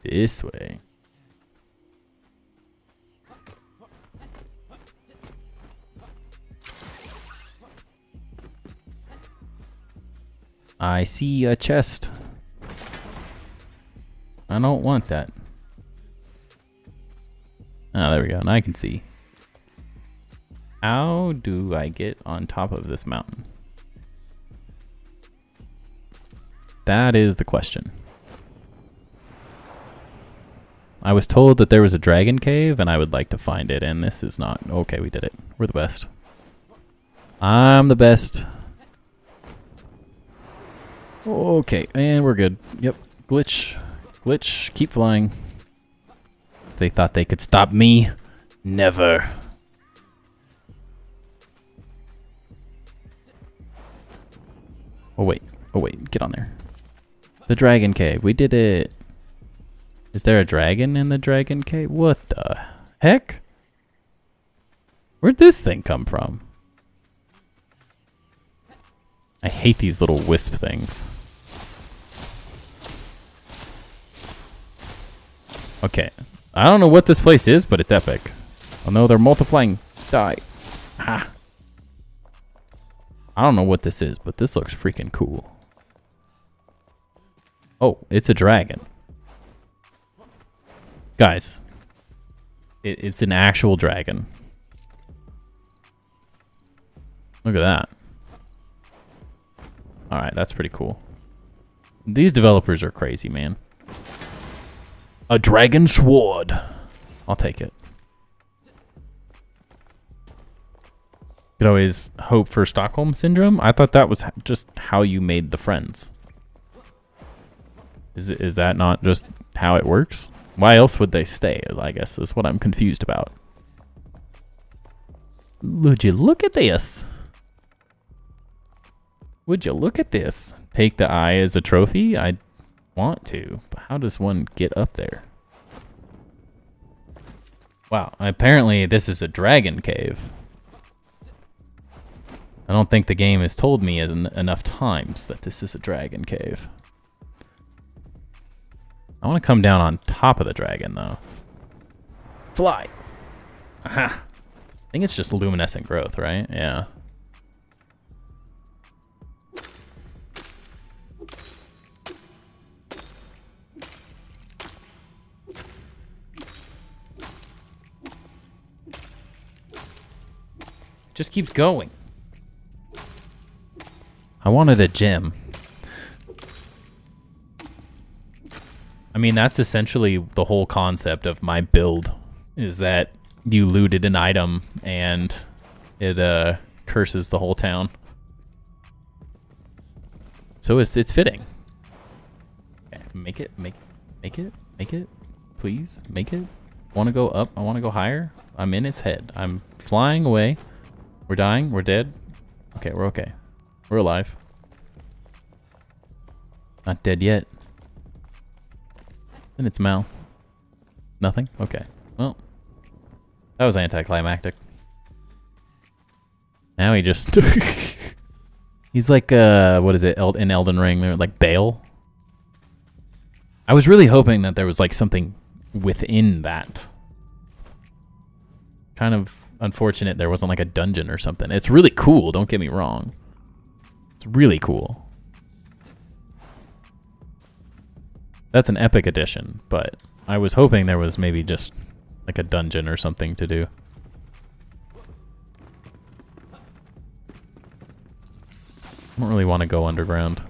This way. I see a chest. I don't want that. Oh, there we go. Now I can see. How do I get on top of this mountain? That is the question. I was told that there was a dragon cave, and I would like to find it, and this is not. Okay, we did it. We're the best. I'm the best. Okay, and we're good. Yep. Glitch. Glitch. Keep flying. They thought they could stop me. Never. Oh, wait. Oh, wait. Get on there. The dragon cave. We did it. Is there a dragon in the dragon cave? What the heck? Where'd this thing come from? I hate these little wisp things. Okay. I don't know what this place is, but it's epic. Oh no, they're multiplying. Die. Ah. I don't know what this is, but this looks freaking cool. Oh, it's a dragon. Guys, it's an actual dragon. Look at that. Alright, that's pretty cool. These developers are crazy, man. A dragon sword. I'll take it. Could always hope for Stockholm Syndrome. I thought that was just how you made the friends. Is that not just how it works? Why else would they stay, I guess, is what I'm confused about. Would you look at this? Would you look at this? Take the eye as a trophy? I want to, but how does one get up there? Wow, apparently this is a dragon cave. I don't think the game has told me enough times that this is a dragon cave. I want to come down on top of the dragon, though. Fly! Aha! I think it's just luminescent growth, right? Yeah. Just keeps going. I wanted a gem. I mean, that's essentially the whole concept of my build, is that you looted an item and it curses the whole town. So it's fitting. Okay, make it, please, make it. Want to go up? I want to go higher. I'm in its head. I'm flying away. We're dying. We're dead. Okay, we're okay. We're alive. Not dead yet. In its mouth. Nothing? Okay. Well, that was anticlimactic. Now he just... He's like, what is it, in Elden Ring? They're like Bale. I was really hoping that there was like something within that. Kind of unfortunate there wasn't like a dungeon or something. It's really cool, don't get me wrong. It's really cool. That's an epic edition, but I was hoping there was maybe just like a dungeon or something to do. I don't really want to go underground.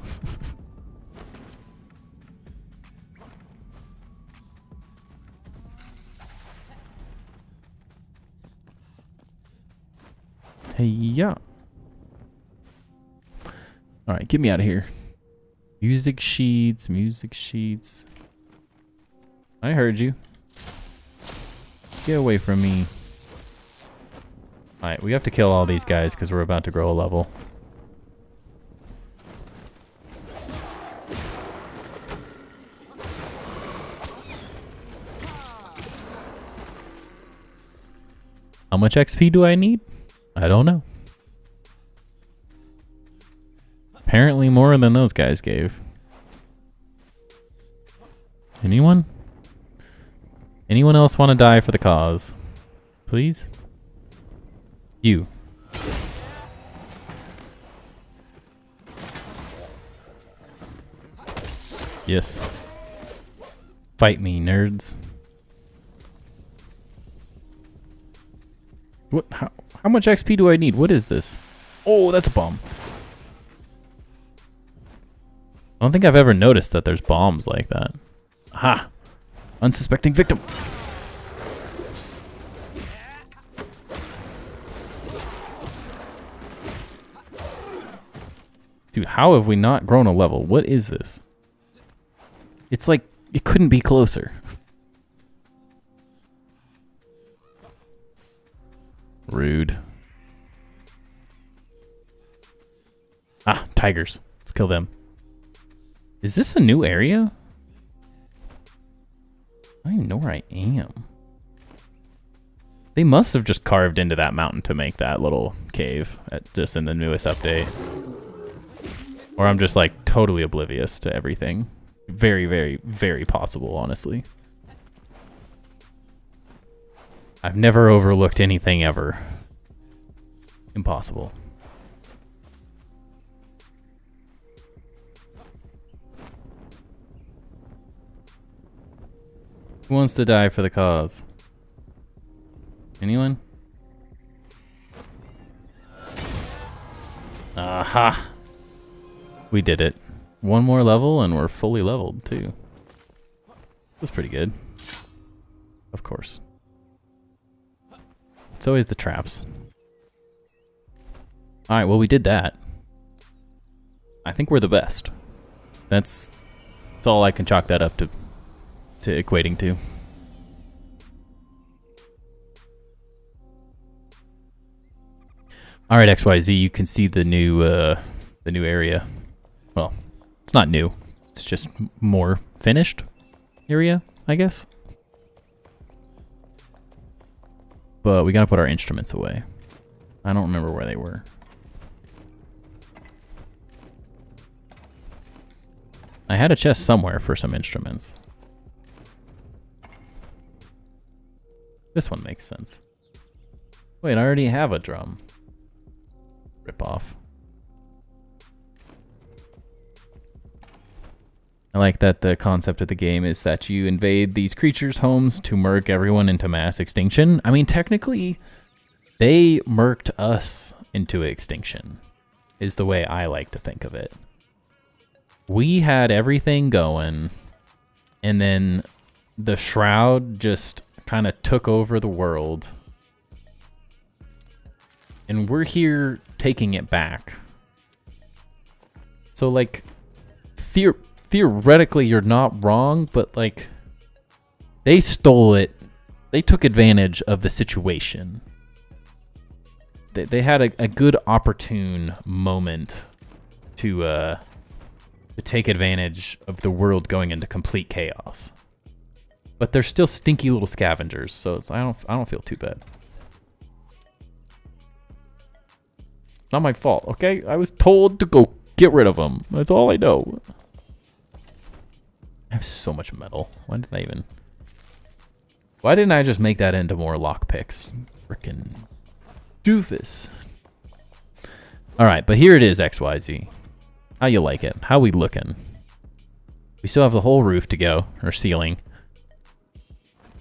Hey, yeah. Alright, get me out of here. Music sheets, music sheets. I heard you. Get away from me. Alright, we have to kill all these guys because we're about to grow a level. How much XP do I need? I don't know. Apparently more than those guys gave. Anyone? Anyone else want to die for the cause? Please? You. Yes. Fight me, nerds. What? How much XP do I need? What is this? Oh, that's a bomb. I don't think I've ever noticed that there's bombs like that. Aha! Unsuspecting victim. Dude, how have we not grown a level? What is this? It's like, it couldn't be closer. Rude. Ah, tigers. Let's kill them. Is this a new area? I don't even know where I am. They must have just carved into that mountain to make that little cave just in the newest update. Or I'm just like totally oblivious to everything. Very, very, very possible, honestly. I've never overlooked anything ever. Impossible. Who wants to die for the cause? Anyone? Aha! We did it. One more level and we're fully leveled too. That's pretty good. Of course. It's always the traps. Alright, well we did that. I think we're the best. That's all I can chalk that up to equating to. All right, XYZ, you can see the new area. Well, it's not new. It's just more finished area, I guess. But we gotta put our instruments away. I don't remember where they were. I had a chest somewhere for some instruments. This one makes sense. Wait, I already have a drum. Rip off. I like that the concept of the game is that you invade these creatures' homes to murk everyone into mass extinction. I mean, technically, they murked us into extinction, is the way I like to think of it. We had everything going, and then the Shroud just kind of took over the world. And we're here taking it back. So, like, theoretically, you're not wrong, but, like, they stole it. They took advantage of the situation. They had a good opportune moment to take advantage of the world going into complete chaos. But they're still stinky little scavengers, so I don't feel too bad. It's not my fault, okay? I was told to go get rid of them. That's all I know. I have so much metal. Why didn't I just make that into more lockpicks? Frickin' doofus. Alright, but here it is, XYZ. How you like it? How we looking? We still have the whole roof to go, or ceiling.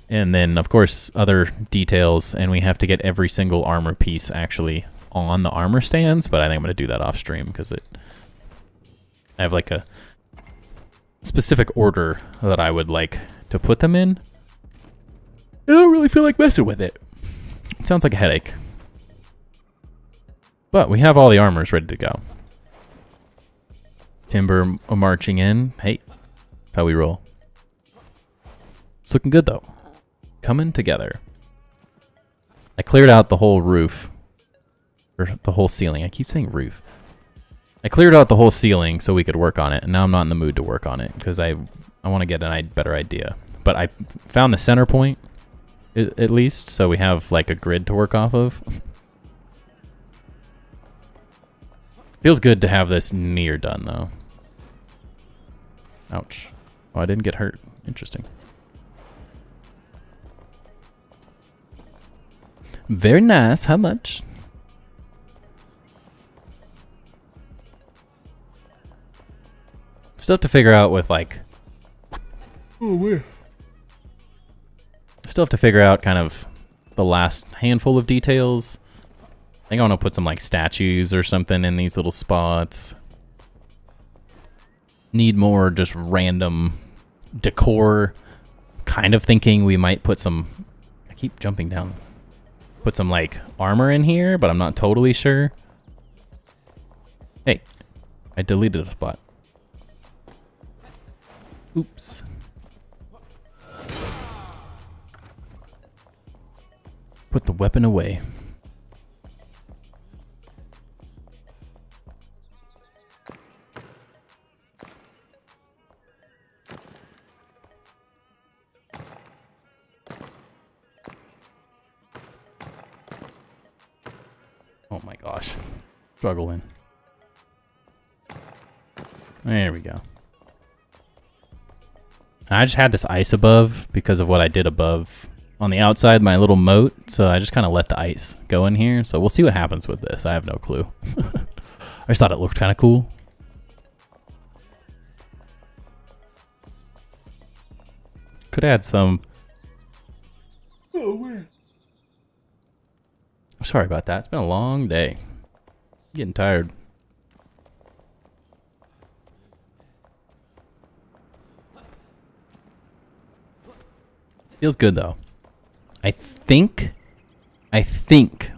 And then, of course, other details, and we have to get every single armor piece actually on the armor stands, but I think I'm going to do that off stream because I have like a specific order that I would like to put them in. I don't really feel like messing with it. It sounds like a headache. But we have all the armors ready to go. Timber marching in. Hey, that's how we roll. It's looking good, though. Coming together. I cleared out the whole roof. Or the whole ceiling. I keep saying roof. I cleared out the whole ceiling so we could work on it. And now I'm not in the mood to work on it. Because I want to get a better idea. But I found the center point. At least. So we have like a grid to work off of. Feels good to have this near done, though. Ouch. Oh, I didn't get hurt. Interesting. Very nice. How much? Still have to figure out with, like... Oh, where? Still have to figure out kind of the last handful of details. I think I want to put some, like, statues or something in these little spots. Need more just random decor. Kind of thinking we might put some... I keep jumping down. Put some, like, armor in here, but I'm not totally sure. Hey, I deleted a spot. Oops. Put the weapon away. Oh my gosh. Struggling. There we go. I just had this ice above because of what I did above on the outside, my little moat. So I just kind of let the ice go in here. So we'll see what happens with this. I have no clue. I just thought it looked kind of cool. Could add some. Oh, man. Sorry about that. It's been a long day. Getting tired. Feels good though. I think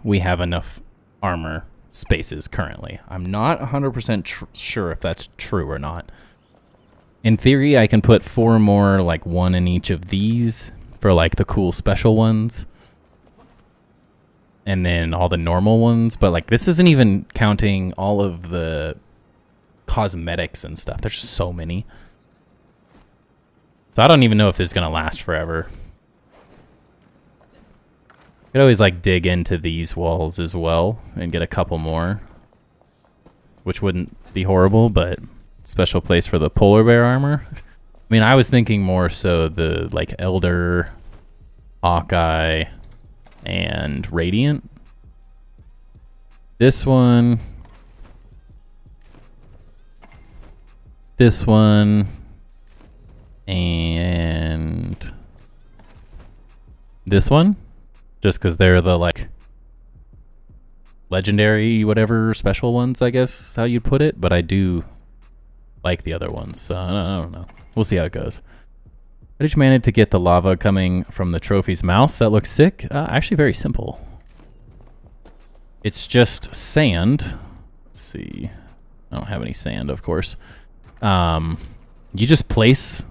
we have enough armor spaces currently. I'm not 100% sure if that's true or not. In theory, I can put 4 more, like 1 in each of these for like the cool special ones. And then all the normal ones, but like this isn't even counting all of the cosmetics and stuff. There's just so many. So I don't even know if this is gonna last forever. Could always like dig into these walls as well and get a couple more, which wouldn't be horrible, but special place for the polar bear armor. I mean, I was thinking more so the like Elder, Hawkeye, and Radiant. This one. This one. And this one. Just because they're the like legendary whatever special ones, I guess is how you'd put it. But I do like the other ones. So I don't know. We'll see how it goes. How did you manage to get the lava coming from the trophy's mouth? That looks sick. Actually, very simple. It's just sand. Let's see. I don't have any sand, of course. You just place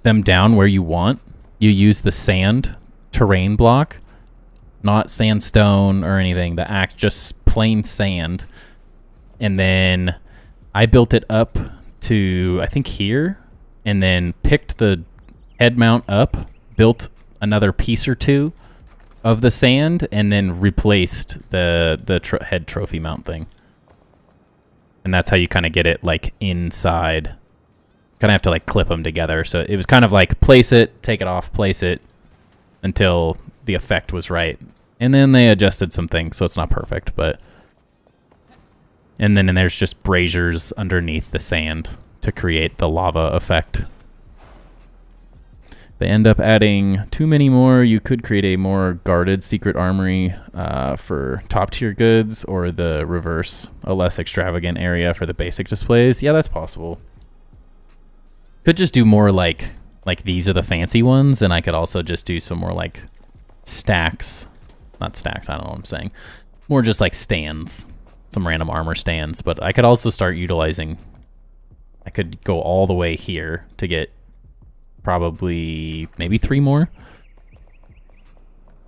them down where you want. You use the sand terrain block, not sandstone or anything. The act just plain sand. And then I built it up to, I think, here. And then picked the head mount up, built another piece or two of the sand, and then replaced the head trophy mount thing. And that's how you kind of get it like inside. Kind of have to like clip them together. So it was kind of like place it, take it off, place it until the effect was right. And then they adjusted some things, so it's not perfect, but. And then there's just braziers underneath the sand to create the lava effect. They end up adding too many more. You could create a more guarded secret armory for top tier goods, or the reverse, a less extravagant area for the basic displays. Yeah, that's possible. Could just do more like these are the fancy ones, and I could also just do some more like stacks. Not stacks, I don't know what I'm saying. more just like stands, some random armor stands. But I could also start utilizing, I could go all the way here to get probably maybe 3 more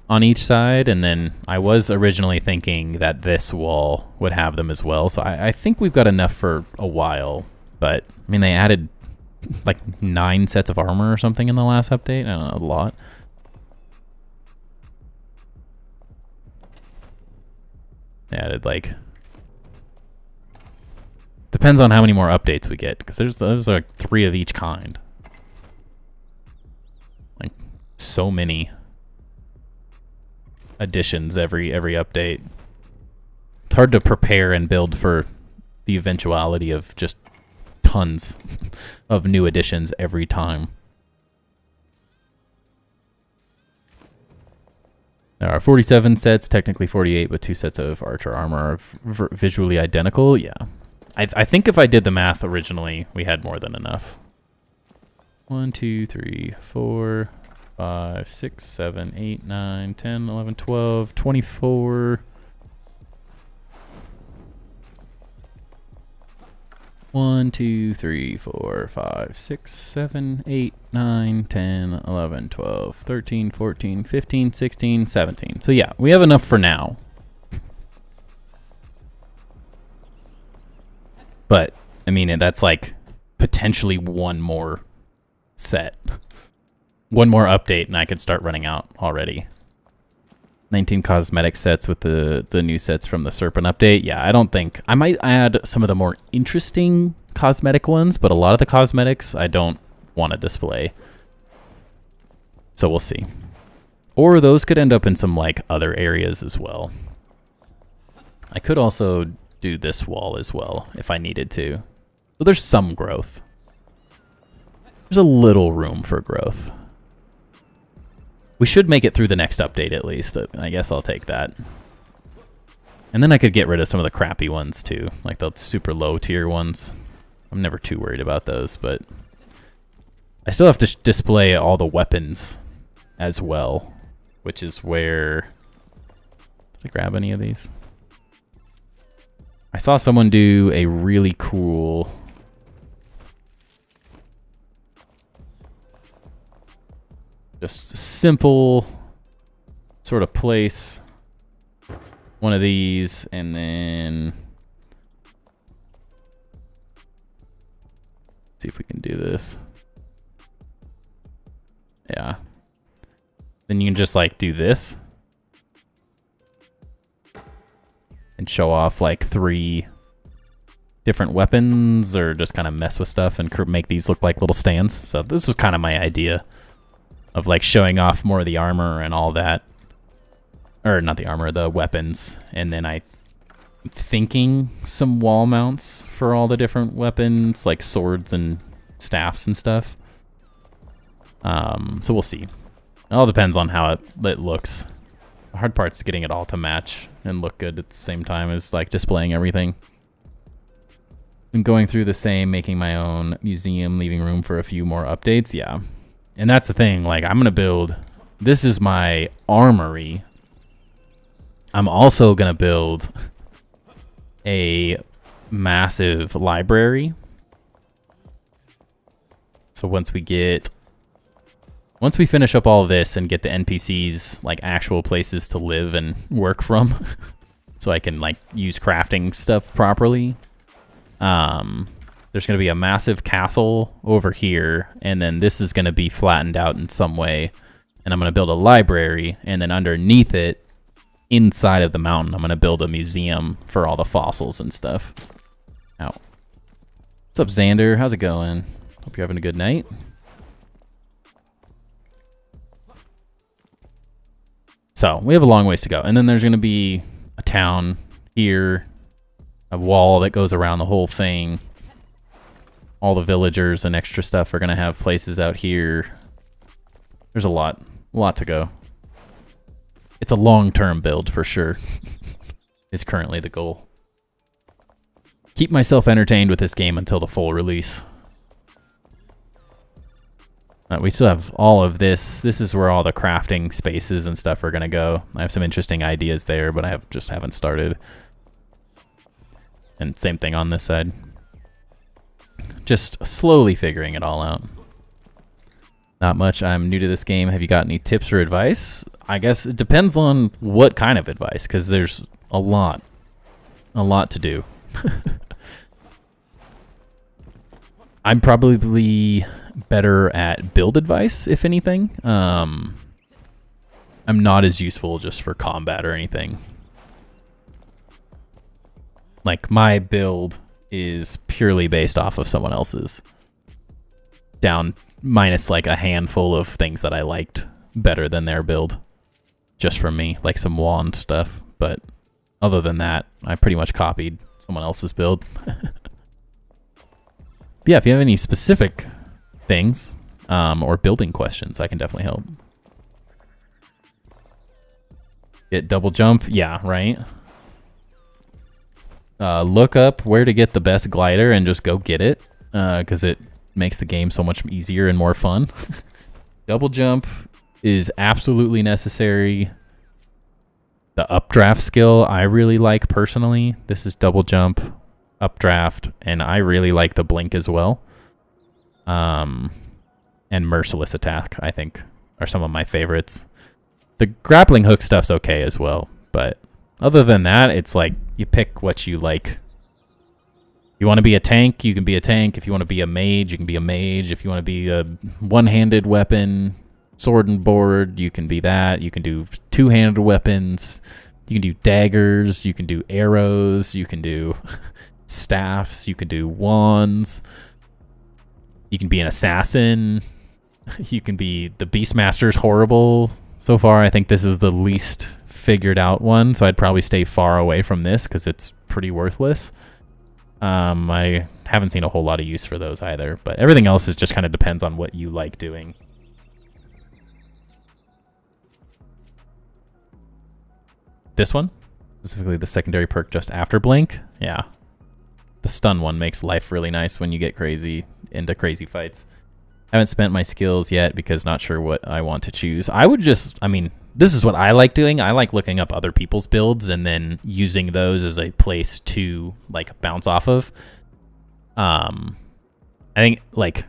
on each side, and then I was originally thinking that this wall would have them as well, so I think we've got enough for a while. But I mean, they added like 9 sets of armor or something in the last update. I don't know, a lot. They added like, depends on how many more updates we get, because there's like 3 of each kind, like so many additions every update. It's hard to prepare and build for the eventuality of just tons of new additions every time. There are 47 sets, technically 48, but 2 sets of archer armor are visually identical. Yeah. I think if I did the math originally, we had more than enough. 1, 2, 3, 4, 5, 6, 7, 8, 9, 10, 11, 12, 24. 1, 2, 3, 4, 5, 6, 7, 8, 9, 10, 11, 12, 13, 14, 15, 16, 17. So yeah, we have enough for now. But, I mean, that's like potentially 1 more set. 1 more update and I could start running out already. 19 cosmetic sets with the new sets from the Serpent update. Yeah, I don't think... I might add some of the more interesting cosmetic ones, but a lot of the cosmetics I don't want to display. So we'll see. Or those could end up in some like other areas as well. I could also do this wall as well if I needed to. So there's some growth. There's a little room for growth. We should make it through the next update at least. I guess I'll take that. And then I could get rid of some of the crappy ones too, like the super low tier ones. I'm never too worried about those, but I still have to display all the weapons as well, which is where... Did I grab any of these? I saw someone do a really cool... just simple sort of place one of these, and then see if we can do this. Yeah. Then you can just like do this and show off like 3 different weapons, or just kind of mess with stuff and make these look like little stands. So this was kind of my idea of like showing off more of the armor and all that. Or not the armor, the weapons. And then I'm thinking some wall mounts for all the different weapons, like swords and staffs and stuff. So we'll see. It all depends on how it looks. The hard part's getting it all to match and look good at the same time as like displaying everything. I'm going through the same, making my own museum, leaving room for a few more updates. Yeah. And that's the thing, like I'm gonna build, this is my armory. I'm also gonna build a massive library. So once we finish up all of this and get the NPCs like actual places to live and work from, so I can like use crafting stuff properly. There's going to be a massive castle over here, and then this is going to be flattened out in some way, and I'm going to build a library, and then underneath it, inside of the mountain, I'm going to build a museum for all the fossils and stuff. Ow. What's up, Xander? How's it going? Hope you're having a good night. So, we have a long ways to go, and then there's going to be a town here, a wall that goes around the whole thing. All the villagers and extra stuff are going to have places out here. There's a lot to go. It's a long-term build for sure. Is currently the goal. I keep myself entertained with this game until the full release. We still have all of this. This is where all the crafting spaces and stuff are going to go. I have some interesting ideas there, but I just haven't started. And same thing on this side. Just slowly figuring it all out. Not much. I'm new to this game. Have you got any tips or advice? I guess it depends on what kind of advice, because there's a lot to do. I'm probably better at build advice, if anything. I'm not as useful just for combat or anything. Like, my build is purely based off of someone else's. Down minus like a handful of things that I liked better than their build. Just from me, like some wand stuff. But other than that, I pretty much copied someone else's build. Yeah, if you have any specific things or building questions, I can definitely help. Get double jump? Yeah, right? Look up where to get the best glider and just go get it, because it makes the game so much easier and more fun. Double jump is absolutely necessary. The updraft skill I really like personally. This is double jump, updraft, and I really like the blink as well. And merciless attack, I think, are some of my favorites. The grappling hook stuff's okay as well, but other than that, it's like you pick what you like. You want to be a tank, you can be a tank. If you want to be a mage, you can be a mage. If you want to be a one-handed weapon, sword and board, you can be that. You can do two-handed weapons. You can do daggers. You can do arrows. You can do staffs. You can do wands. You can be an assassin. You can be... The Beastmaster's horrible. So far, I think this is the least figured out one, so I'd probably stay far away from this because it's pretty worthless. I haven't seen a whole lot of use for those either, but everything else is just kind of depends on what you like doing. This one, specifically the secondary perk just after blink, yeah. The stun one makes life really nice when you get into crazy fights. I haven't spent my skills yet because not sure what I want to choose. I mean, this is what I like doing. I like looking up other people's builds and then using those as a place to like bounce off of. I think like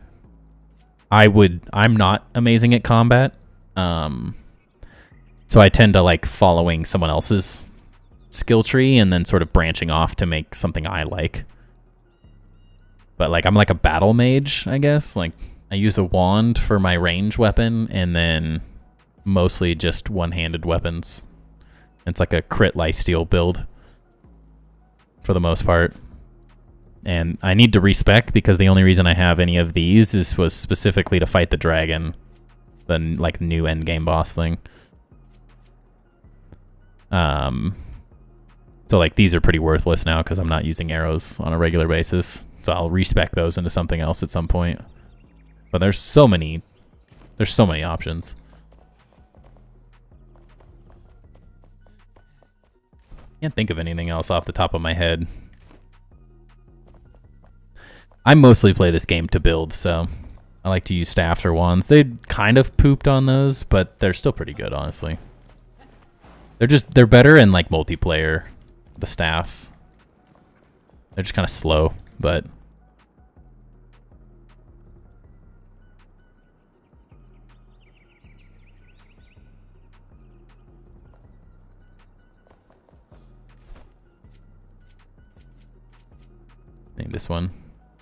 I'm not amazing at combat. So I tend to like following someone else's skill tree and then sort of branching off to make something I like. But like I'm like a battle mage, I guess. Like I use a wand for my range weapon and then mostly just one-handed weapons. It's like a crit lifesteal build for the most part. And I need to respec because the only reason I have any of these was specifically to fight the dragon, the like new endgame boss thing. So like these are pretty worthless now because I'm not using arrows on a regular basis. So I'll respec those into something else at some point. But there's so many options. Can't think of anything else off the top of my head. I mostly play this game to build, so I like to use staffs or wands. They kind of pooped on those, but they're still pretty good, honestly. They're better in like multiplayer, the staffs. They're just kind of slow, but I think this one.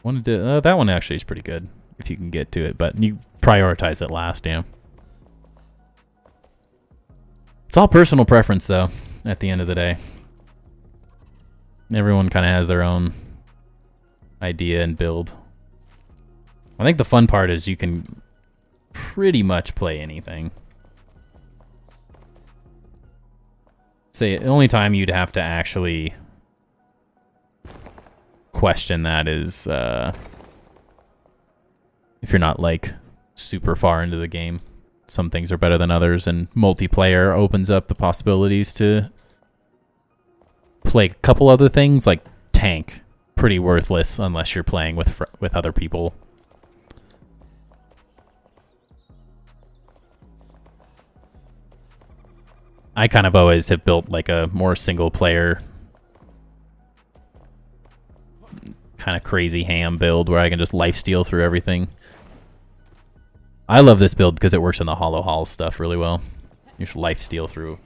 That one actually is pretty good if you can get to it, but you prioritize it last, yeah. It's all personal preference, though, at the end of the day. Everyone kind of has their own idea and build. I think the fun part is you can pretty much play anything. Say, the only time you'd have to actually question that is if you're not like super far into the game. Some things are better than others, and multiplayer opens up the possibilities to play a couple other things, like tank. Pretty worthless unless you're playing with other people. I kind of always have built like a more single player kind of crazy ham build where I can just lifesteal through everything. I love this build because it works in the hollow halls stuff really well. You should lifesteal through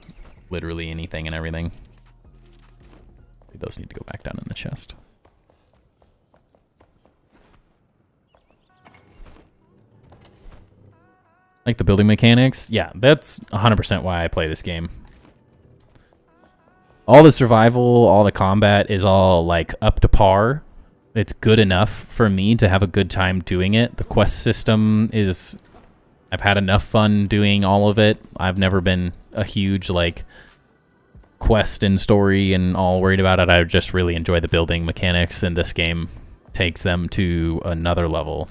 literally anything and everything. Those need to go back down in the chest. Like the building mechanics? Yeah, that's 100% why I play this game. All the survival, all the combat is all like up to par. It's good enough for me to have a good time doing it. The quest system is... I've had enough fun doing all of it. I've never been a huge like quest and story and all worried about it. I just really enjoy the building mechanics, and this game takes them to another level.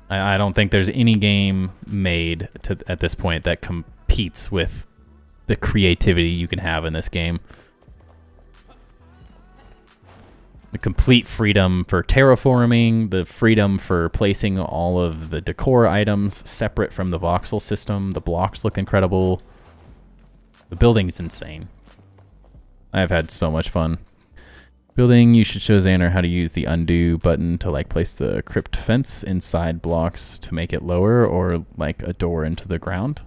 I don't think there's any game made at this point that competes with the creativity you can have in this game. The complete freedom for terraforming, the freedom for placing all of the decor items separate from the voxel system. The blocks look incredible. The building's insane. I've had so much fun. Building, you should show Xander how to use the undo button to like place the crypt fence inside blocks to make it lower, or like a door into the ground.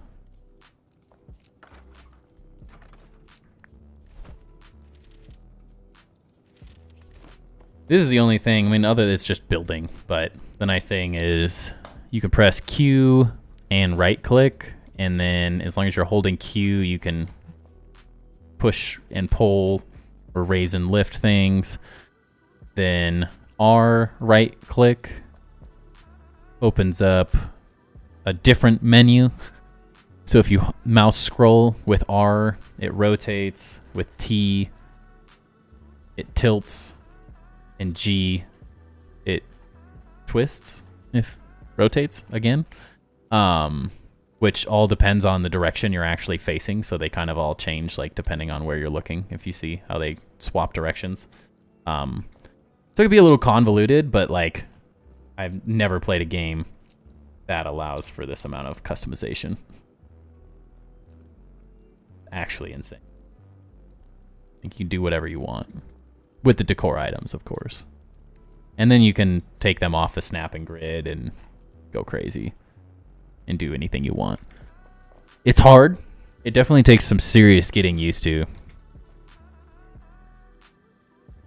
This is the only thing, I mean, other than it's just building, but the nice thing is you can press Q and right click, and then as long as you're holding Q, you can push and pull or raise and lift things. Then R, right click, opens up a different menu. So if you mouse scroll with R, it rotates. With T, it tilts. And G, it twists, if rotates again. Which all depends on the direction you're actually facing, so they kind of all change like depending on where you're looking, if you see how they swap directions. So it could be a little convoluted, but like I've never played a game that allows for this amount of customization. Actually insane. I think you can do whatever you want. With the decor items, of course. And then you can take them off the snapping grid and go crazy and do anything you want. It's hard. It definitely takes some serious getting used to.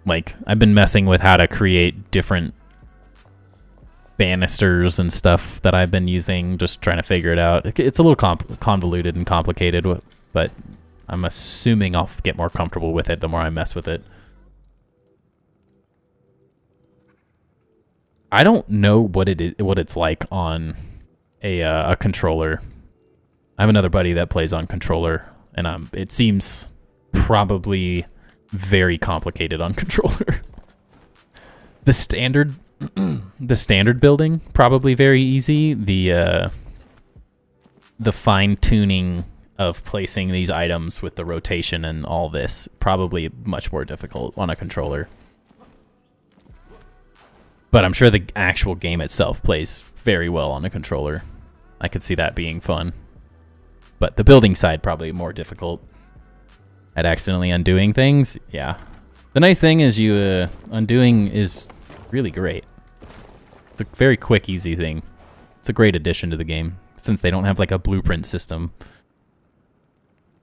Like, I've been messing with how to create different banisters and stuff that I've been using, just trying to figure it out. It's a little convoluted and complicated, but I'm assuming I'll get more comfortable with it the more I mess with it. I don't know what it's like on a controller. I have another buddy that plays on controller, and it seems probably very complicated on controller. The standard building probably very easy. The fine tuning of placing these items with the rotation and all this probably much more difficult on a controller. But I'm sure the actual game itself plays very well on a controller. I could see that being fun. But the building side probably more difficult. At accidentally undoing things, yeah. The nice thing is undoing is really great. It's a very quick, easy thing. It's a great addition to the game, since they don't have like a blueprint system.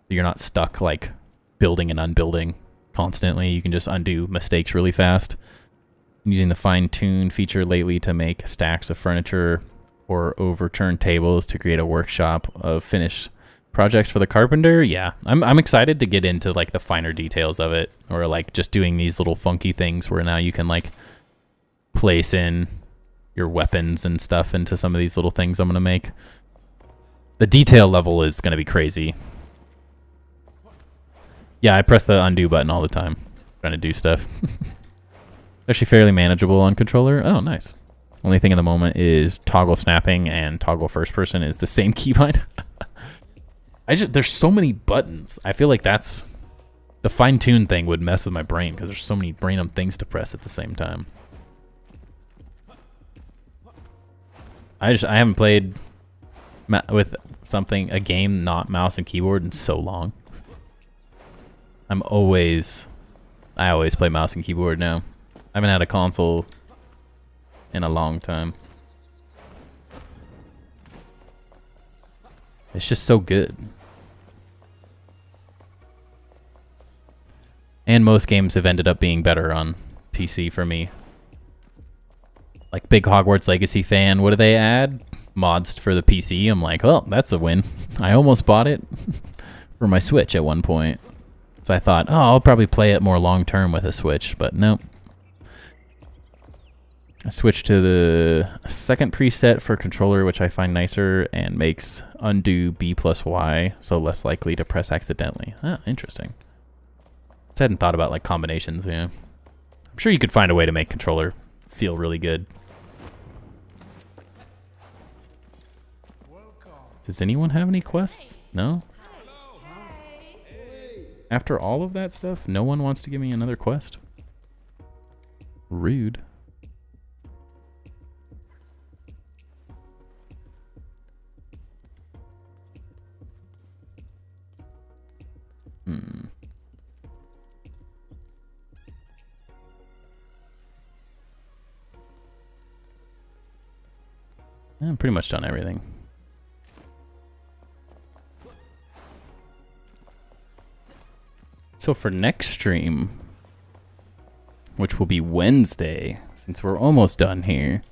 You're not stuck like building and unbuilding constantly. You can just undo mistakes really fast. Using the fine-tune feature lately to make stacks of furniture or overturn tables to create a workshop of finished projects for the carpenter. Yeah, I'm excited to get into like the finer details of it, or like just doing these little funky things where now you can like place in your weapons and stuff into some of these little things I'm gonna make. The detail level is gonna be crazy. Yeah, I press the undo button all the time trying to do stuff. Actually fairly manageable on controller. Oh, nice. Only thing in the moment is toggle snapping and toggle first person is the same keybind. There's so many buttons. I feel like that's the fine-tune thing would mess with my brain because there's so many random things to press at the same time. I haven't played with a game not mouse and keyboard in so long. I always play mouse and keyboard now. I haven't had a console in a long time. It's just so good. And most games have ended up being better on PC for me. Like, big Hogwarts Legacy fan, what do they add? Mods for the PC. I'm like, well, that's a win. I almost bought it for my Switch at one point. So I thought, oh, I'll probably play it more long term with a Switch, but nope. I switched to the second preset for controller, which I find nicer and makes undo B plus Y, so less likely to press accidentally. Ah, interesting. I hadn't thought about like combinations, yeah. I'm sure you could find a way to make controller feel really good. Does anyone have any quests? No? After all of that stuff, no one wants to give me another quest? Rude. I'm pretty much done everything. So for next stream, which will be Wednesday, since we're almost done here,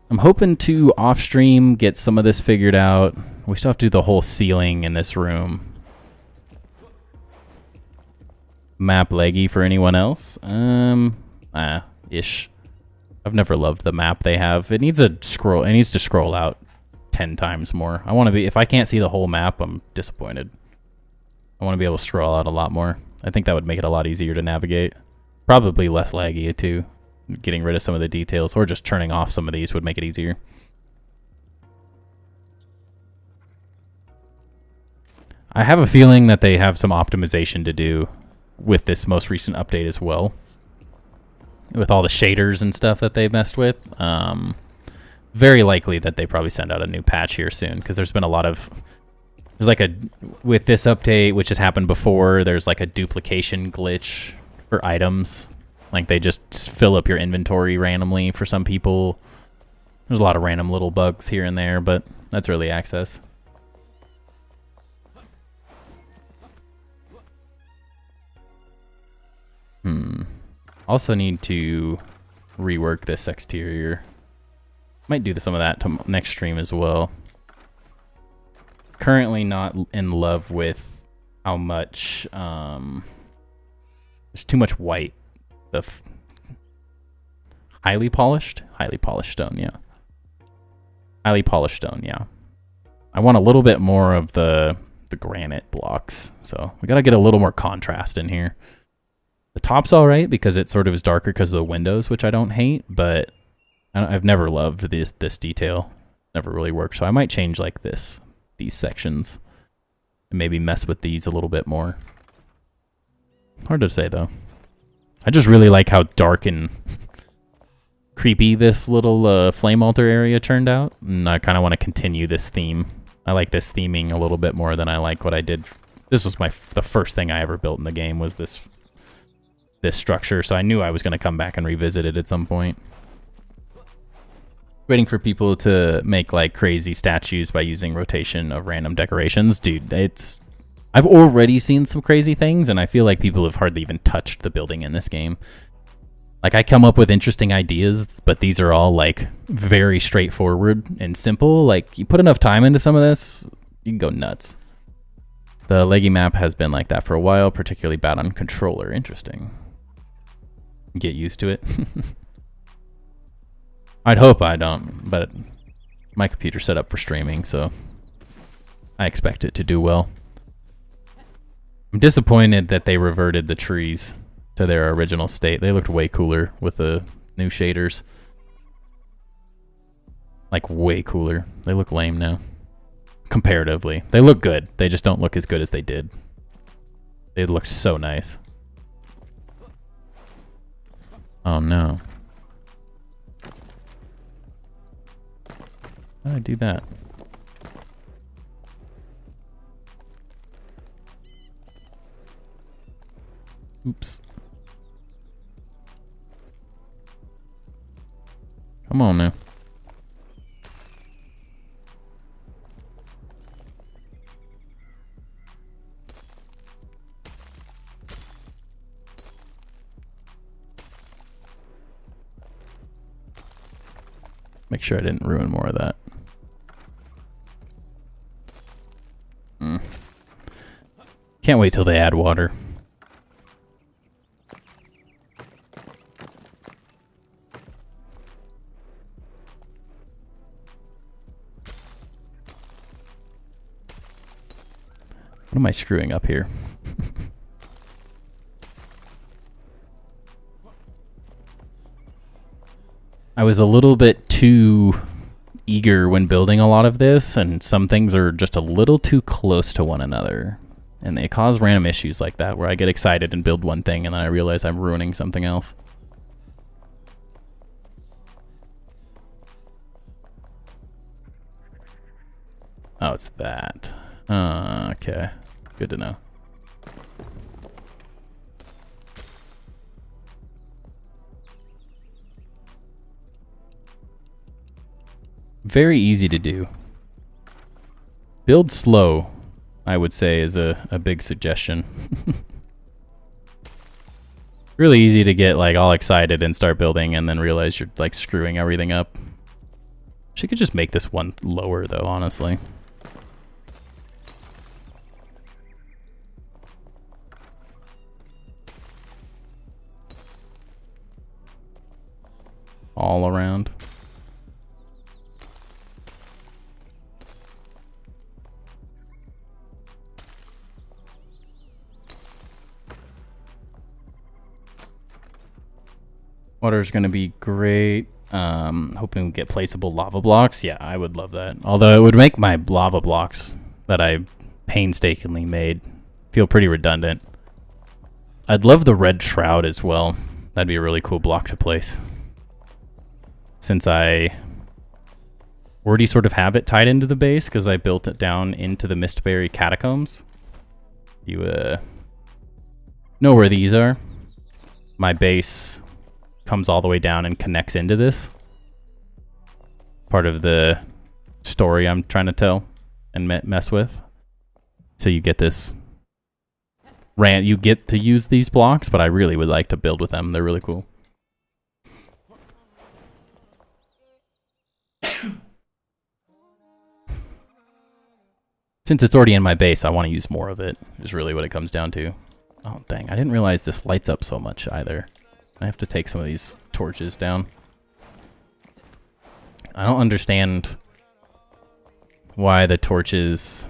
I'm hoping to off-stream get some of this figured out. We still have to do the whole ceiling in this room. Map leggy for anyone else? Ish. I've never loved the map they have. It needs a scroll. It needs to scroll out 10 times more. I want to be. If I can't see the whole map, I'm disappointed. I want to be able to scroll out a lot more. I think that would make it a lot easier to navigate. Probably less laggy too. Getting rid of some of the details or just turning off some of these would make it easier. I have a feeling that they have some optimization to do with this most recent update as well. With all the shaders and stuff that they messed with. Very likely that they probably send out a new patch here soon, because there's been a lot of... There's like a... With this update, which has happened before, there's like a duplication glitch for items. Like they just fill up your inventory randomly for some people. There's a lot of random little bugs here and there, but that's early access. Also need to rework this exterior. Might do some of that to next stream as well. Currently not in love with how much... there's too much white. Highly polished stone, yeah. Highly polished stone, yeah. I want a little bit more of the granite blocks. So we gotta get a little more contrast in here. The top's all right because it sort of is darker because of the windows, which I don't hate, but I've never loved this detail. Never really worked, so I might change like these sections and maybe mess with these a little bit more. Hard to say though. I just really like how dark and creepy this little flame altar area turned out, and I kind of want to continue this theme. I like this theming a little bit more than I like what I did. This was the first thing I ever built in the game was this structure, so I knew I was going to come back and revisit it at some point. Waiting for people to make like crazy statues by using rotation of random decorations. Dude, I've already seen some crazy things, and I feel like people have hardly even touched the building in this game. Like, I come up with interesting ideas, but these are all like very straightforward and simple. Like, you put enough time into some of this, you can go nuts. The leggy map has been like that for a while, particularly bad on controller. Interesting. Get used to it. I'd hope I don't, but my computer's set up for streaming, so I expect it to do well. I'm disappointed that they reverted the trees to their original state. They looked way cooler with the new shaders. Like, way cooler. They look lame now. Comparatively. They look good. They just don't look as good as they did. They looked so nice. Oh no. How did I do that? Oops. Come on now. Make sure I didn't ruin more of that. Can't wait till they add water. What am I screwing up here? I was a little bit too eager when building a lot of this, and some things are just a little too close to one another. And they cause random issues like that, where I get excited and build one thing, and then I realize I'm ruining something else. Oh, it's that. Okay. Good to know. Very easy to do. Build slow, I would say, is a big suggestion. Really easy to get like all excited and start building and then realize you're like screwing everything up. She could just make this one lower though, honestly. All around. Water's gonna be great. Hoping we get placeable lava blocks. Yeah, I would love that. Although it would make my lava blocks that I painstakingly made feel pretty redundant. I'd love the red shroud as well. That'd be a really cool block to place. Since I already sort of have it tied into the base because I built it down into the Mistberry catacombs. You know where these are. My base comes all the way down and connects into this. Part of the story I'm trying to tell and mess with. So you get this you get to use these blocks, but I really would like to build with them. They're really cool. Since it's already in my base, I want to use more of it, is really what it comes down to. Oh, dang. I didn't realize this lights up so much either. I have to take some of these torches down. I don't understand why the torches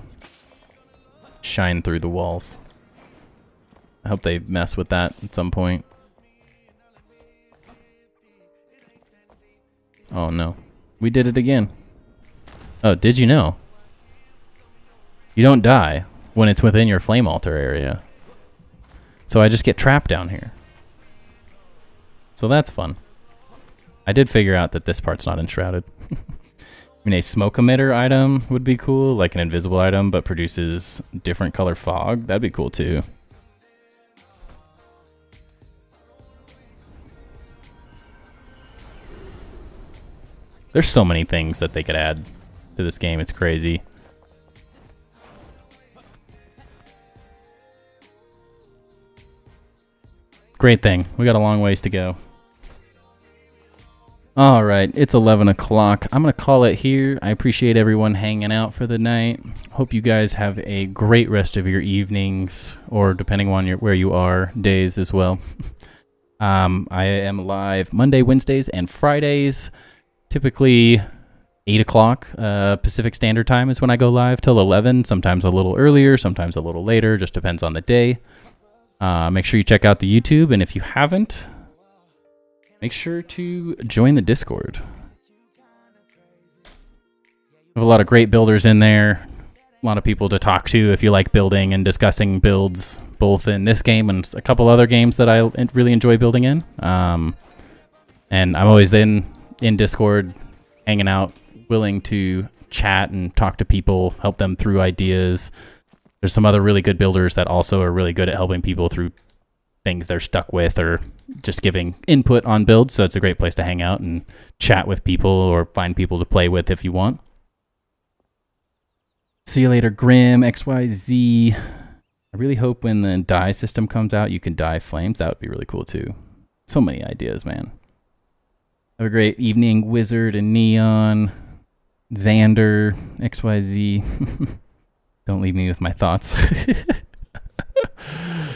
shine through the walls. I hope they mess with that at some point. Oh no. We did it again. Oh, did you know? You don't die when it's within your flame altar area. So I just get trapped down here. So that's fun. I did figure out that this part's not enshrouded. I mean, a smoke emitter item would be cool, like an invisible item, but produces different color fog. That'd be cool too. There's so many things that they could add to this game. It's crazy. Great thing. We got a long ways to go. All right, it's 11 o'clock. I'm going to call it here. I appreciate everyone hanging out for the night. Hope you guys have a great rest of your evenings, or depending on where you are, days as well. I am live Monday, Wednesdays, and Fridays. Typically 8 o'clock Pacific Standard Time is when I go live till 11. Sometimes a little earlier, sometimes a little later. Just depends on the day. Make sure you check out the YouTube, and if you haven't, make sure to join the Discord. We have a lot of great builders in there, a lot of people to talk to if you like building and discussing builds, both in this game and a couple other games that I really enjoy building in. And I'm always in Discord, hanging out, willing to chat and talk to people, help them through ideas. There's some other really good builders that also are really good at helping people through things they're stuck with or just giving input on builds. So it's a great place to hang out and chat with people or find people to play with if you want. See you later, Grim, XYZ. I really hope when the dye system comes out, you can dye flames. That would be really cool too. So many ideas, man. Have a great evening, Wizard and Neon, Xander, XYZ. Don't leave me with my thoughts.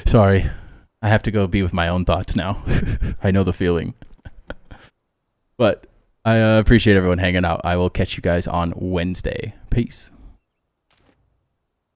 Sorry. I have to go be with my own thoughts now. I know the feeling. But I appreciate everyone hanging out. I will catch you guys on Wednesday. Peace.